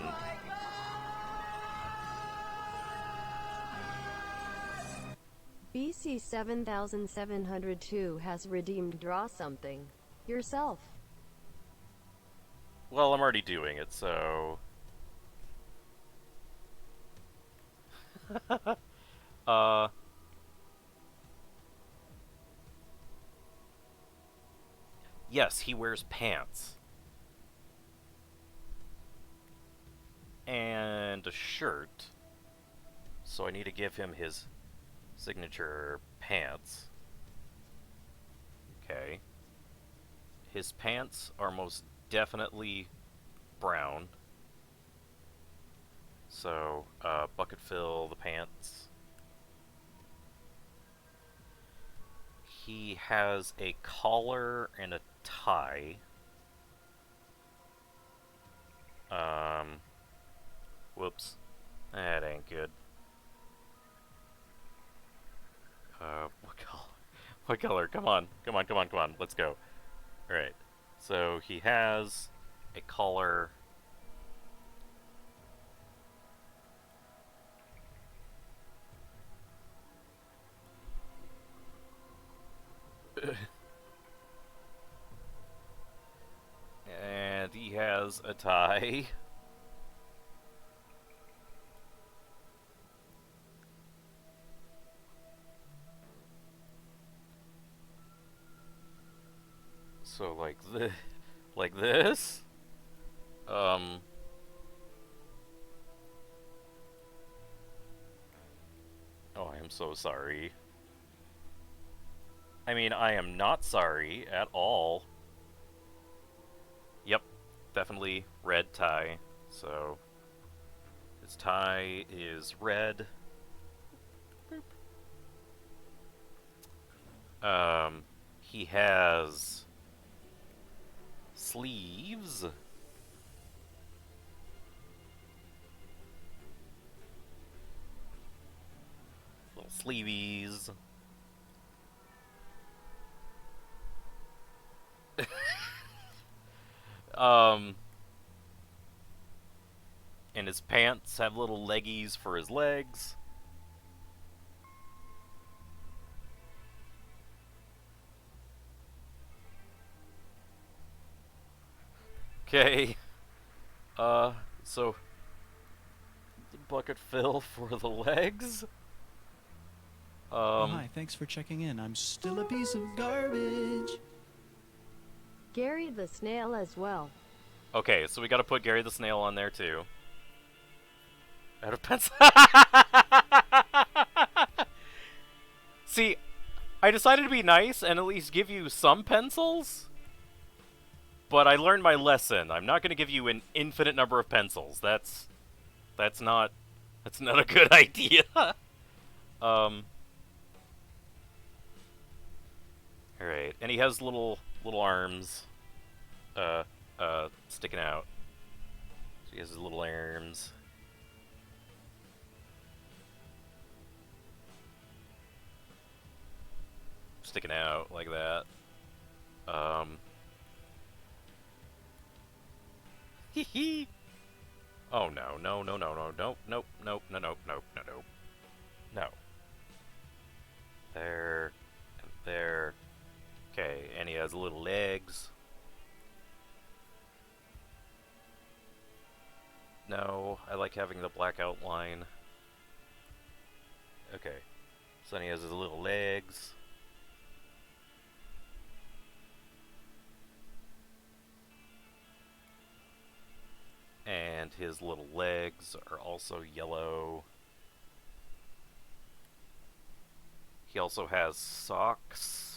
BC 7702 has redeemed draw something. Yourself. Well, I'm already doing it, so... Yes, he wears pants. And a shirt. So I need to give him his signature pants. Okay. His pants are most definitely brown. So, bucket fill the pants. He has a collar and a tie. Whoops. That ain't good. What color? What color? Come on. Come on, come on, come on. Let's go. Alright. So he has a collar. And he has a tie. So like this. Oh, I am so sorry. I mean, I am not sorry at all. Yep, definitely red tie. So his tie is red. He has sleeves. Little sleeveys. And his pants have little leggies for his legs. Okay. So the bucket fill for the legs. Oh, hi, thanks for checking in. I'm still a piece of garbage. Gary the snail as well. Okay, so we gotta put Gary the Snail on there too. Out of pencil. See, I decided to be nice and at least give you some pencils. But I learned my lesson. I'm not gonna give you an infinite number of pencils. That's not a good idea. Alright, and he has little arms sticking out. So he has his little arms. Sticking out like that. Hee hee. Oh no, no, no, no, no, no, no, no, no, no, no, no, no. No. There and there. Okay, and he has little legs. No, I like having the black outline. Okay, so then he has his little legs. And his little legs are also yellow. He also has socks.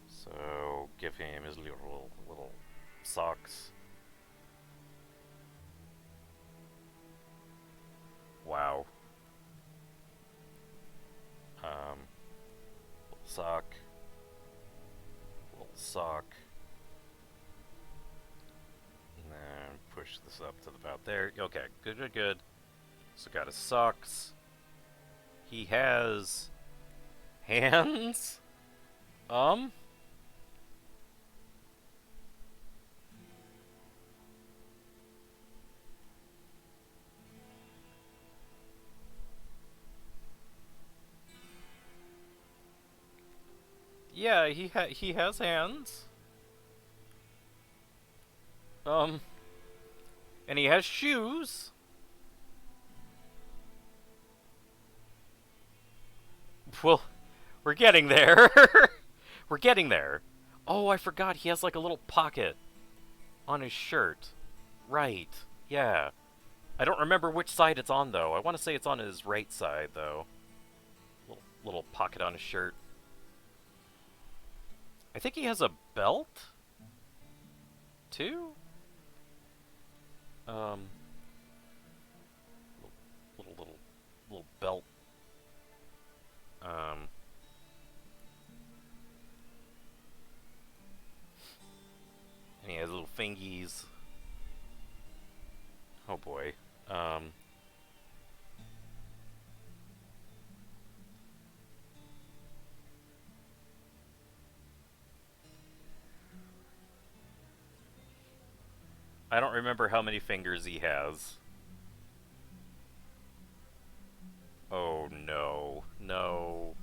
So give him his little socks. Wow. Little sock. Little sock. And then push this up to about there. Okay, good, good, good. So got his socks. He has hands. Yeah, he has hands. And he has shoes. Well, we're getting there. We're getting there. Oh, I forgot he has like a little pocket on his shirt. Right. Yeah. I don't remember which side it's on though. I want to say it's on his right side though. Little pocket on his shirt. I think he has a belt too. Little belt. And he has little fingies. Oh boy. I don't remember how many fingers he has. Oh no. No.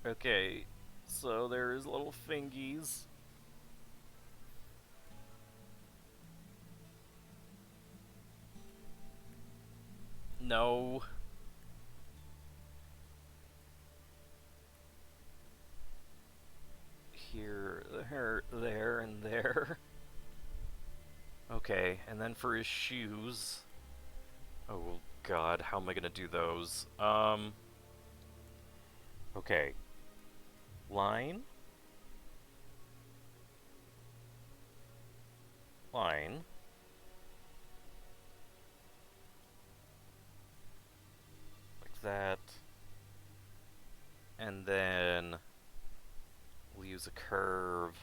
Okay, so there's little fingies. No. Here, there, and there. Okay, and then for his shoes. Oh god, how am I gonna do those? Okay. Line. Line. Like that. And then we'll use a curve.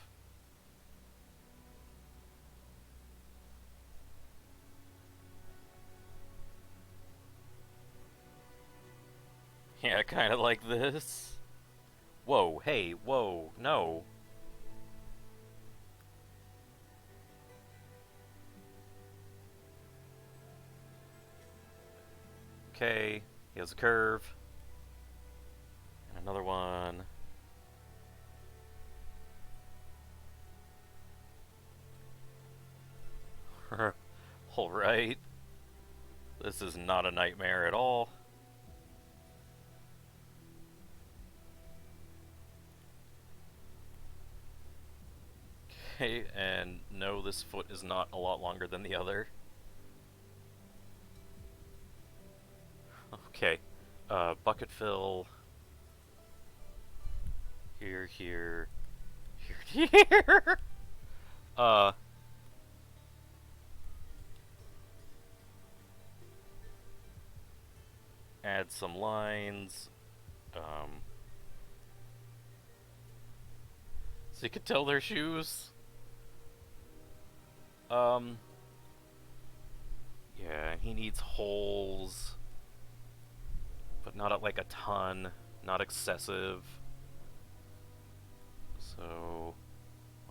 Yeah, kind of like this. Whoa, hey, whoa, no. Okay, he has a curve. And another one. Alright. This is not a nightmare at all. Okay, and no, this foot is not a lot longer than the other. Okay, bucket fill. Here, here, here, here. Add some lines. So you could tell they're shoes. Yeah, he needs holes, but not like a ton, not excessive. So,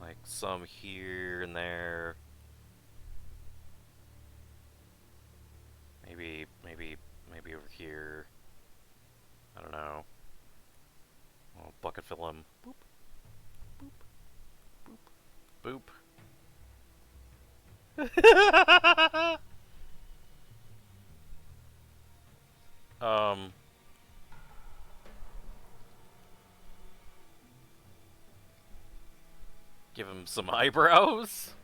like some here and there. Maybe over here. I don't know. I'll bucket fill him. Boop, boop, boop. Give him some eyebrows.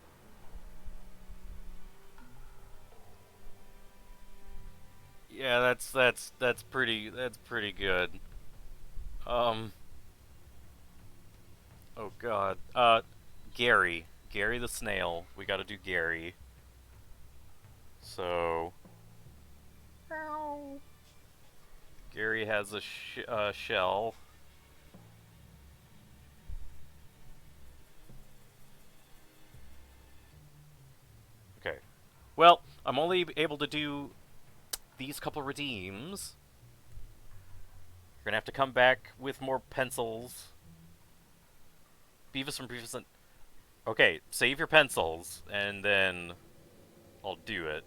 Yeah, that's pretty good. Oh god. Gary the snail. We got to do Gary. So Gary has a shell. Okay. Well, I'm only able to do these couple redeems. You're gonna have to come back with more pencils. Beavis from Beavis and... Okay, save your pencils, and then I'll do it.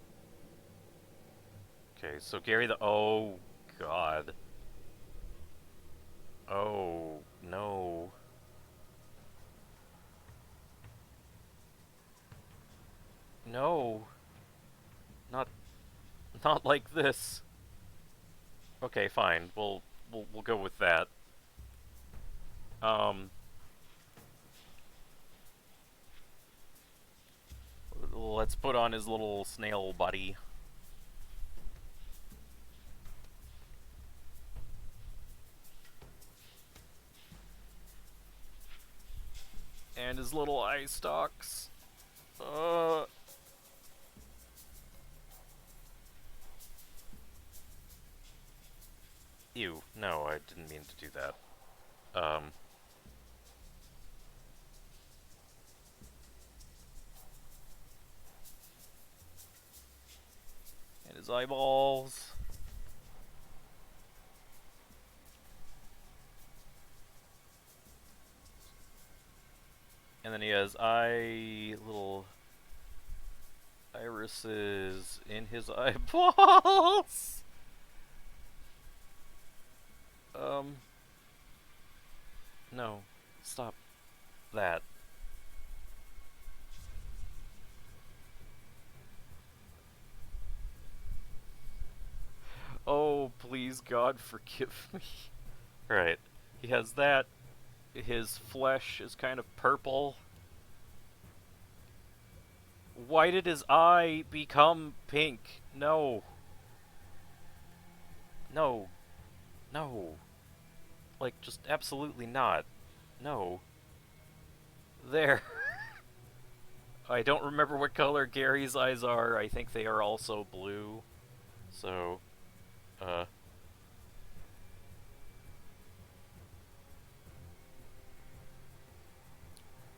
Okay, so Gary the... Oh, God. Oh, no. No. Not like this. Okay, fine. We'll go with that. Let's put on his little snail body. And his little eye stalks. Ew, no, I didn't mean to do that. And his eyeballs. then he has little irises in his eyeballs. No, stop that. Oh, please, God, forgive me. Right, he has that. His flesh is kind of purple. Why did his eye become pink? No. No. No. Like, just absolutely not. No. There. I don't remember what color Gary's eyes are. I think they are also blue. So,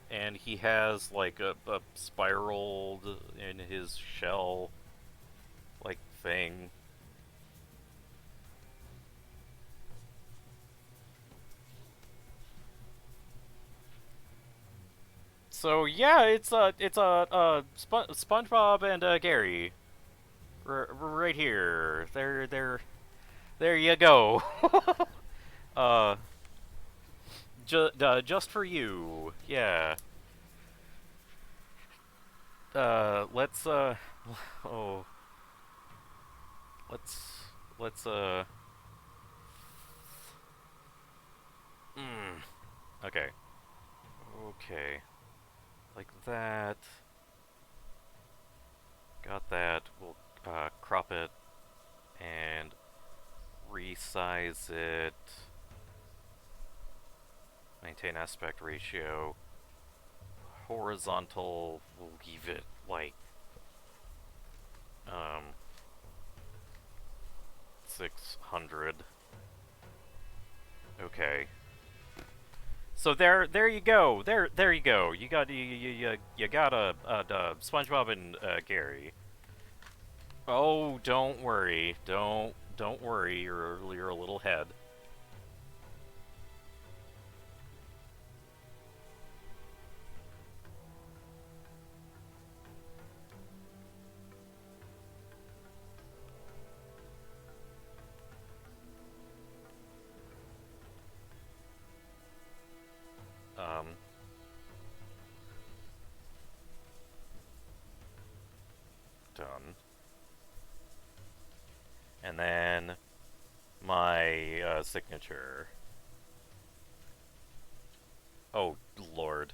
and he has, like, a spiraled in his shell, like, thing. So yeah, it's SpongeBob and Gary, right here. There you go. uh, just for you. Yeah. Let's oh, let's okay, okay. Like that. Got that. We'll crop it and resize it. Maintain aspect ratio. Horizontal, we'll give it like 600. Okay. So there you go. There you go. You got a SpongeBob and Gary. Oh, don't worry. Don't worry. You're a little head. Done. And then my signature. Oh, Lord.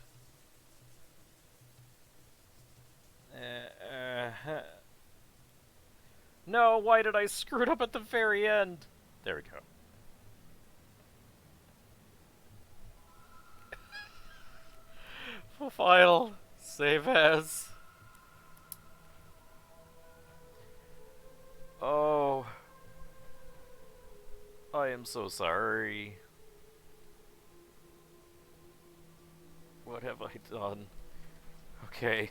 No, why did I screw it up at the very end? There we go. File. Save as. Oh. I am so sorry. What have I done? Okay.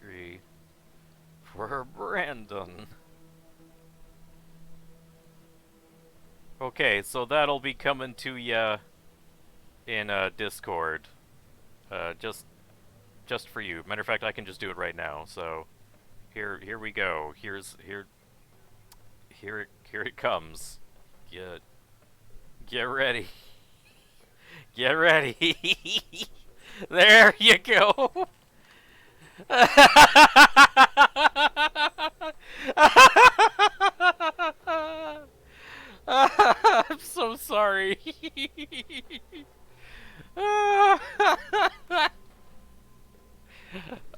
3 for Brandon. Okay, so that'll be coming to ya in Discord. Just for you. Matter of fact, I can just do it right now. So here we go. Here it comes. Get ready. Get ready. There you go. I'm so sorry.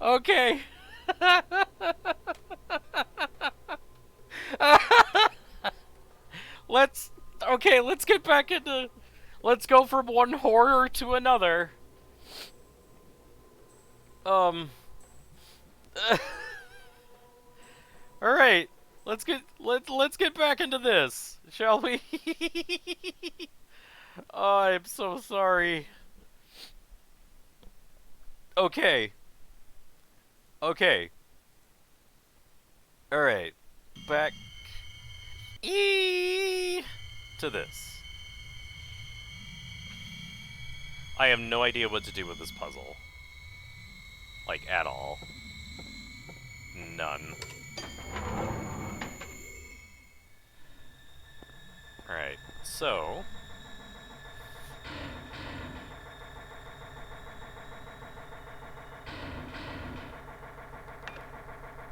Okay. Let's get back into. Let's go from one horror to another. All right. Let's get back into this, shall we? Oh, I'm so sorry. Okay. Okay. All right. Back to this. I have no idea what to do with this puzzle. Like, at all. None. Alright, so...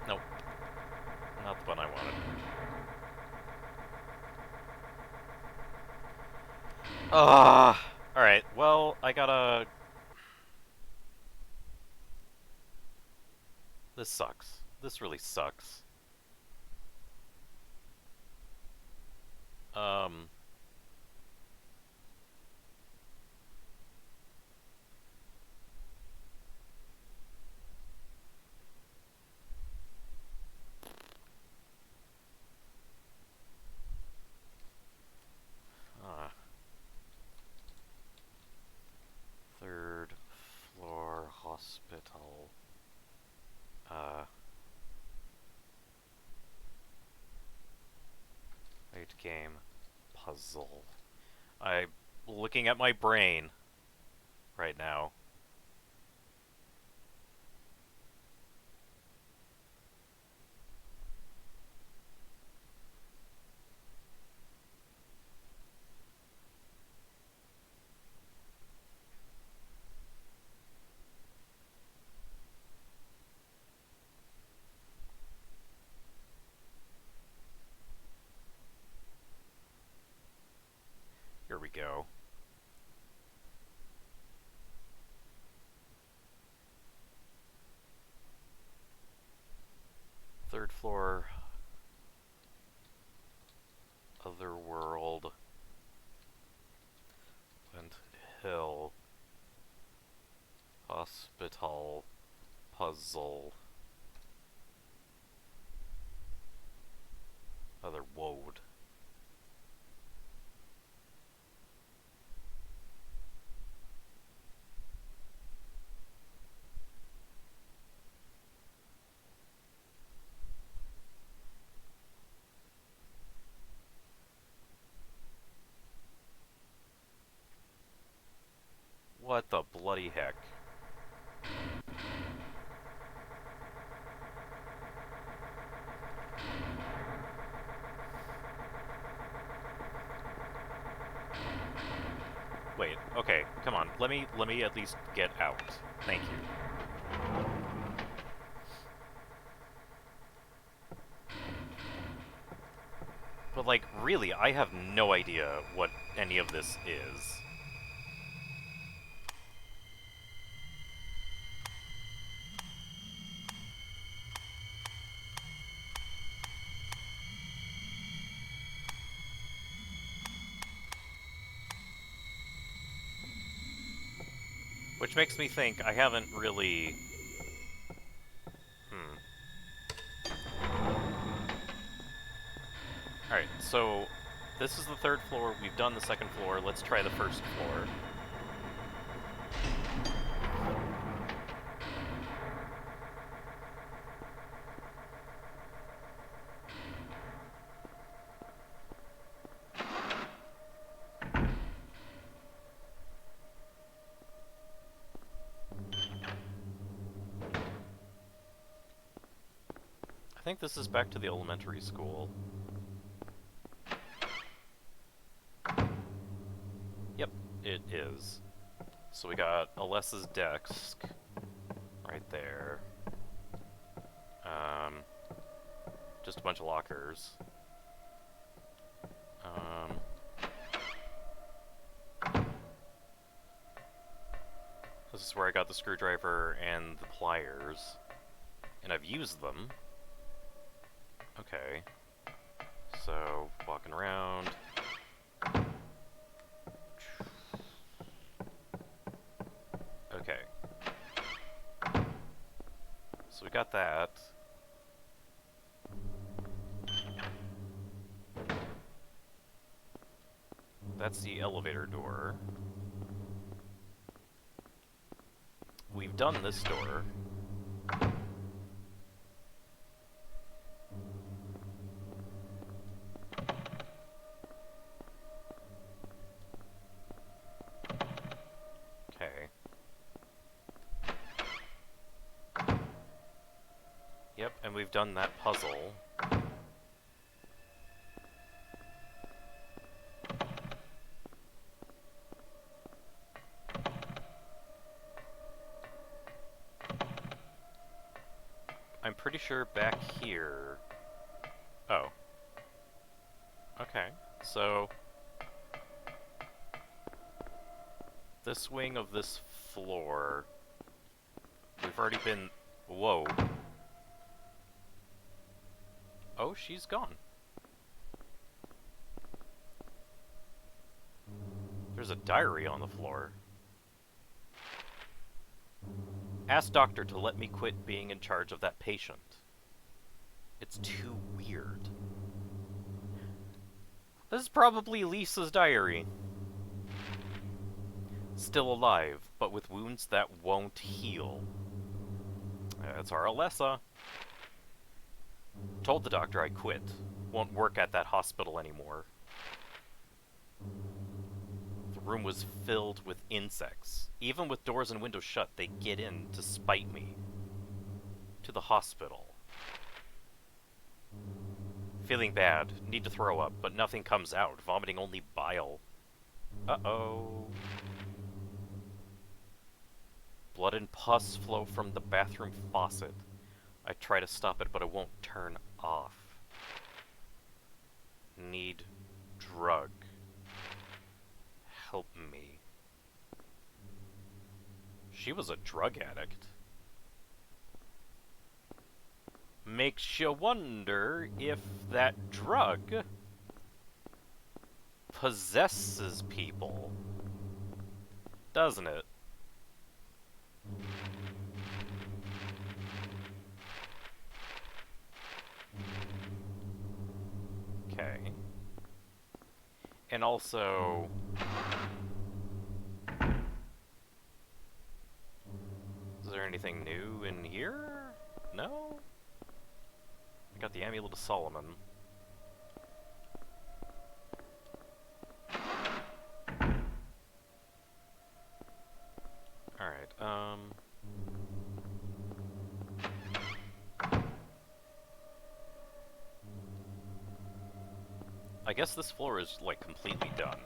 Nope. Not the one I wanted. Alright, well, I gotta... This sucks. This really sucks. Third floor hospital. Late game puzzle. I'm looking at my brain right now. Here we go. Third floor. Otherworld. Flint Hill. Hospital. Puzzle. Otherworld. What the bloody heck? Wait, okay, come on. Let me at least get out. Thank you. But like, really, I have no idea what any of this is. Which makes me think I haven't really... Alright, so this is the third floor, we've done the second floor, let's try the first floor. I think this is back to the elementary school. Yep, it is. So we got Alessa's desk right there. Just a bunch of lockers. This is where I got the screwdriver and the pliers. And I've used them. Okay. So, walking around. Okay. So we got that. That's the elevator door. We've done this door. Okay. we've done that puzzle. I'm pretty sure back here... Oh. Okay, so... this wing of this floor... We've already been... Whoa. Oh, she's gone. There's a diary on the floor. Ask doctor to let me quit being in charge of that patient. It's too weird. This is probably Lisa's diary. Still alive, but with wounds that won't heal. That's our Alessa. Told the doctor I quit. Won't work at that hospital anymore. The room was filled with insects. Even with doors and windows shut, they get in to spite me. To the hospital. Feeling bad. Need to throw up, but nothing comes out. Vomiting only bile. Uh-oh. Blood and pus flow from the bathroom faucet. I try to stop it, but it won't turn off. Need drug. Help me. She was a drug addict. Makes you wonder if that drug possesses people. Doesn't it? Okay. And also... is there anything new in here? No? I got the Amulet of Solomon. Alright, I guess this floor is, like, completely done.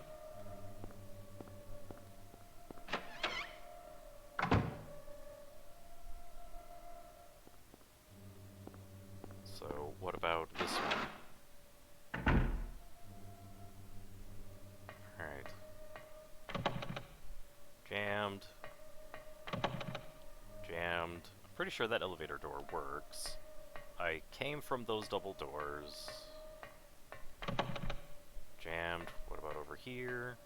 So, what about this one? Alright. Jammed. Jammed. I'm pretty sure that elevator door works. I came from those double doors. Jammed. What about over here?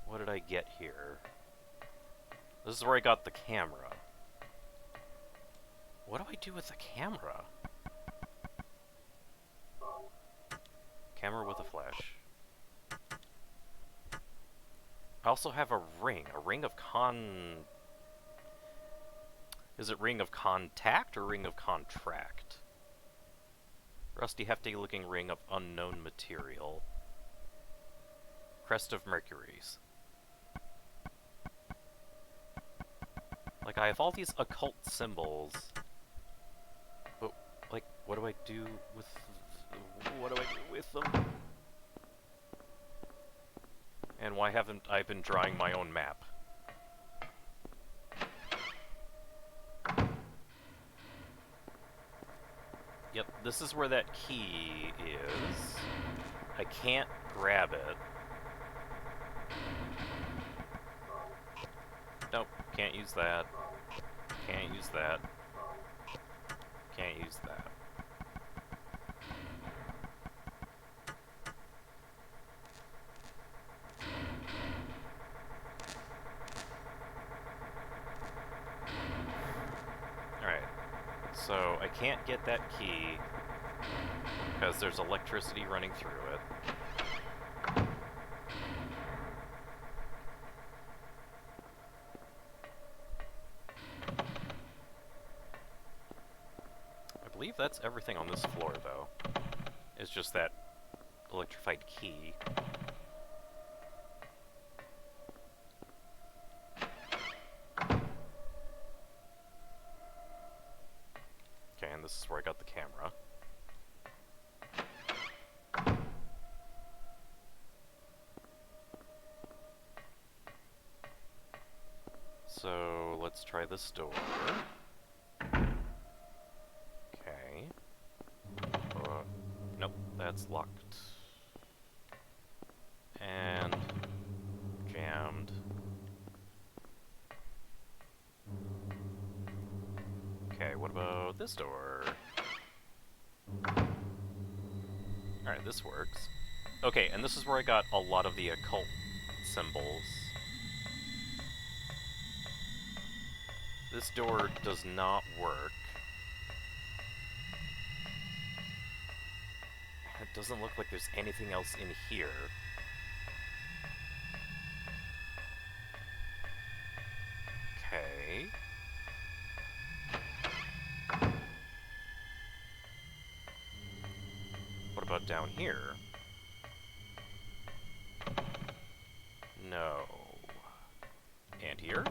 What did I get here? This is where I got the camera. What do I do with the camera? Camera with a flash. I also have a ring of Is it ring of contact or ring of contract? Rusty, hefty looking ring of unknown material. Crest of Mercury's. Like, I have all these occult symbols. But, like, what do I do with... what do I do with them? And why haven't I been drawing my own map? Yep, this is where that key is. I can't grab it. Nope, can't use that. Can't use that. Can't use that. Alright. So, I can't get that key because there's electricity running through it. I believe that's everything on this floor, though. It's just that electrified key. this is where I got the camera. So, let's try this door. Okay. Nope, that's locked. And jammed. Okay, what about this door? Alright, this works. Okay, and this is where I got a lot of the occult symbols. This door does not work. It doesn't look like there's anything else in here. Okay. What about down here? No. And here?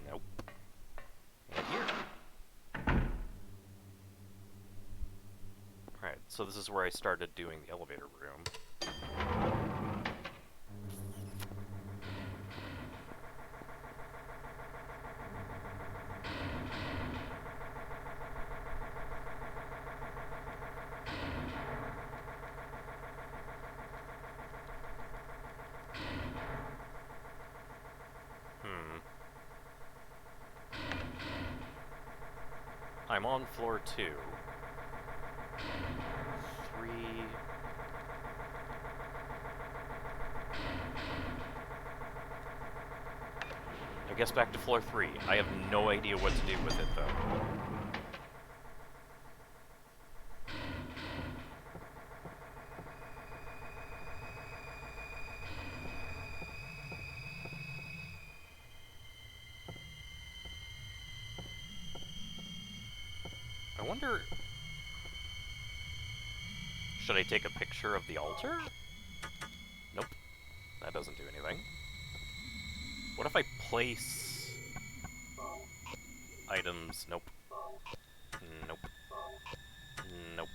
Nope. And here? Alright, so this is where I started doing the elevator room. I'm on floor 2. 3... I guess back to floor 3. I have no idea what to do with it, though. I wonder... Should I take a picture of the altar? Nope. That doesn't do anything. What if I place... items? Nope. Nope. Nope.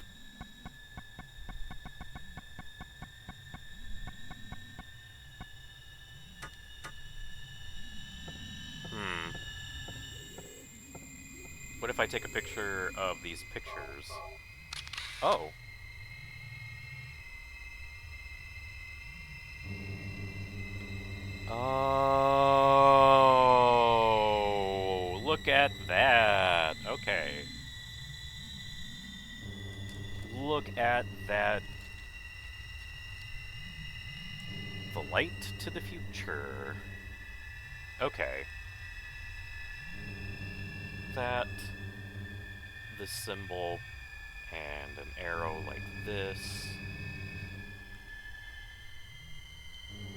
What if I take a picture of these pictures? Oh. Oh, look at that. Okay. Look at that. The light to the future. Okay. That, this symbol, and an arrow like this.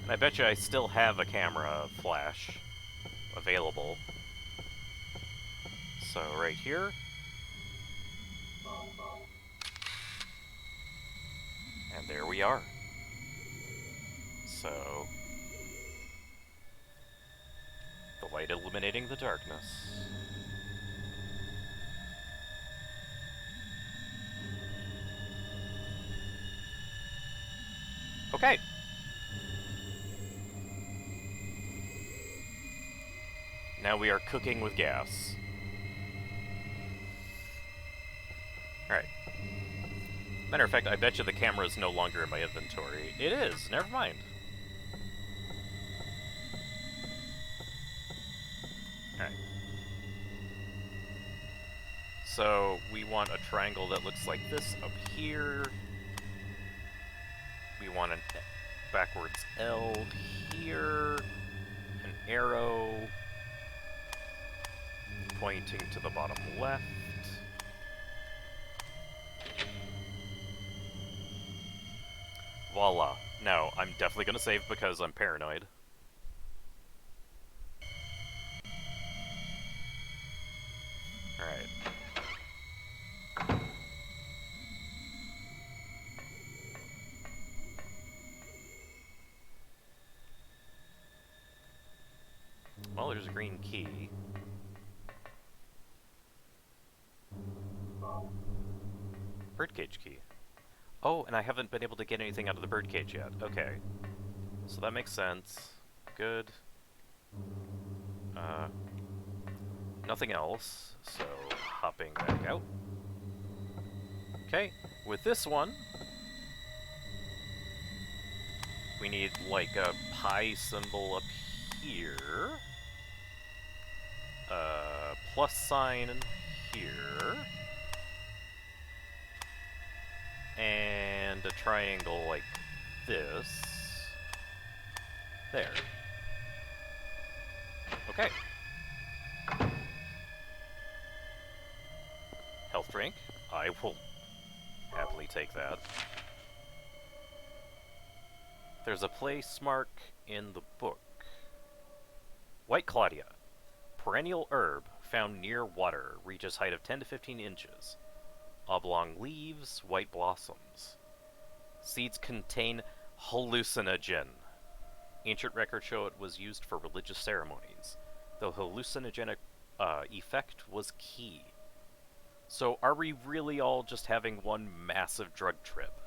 And I bet you I still have a camera flash available. So right here. And there we are. So, the light illuminating the darkness. Okay. Now we are cooking with gas. Alright. Matter of fact, I bet you the camera is no longer in my inventory. It is! Never mind. Alright. So, we want a triangle that looks like this up here. We want a backwards L here. An arrow pointing to the bottom left. Voila. No, I'm definitely gonna save because I'm paranoid. Alright. Well, there's a green key. birdcage key. Oh, and I haven't been able to get anything out of the birdcage yet. Okay. So that makes sense. Good. Nothing else, so hopping back out. Okay, with this one, we need like a pi symbol up here, plus sign here, and a triangle like this. There. Okay. Health drink. I will happily take that. There's a place mark in the book. White Claudia. Perennial herb found near water. Reaches height of 10 to 15 inches. Oblong leaves, white blossoms. Seeds contain hallucinogen. Ancient records show it was used for religious ceremonies. The hallucinogenic effect was key. So are we really all just having one massive drug trip?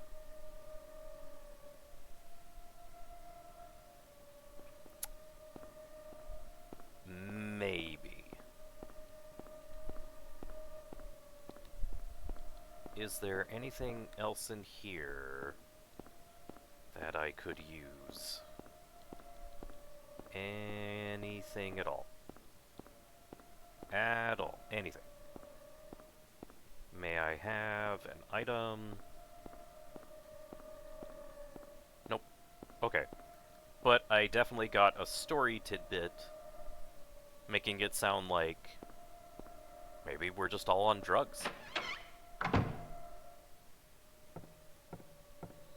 Maybe. Is there anything else in here that I could use? Anything at all? At all. Anything. May I have an item? Nope. Okay. But I definitely got a story tidbit, making it sound like maybe we're just all on drugs.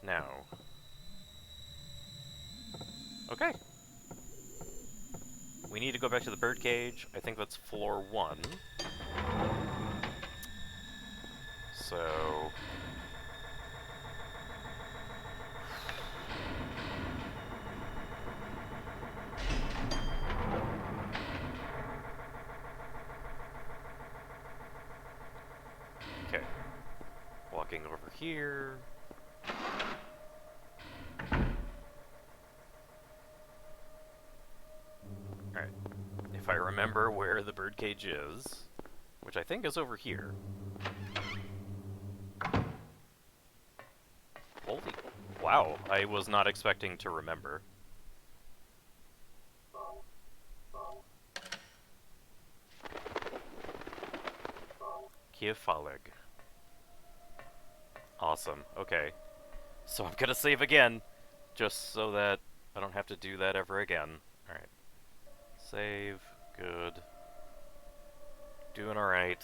Now. Okay. We need to go back to the birdcage. I think that's floor 1. So... okay. Walking over here. Alright. If I remember where the birdcage is, which I think is over here. Holy... wow, I was not expecting to remember. Kiefalig. Awesome, okay. So I'm gonna save again, just so that I don't have to do that ever again. Alright. Save. Good. Doing alright.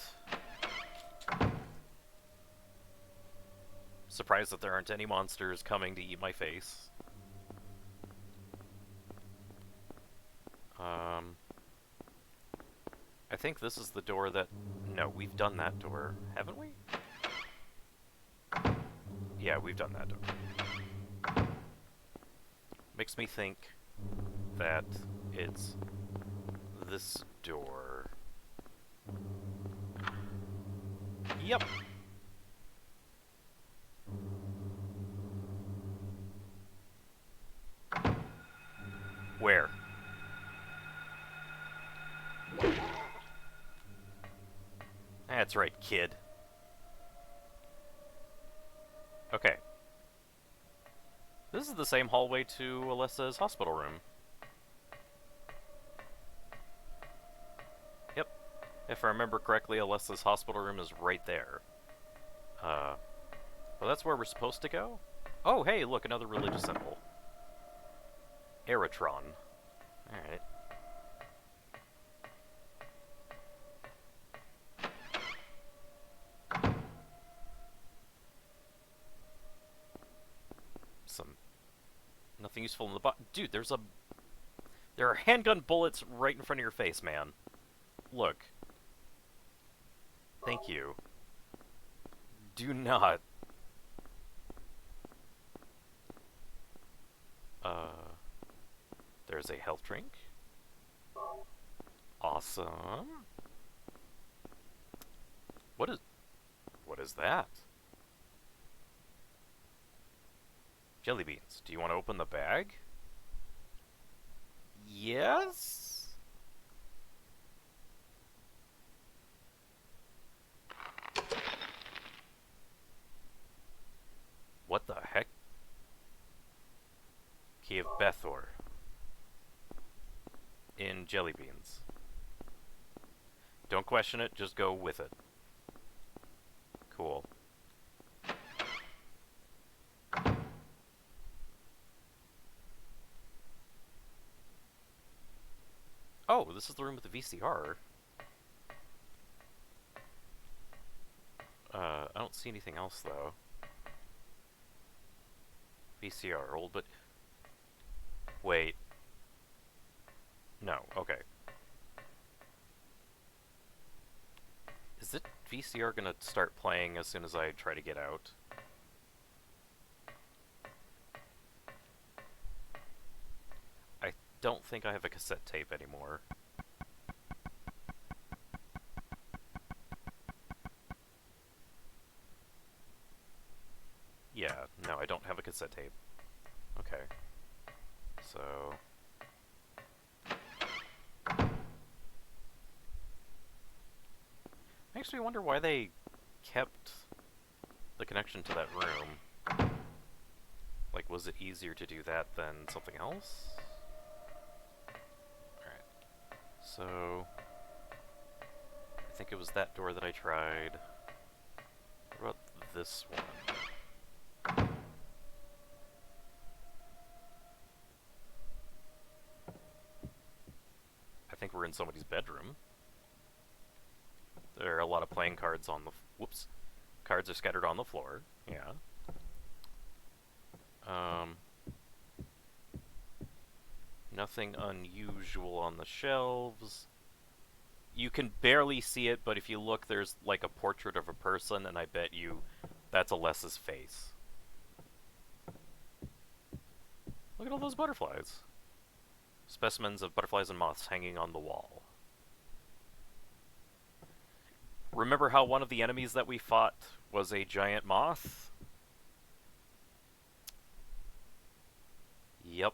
Surprised that there aren't any monsters coming to eat my face. I think this is the door that... no, we've done that door, haven't we? Yeah, we've done that door. Makes me think that it's this door. Yep. Where? That's right, kid. Okay. This is the same hallway to Alessa's hospital room. Yep. If I remember correctly, Alessa's hospital room is right there. Well, that's where we're supposed to go? Oh, hey, look, another religious symbol. Eritron. Alright. Nothing useful in the box. Dude, there are handgun bullets right in front of your face, man. Look. Thank you. Do not. There's a health drink. Awesome. What is that? Jelly beans. Do you want to open the bag? Yes? What the heck? Key of Bethor. In jelly beans. Don't question it, just go with it. Cool. Oh, this is the room with the VCR. I don't see anything else, though. VCR, old, but... Wait. No, okay. Is it VCR gonna start playing as soon as I try to get out? I don't think I have a cassette tape anymore. Yeah, no, I don't have a cassette tape. Okay. So... Makes me wonder why they kept the connection to that room. Like, was it easier to do that than something else? Alright. So... I think it was that door that I tried. What about this one? I think we're in somebody's bedroom. There are a lot of playing cards on the... Whoops. Cards are scattered on the floor. Yeah. Nothing unusual on the shelves. You can barely see it, but if you look, there's like a portrait of a person, and I bet you that's Alessa's face. Look at all those butterflies. Specimens of butterflies and moths hanging on the wall. Remember how one of the enemies that we fought was a giant moth? Yep.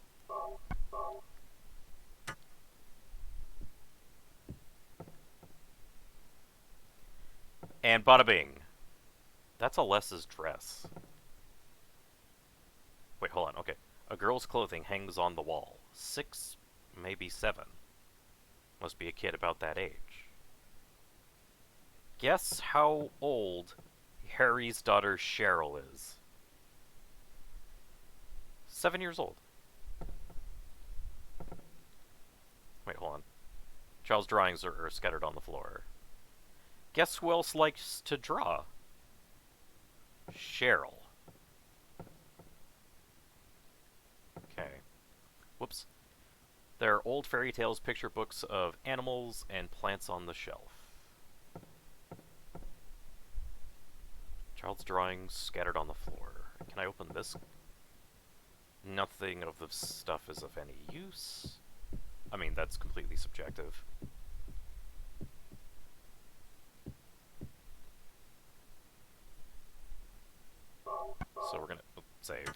And bada bing. That's Alessa's dress. Wait, hold on, okay. A girl's clothing hangs on the wall. 6, maybe 7. Must be a kid about that age. Guess how old Harry's daughter Cheryl is. 7 years old. Wait, hold on. Charles' drawings are scattered on the floor. Guess who else likes to draw? Cheryl. Okay. Whoops. There are old fairy tales, picture books of animals, and plants on the shelf. Child's drawings scattered on the floor. Can I open this? Nothing of the stuff is of any use. I mean, that's completely subjective. So we're gonna save.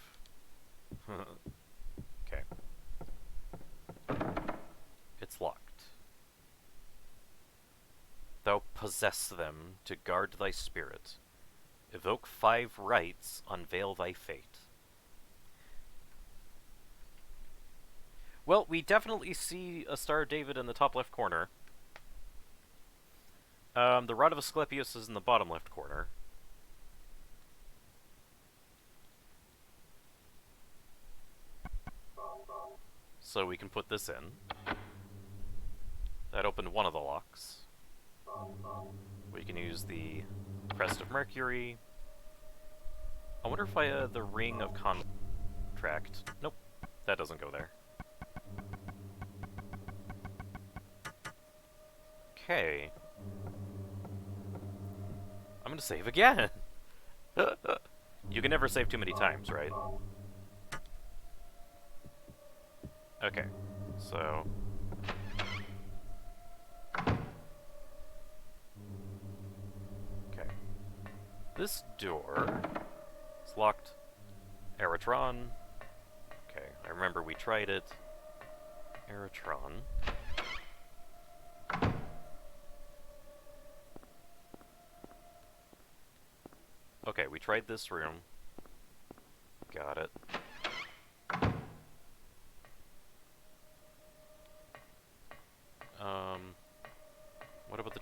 Okay. It's locked. Thou possess them to guard thy spirit. Evoke 5 rites, unveil thy fate. Well, we definitely see a Star of David in the top left corner. The Rod of Asclepius is in the bottom left corner. So we can put this in. That opened one of the locks. We can use the Crest of Mercury. I wonder if I, the Ring of Contract. Nope, that doesn't go there. Okay. I'm gonna save again! You can never save too many times, right? Okay, so... Okay. This door is locked. Aeratron. I remember we tried it. Aerotron. Okay, we tried this room. Got it. What about the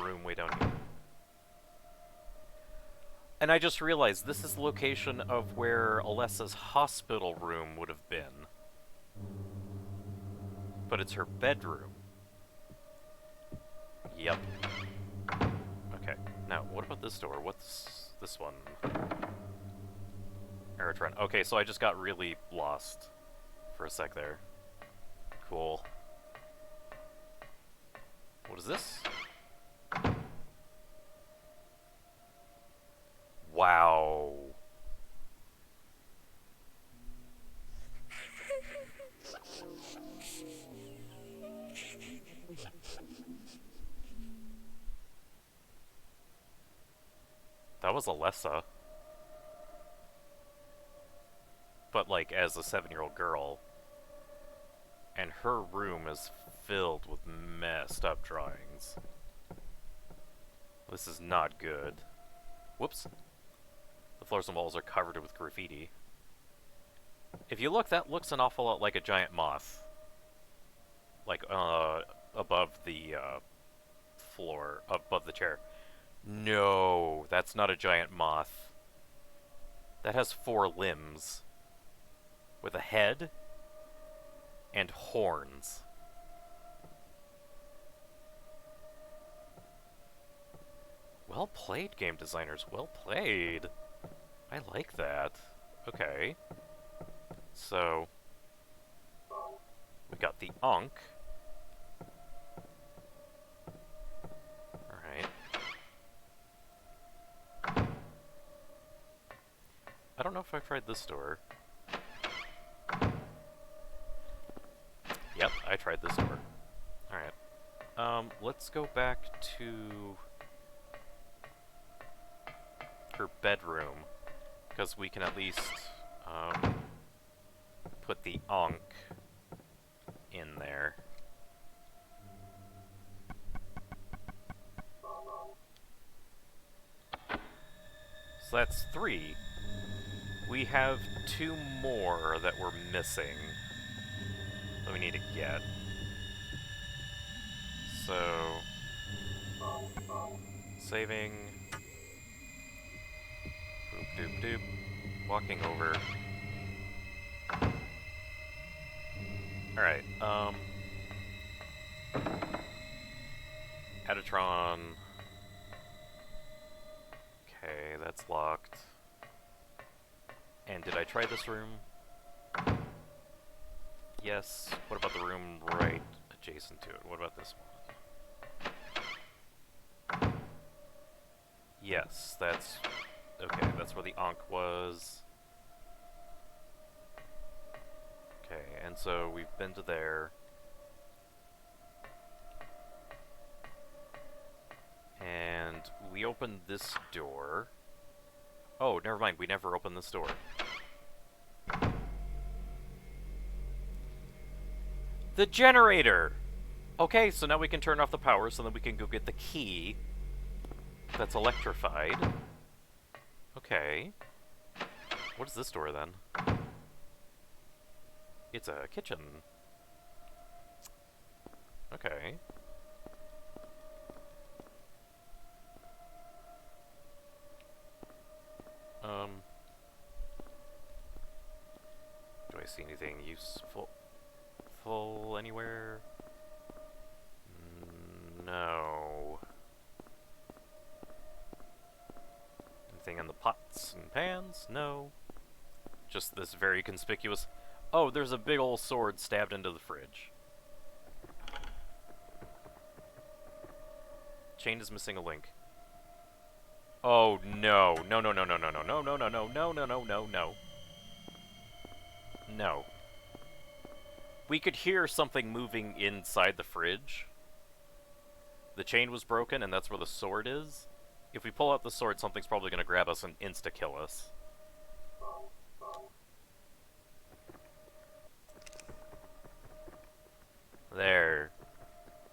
room way down here? And I just realized this is the location of where Alessa's hospital room would have been. But it's her bedroom. Yep. Okay, now what about this door? What's this one? Aerotron. Okay, so I just got really lost for a sec there. Cool. What is this? Wow. That was Alessa. But, like, as a 7-year-old girl. And her room is filled with messed up drawings. This is not good. Whoops. The floors and walls are covered with graffiti. If you look, that looks an awful lot like a giant moth. Like, above the, floor, above the chair. No, that's not a giant moth. That has 4 limbs. With a head and horns. Well played, game designers. Well played. I like that. Okay. So, we got the Ankh. Alright. I don't know if I've tried this door. Yep, I tried this door. Alright. Let's go back to her bedroom, because we can at least, put the Ankh in there. So that's 3. We have 2 more that we're missing that we need to get. So, saving, boop doop doop, walking over. Alright, Adatron. Okay, that's locked. And did I try this room? Yes. What about the room right adjacent to it? What about this one? Yes, that's... okay, that's where the Ankh was. Okay, and so we've been to there. And we opened this door. Oh, never mind, we never opened this door. The generator! Okay, so now we can turn off the power so then we can go get the key that's electrified. Okay. What is this door then? It's a kitchen. Okay. Do I see anything useful anywhere? No. Anything in the pots and pans? No. Just this very conspicuous... oh, there's a big ol' sword stabbed into the fridge. Chain is missing a link. Oh no. No, no, no, no, no, no, no, no, no, no, no, no, no, no, no. No. We could hear something moving inside the fridge. The chain was broken, and that's where the sword is. If we pull out the sword, something's probably gonna grab us and insta-kill us.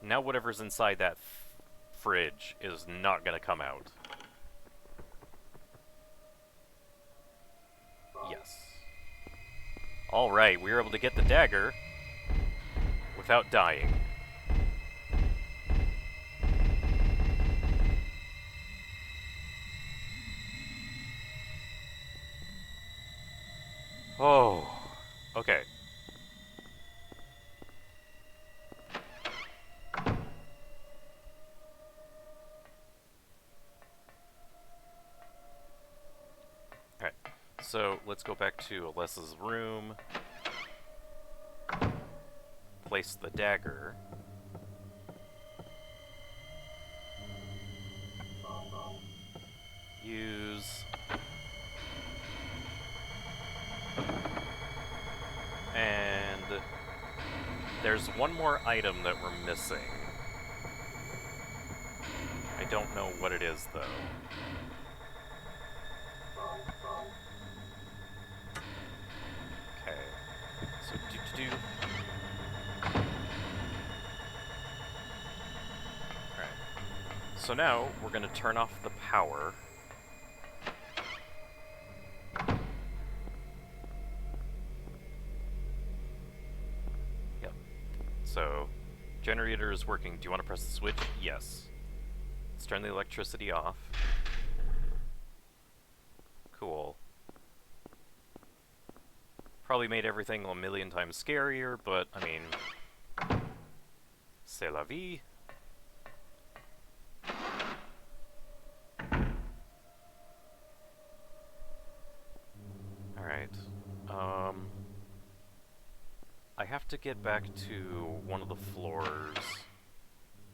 now whatever's inside that fridge is not gonna come out. Yes. Alright, we were able to get the dagger without dying. Oh, okay. Alright, so let's go back to Alessa's room. Place the dagger. Use. And there's one more item that we're missing. I don't know what it is, though. Okay. So, do-do-do. Alright. So now, we're gonna turn off the power. So, generator is working. Do you want to press the switch? Yes. Let's turn the electricity off. Cool. Probably made everything a million times scarier, but, I mean... c'est la vie. Alright. I have to get back to one of the floors.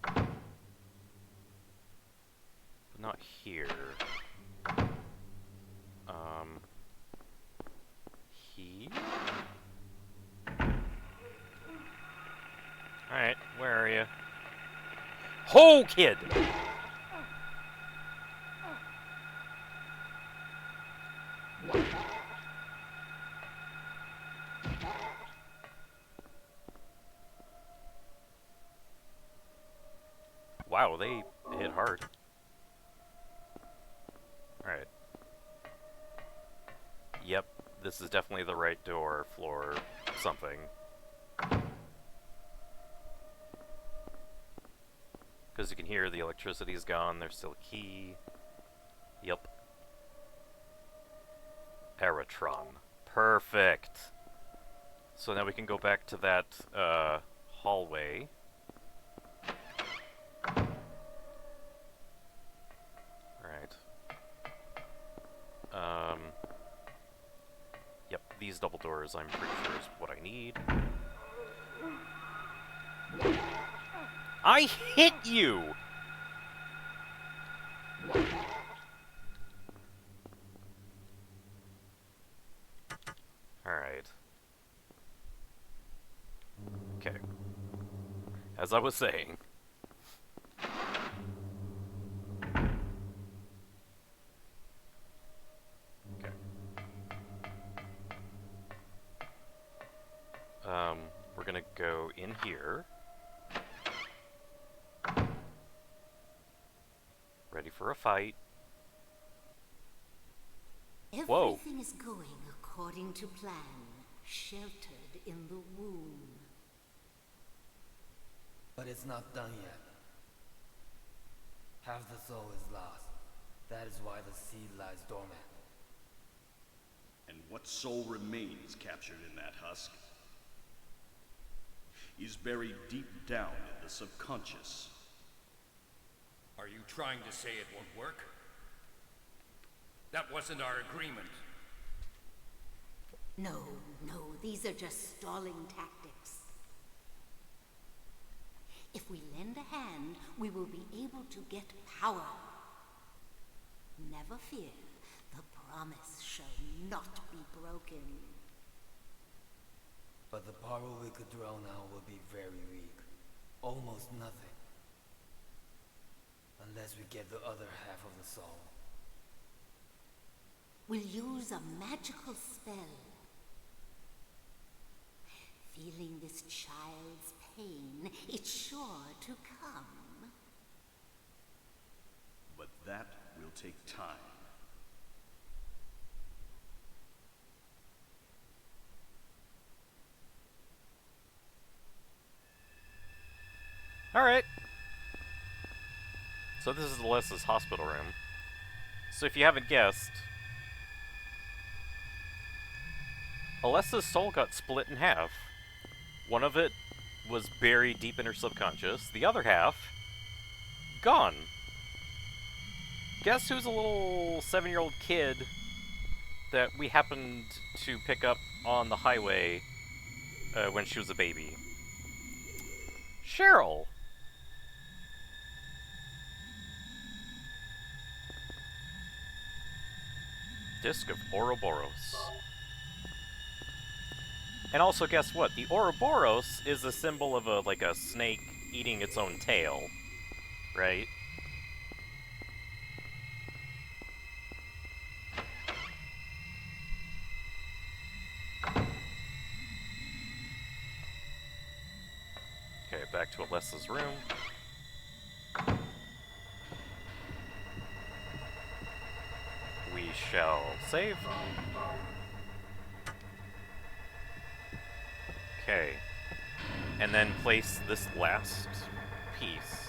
But not here. Here? Alright, where are you? Ho, kid! Wow, they hit hard. Alright. Yep, this is definitely the right door, floor, something. Because you can hear the electricity's gone, there's still a key. Yep. Aerotron. Perfect! So now we can go back to that, hallway. Yep, these double doors I'm pretty sure is what I need. I hit you! Alright. Okay. As I was saying. We're gonna go in here. Ready for a fight. Whoa. Everything is going according to plan, sheltered in the womb. But it's not done yet. Half the soul is lost. That is why the seed lies dormant. And what soul remains captured in that husk is buried deep down in the subconscious. Are you trying to say it won't work? That wasn't our agreement. No, these are just stalling tactics. If we lend a hand, we will be able to get power. Never fear, the promise shall not be broken. But the power we could draw now will be very weak. Almost nothing. Unless we get the other half of the soul. We'll use a magical spell. Feeling this child's pain, it's sure to come. But that will take time. Alright. So this is Alessa's hospital room. So if you haven't guessed, Alessa's soul got split in half. One of it was buried deep in her subconscious. The other half, gone. Guess who's a little 7-year-old kid that we happened to pick up on the highway when she was a baby? Cheryl! Disc of Ouroboros. And also, guess what? The Ouroboros is a symbol of a snake eating its own tail, right? Okay, back to Alessa's room. We shall save. Okay. And then place this last piece.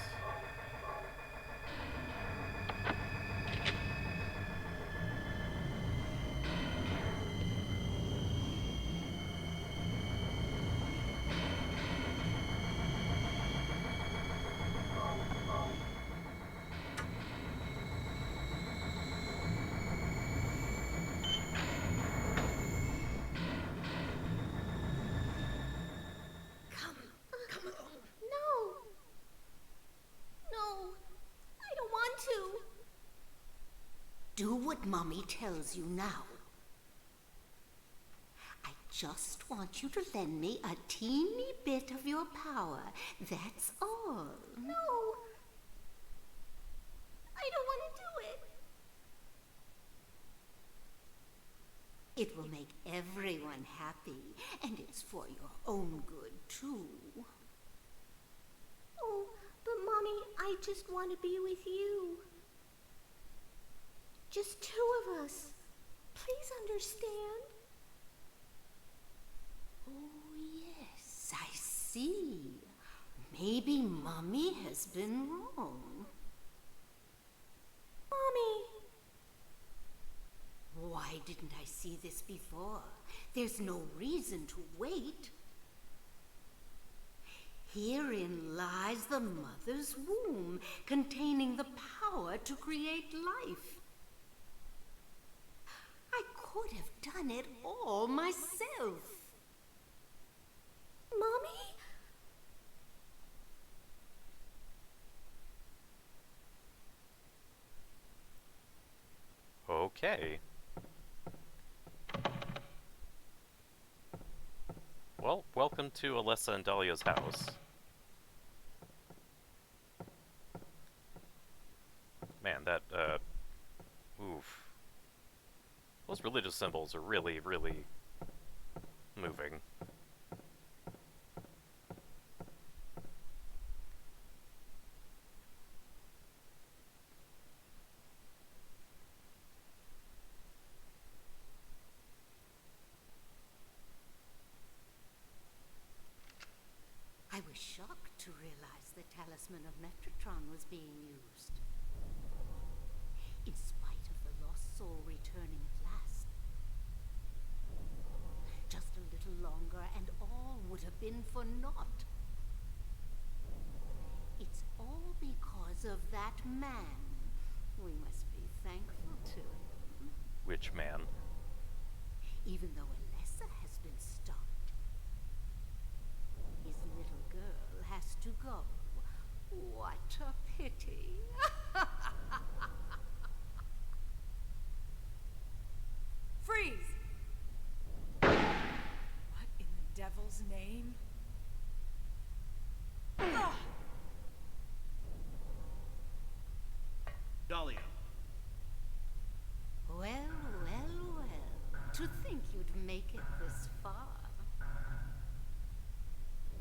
Do what Mommy tells you now. I just want you to lend me a teeny bit of your power. That's all. No. I don't want to do it. It will make everyone happy, and it's for your own good, too. Oh, but Mommy, I just want to be with you. Just two of us. Please understand. Oh, yes, I see. Maybe Mommy has been wrong. Mommy! Why didn't I see this before? There's no reason to wait. Herein lies the mother's womb, containing the power to create life. I could have done it all myself. Mommy? Okay. Well, welcome to Alessa and Dahlia's house. Man, that, oof. Those religious symbols are really, really moving. I was shocked to realize the talisman of Metatron was being used. In spite of the lost soul returning at last. Just a little longer and all would have been for naught. It's all because of that man. We must be thankful to him. Which man? Even though Alessa has been stopped. His little girl has to go. What a pity. Freeze! What in the devil's name? Ah! Dahlia. Well, well, well. To think you'd make it this far.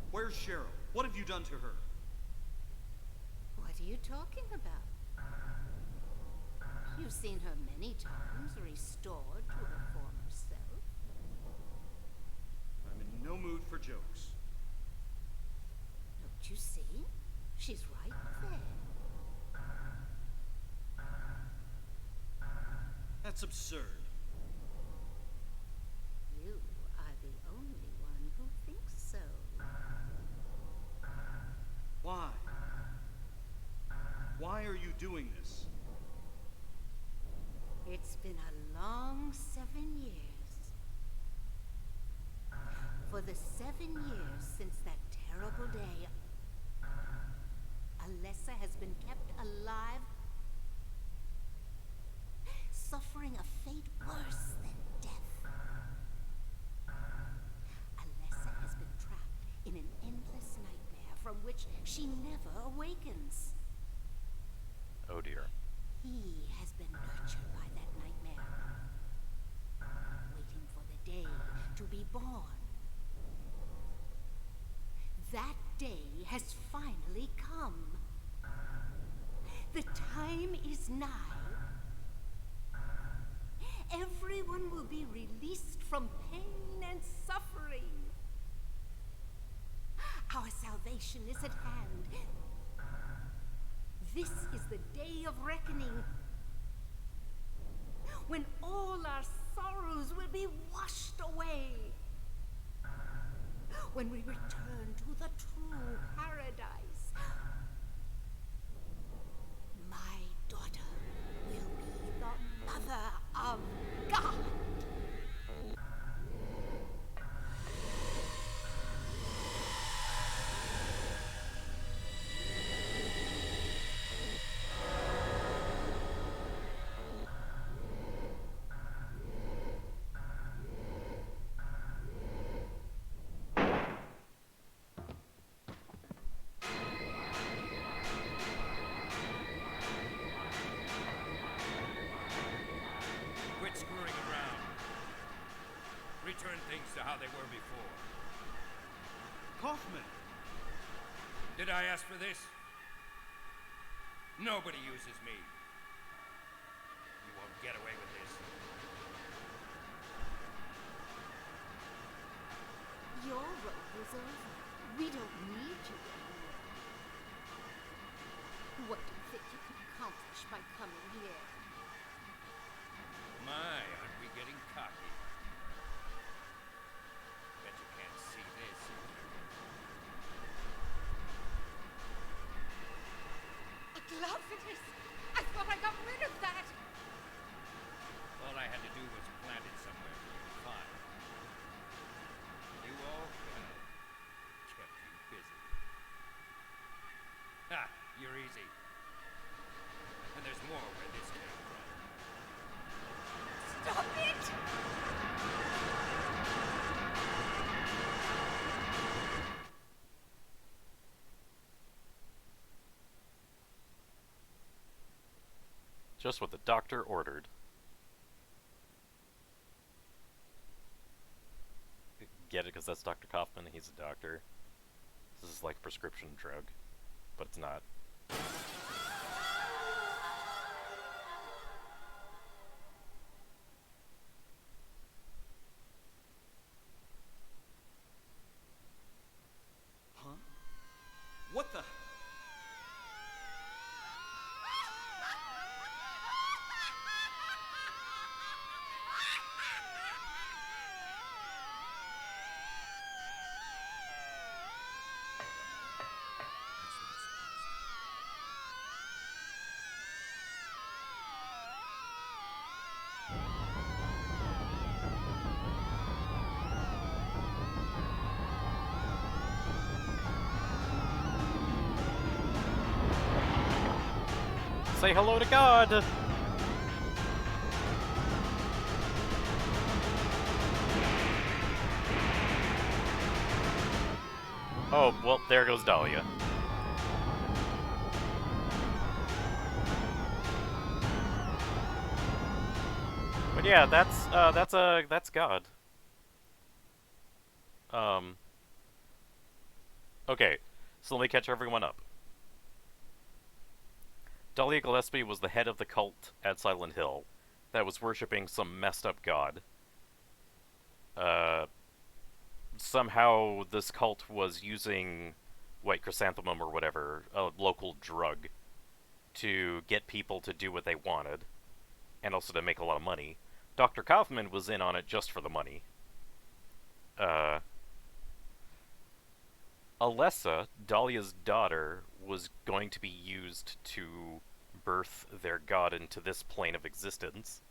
Where Where's Cheryl? What have you done to her? What are you talking about? You've seen her many times restored to her former self. I'm in no mood for jokes. Don't you see? She's right there. That's absurd. You are the only one who thinks so. Why? Why are you doing this? It's been a long 7 years. For the 7 years since that terrible day, Alessa has been kept alive, suffering a fate worse than death. Alessa has been trapped in an endless nightmare from which she never awakens. Oh dear. He has been nurtured by that nightmare, waiting for the day to be born. That day has finally come. The time is nigh. Everyone will be released from pain and suffering. Our salvation is at hand. This is the day of reckoning, when all our sorrows will be washed away, when we return to the true paradise. My daughter will be the mother of God. Quit screwing around. Return things to how they were before. Kaufman! Did I ask for this? Nobody uses me. You won't get away with this. Your road is over. We don't need you anymore. What do you think you can accomplish by coming here? My, aren't we getting cocky? Bet you can't see this. A glove it is! I thought I got rid of that! All I had to do was plant it somewhere for you to find. You all, well, kept you busy. Ha! You're easy. And there's more where this came from. Stop it! Just what the doctor ordered. Get it? Because that's Dr. Kaufman. He's a doctor. This is like a prescription drug, but it's not. Huh? What the? Say hello to God! Oh, well, there goes Dahlia. But yeah, that's God. Okay, so let me catch everyone up. Dahlia Gillespie was the head of the cult at Silent Hill that was worshipping some messed up god. Somehow this cult was using white chrysanthemum or whatever, a local drug, to get people to do what they wanted, and also to make a lot of money. Dr. Kaufman was in on it just for the money. Alessa, Dahlia's daughter, was going to be used to birth their god into this plane of existence.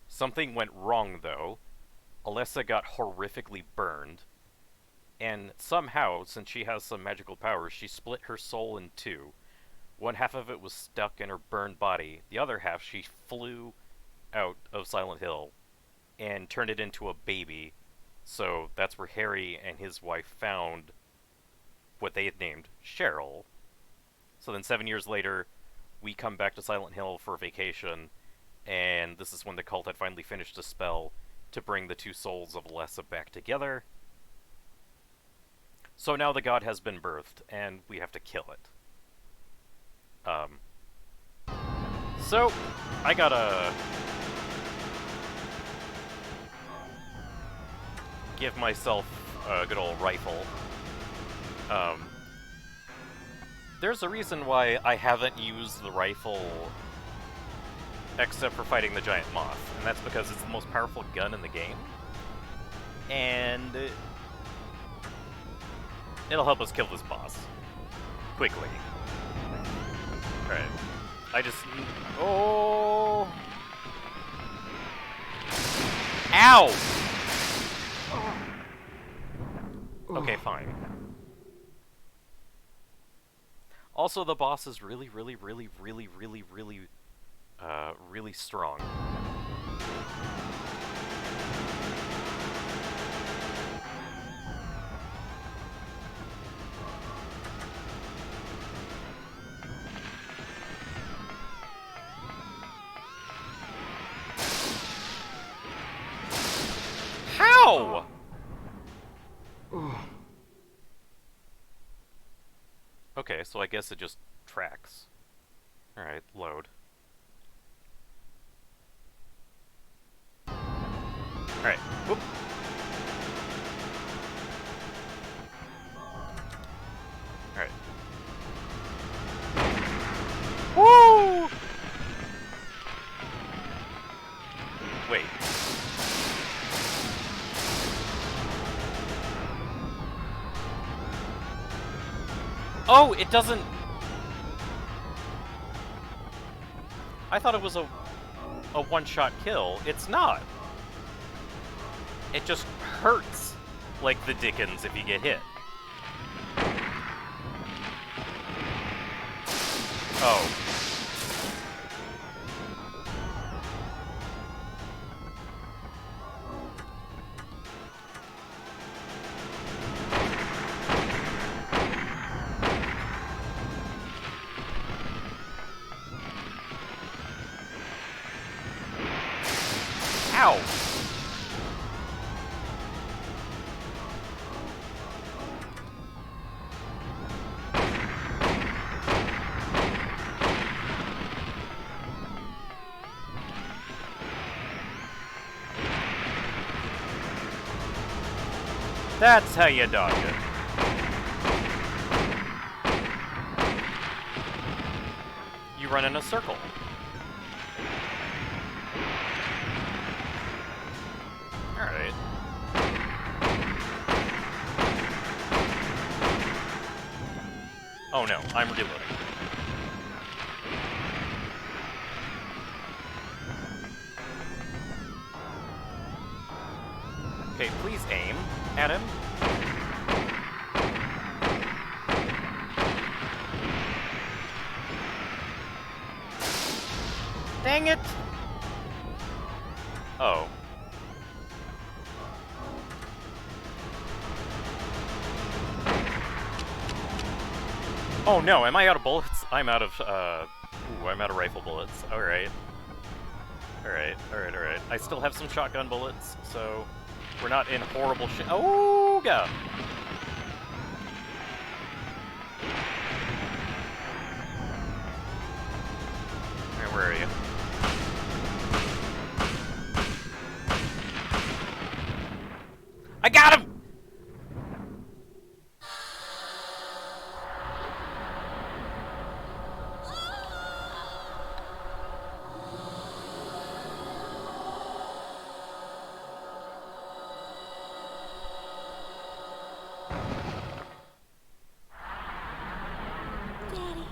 Something went wrong, though. Alessa got horrifically burned, and somehow, since she has some magical powers, she split her soul in two. One half of it was stuck in her burned body, the other half she flew out of Silent Hill and turned it into a baby. So that's where Harry and his wife found what they had named Cheryl. So then 7 years later, we come back to Silent Hill for vacation, and this is when the cult had finally finished a spell to bring the two souls of Alessa back together. So now the god has been birthed, and we have to kill it. So, I gotta give myself a good old rifle. There's a reason why I haven't used the rifle except for fighting the giant moth, and that's because it's the most powerful gun in the game, and it'll help us kill this boss quickly. Alright, I just... Oh! Ow! Okay, fine. Also, the boss is really strong. How? Okay, so I guess it just tracks. Alright, load. Alright, whoop. Alright. Woo! Wait. Oh, it doesn't... I thought it was a one-shot kill. It's not. It just hurts like the dickens if you get hit. Oh. Ow! That's how you dodge it. You run in a circle. Alright. Oh no, I'm reloading. Okay, please aim at him. Dang it! Oh. Oh no, am I out of bullets? I'm out of, I'm out of rifle bullets. Alright. Alright. I still have some shotgun bullets, so we're not in horrible shit. Oh, God! I got him! Daddy.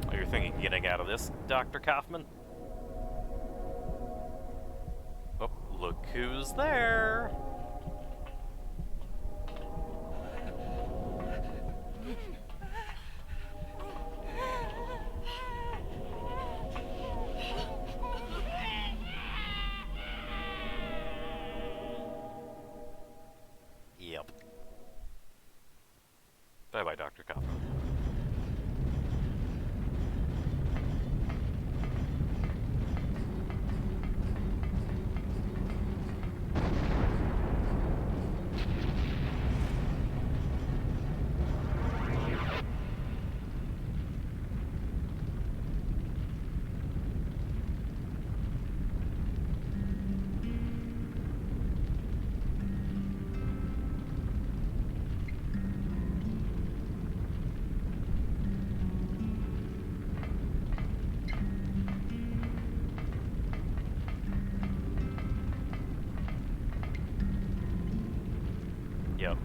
Oh, you're thinking getting out of this, Dr. Kaufman? Oh, look who's there! Yep. Bye-bye, Dr. Kaufman. Yep.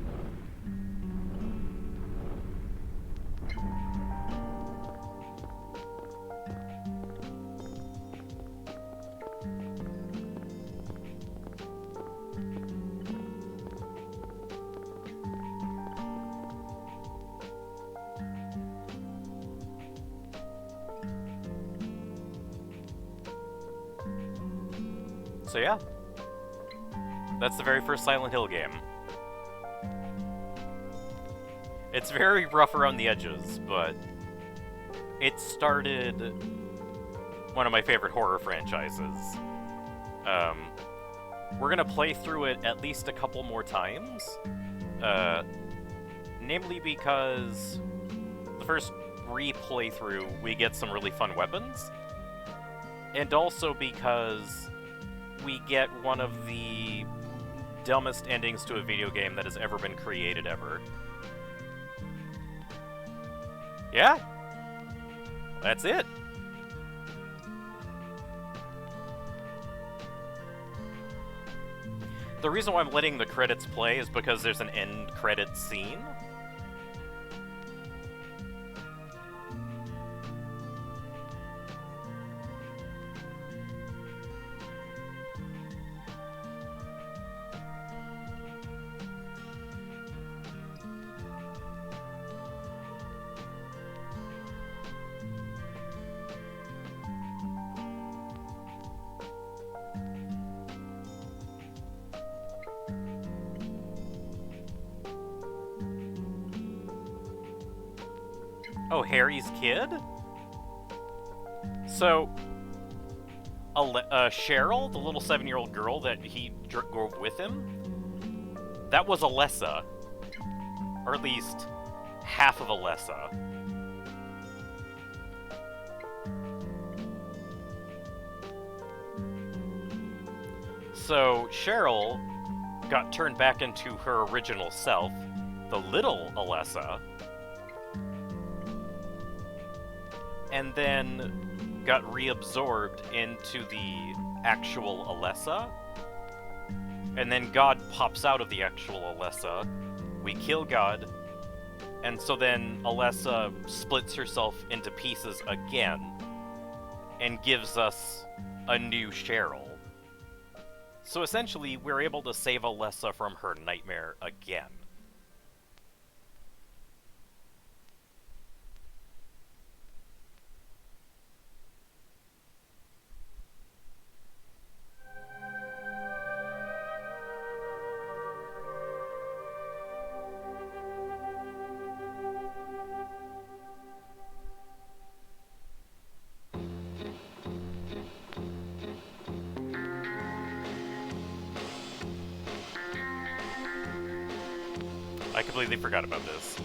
So yeah, that's the very first Silent Hill game. It's very rough around the edges, but it started one of my favorite horror franchises. We're gonna play through it at least a couple more times, namely because the first replay through we get some really fun weapons, and also because we get one of the dumbest endings to a video game that has ever been created ever. Yeah, that's it. The reason why I'm letting the credits play is because there's an end credits scene. Oh, Harry's kid? So, Cheryl, the little 7-year-old girl that he drove with him, That was Alessa. Or at least half of Alessa. So Cheryl got turned back into her original self, the little Alessa, and then got reabsorbed into the actual Alessa. And then God pops out of the actual Alessa. We kill God. And so then Alessa splits herself into pieces again and gives us a new Cheryl. So essentially, we're able to save Alessa from her nightmare again. I completely forgot about this.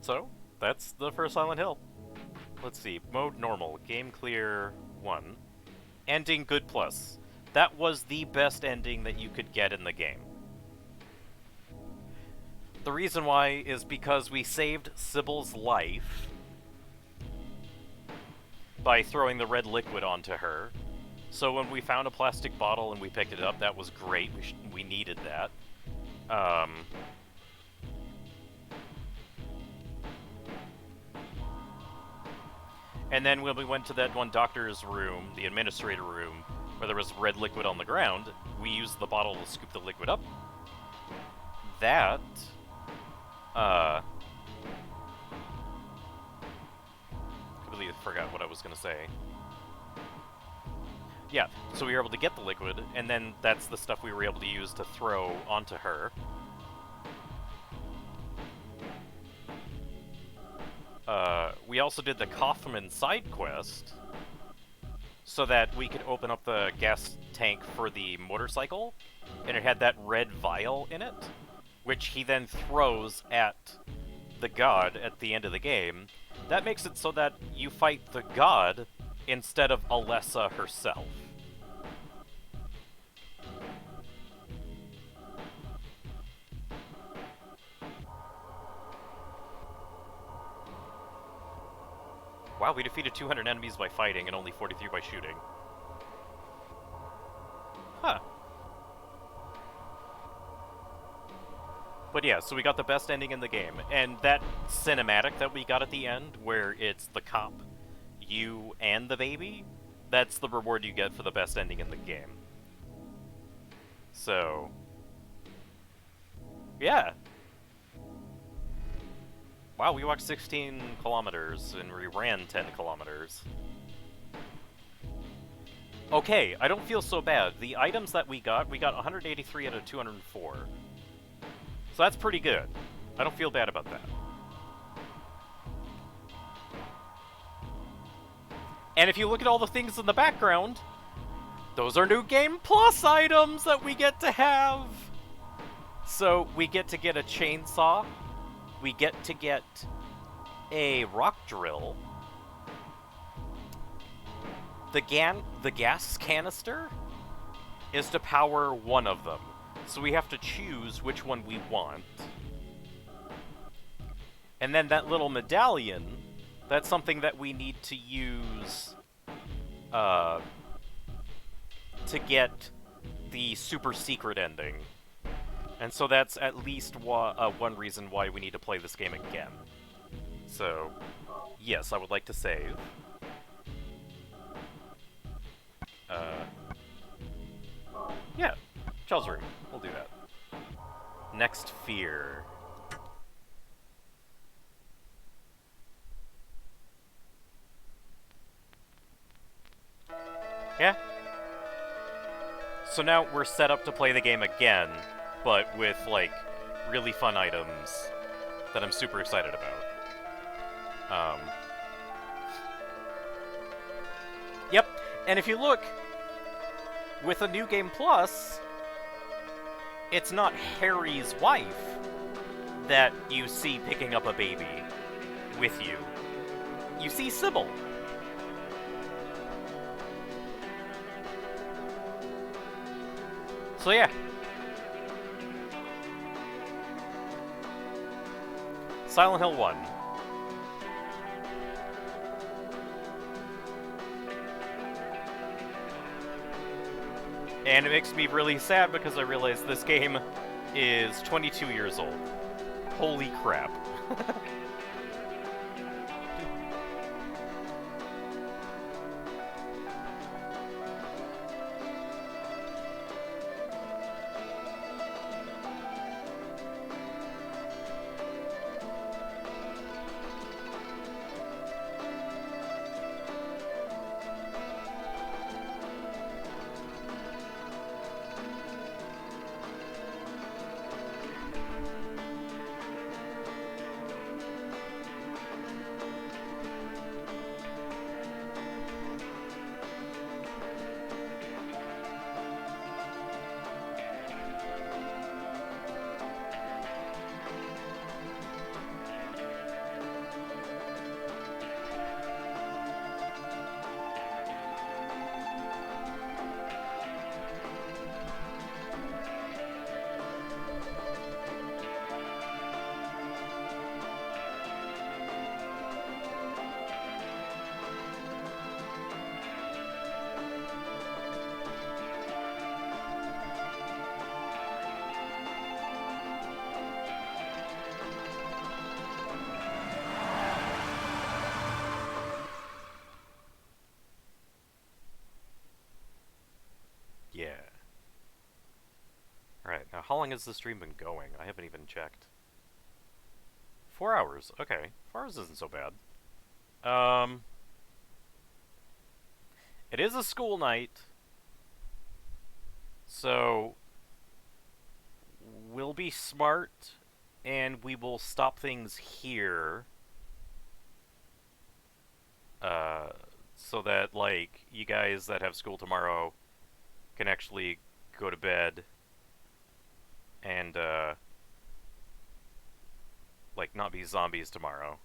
So, that's the first Silent Hill. Let's see, mode normal, game clear 1. Ending good plus. That was the best ending that you could get in the game. The reason why is because we saved Sybil's life by throwing the red liquid onto her. So when we found a plastic bottle and we picked it up, that was great. We needed that. And then when we went to that one doctor's room, the administrator room, where there was red liquid on the ground, we used the bottle to scoop the liquid up. That, completely forgot what I was gonna say. Yeah, so we were able to get the liquid, and then that's the stuff we were able to use to throw onto her. We also did the Kaufman side quest, so that we could open up the gas tank for the motorcycle, and it had that red vial in it, which he then throws at the god at the end of the game. That makes it so that you fight the god instead of Alessa herself. Wow, we defeated 200 enemies by fighting and only 43 by shooting. Huh. But yeah, so we got the best ending in the game. And that cinematic that we got at the end, where it's the cop, you, and the baby, that's the reward you get for the best ending in the game. So... yeah. Wow, we walked 16 kilometers and we ran 10 kilometers. Okay, I don't feel so bad. The items that we got 183 out of 204. So that's pretty good. I don't feel bad about that. And if you look at all the things in the background, those are New Game Plus items that we get to have! So, we get to get a chainsaw, we get to get a rock drill, the gas canister is to power one of them. So we have to choose which one we want. And then that little medallion, that's something that we need to use to get the super secret ending. And so that's at least one reason why we need to play this game again. So, yes, I would like to save. Yeah, Chell's room. We'll do that. Next fear. Yeah. So now we're set up to play the game again, but with, like, really fun items that I'm super excited about. Yep, and if you look, with a New Game Plus, it's not Harry's wife that you see picking up a baby with you. You see Sybil. So yeah. Silent Hill 1. And it makes me really sad because I realize this game is 22 years old. Holy crap. Yeah. Alright, now how long has the stream been going? I haven't even checked. 4 hours. Okay. 4 hours isn't so bad. It is a school night. So we'll be smart and we will stop things here. So that, like, you guys that have school tomorrow can actually go to bed and, like, not be zombies tomorrow.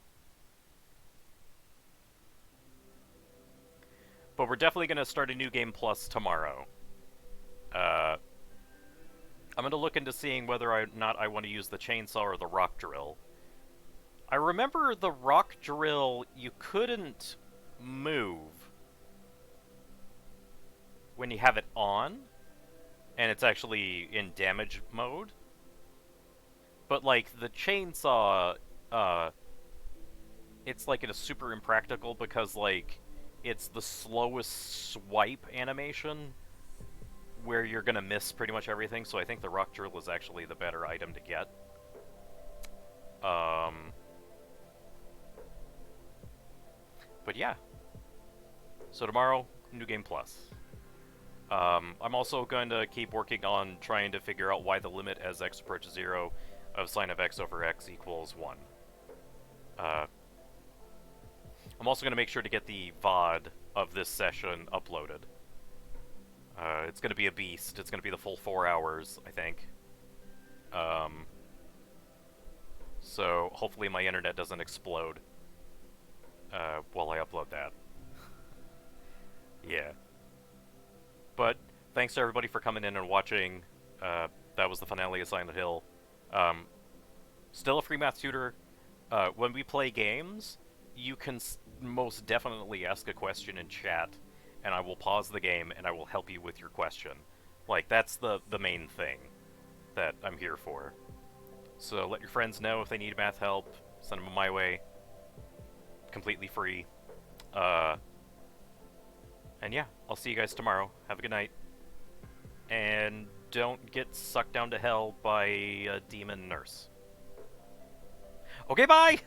But we're definitely going to start a New Game Plus tomorrow. I'm going to look into seeing whether or not I want to use the chainsaw or the rock drill. I remember the rock drill, you couldn't move when you have it on, and it's actually in damage mode. But, like, the chainsaw, it's, like, it's super impractical because, like, it's the slowest swipe animation where you're gonna miss pretty much everything, so I think the rock drill is actually the better item to get. But yeah. So tomorrow, New Game Plus. I'm also going to keep working on trying to figure out why the limit as x approaches 0 of sine of x over x equals 1. I'm also going to make sure to get the VOD of this session uploaded. It's going to be a beast. It's going to be the full 4 hours, I think. So hopefully my internet doesn't explode while I upload that. Yeah. But thanks to everybody for coming in and watching. That was the finale of Silent Hill. Still a free math tutor. When we play games, you can most definitely ask a question in chat, and I will pause the game and I will help you with your question. Like, that's the main thing that I'm here for. So let your friends know if they need math help. Send them my way. Completely free. And yeah, I'll see you guys tomorrow. Have a good night. And don't get sucked down to hell by a demon nurse. Okay, bye!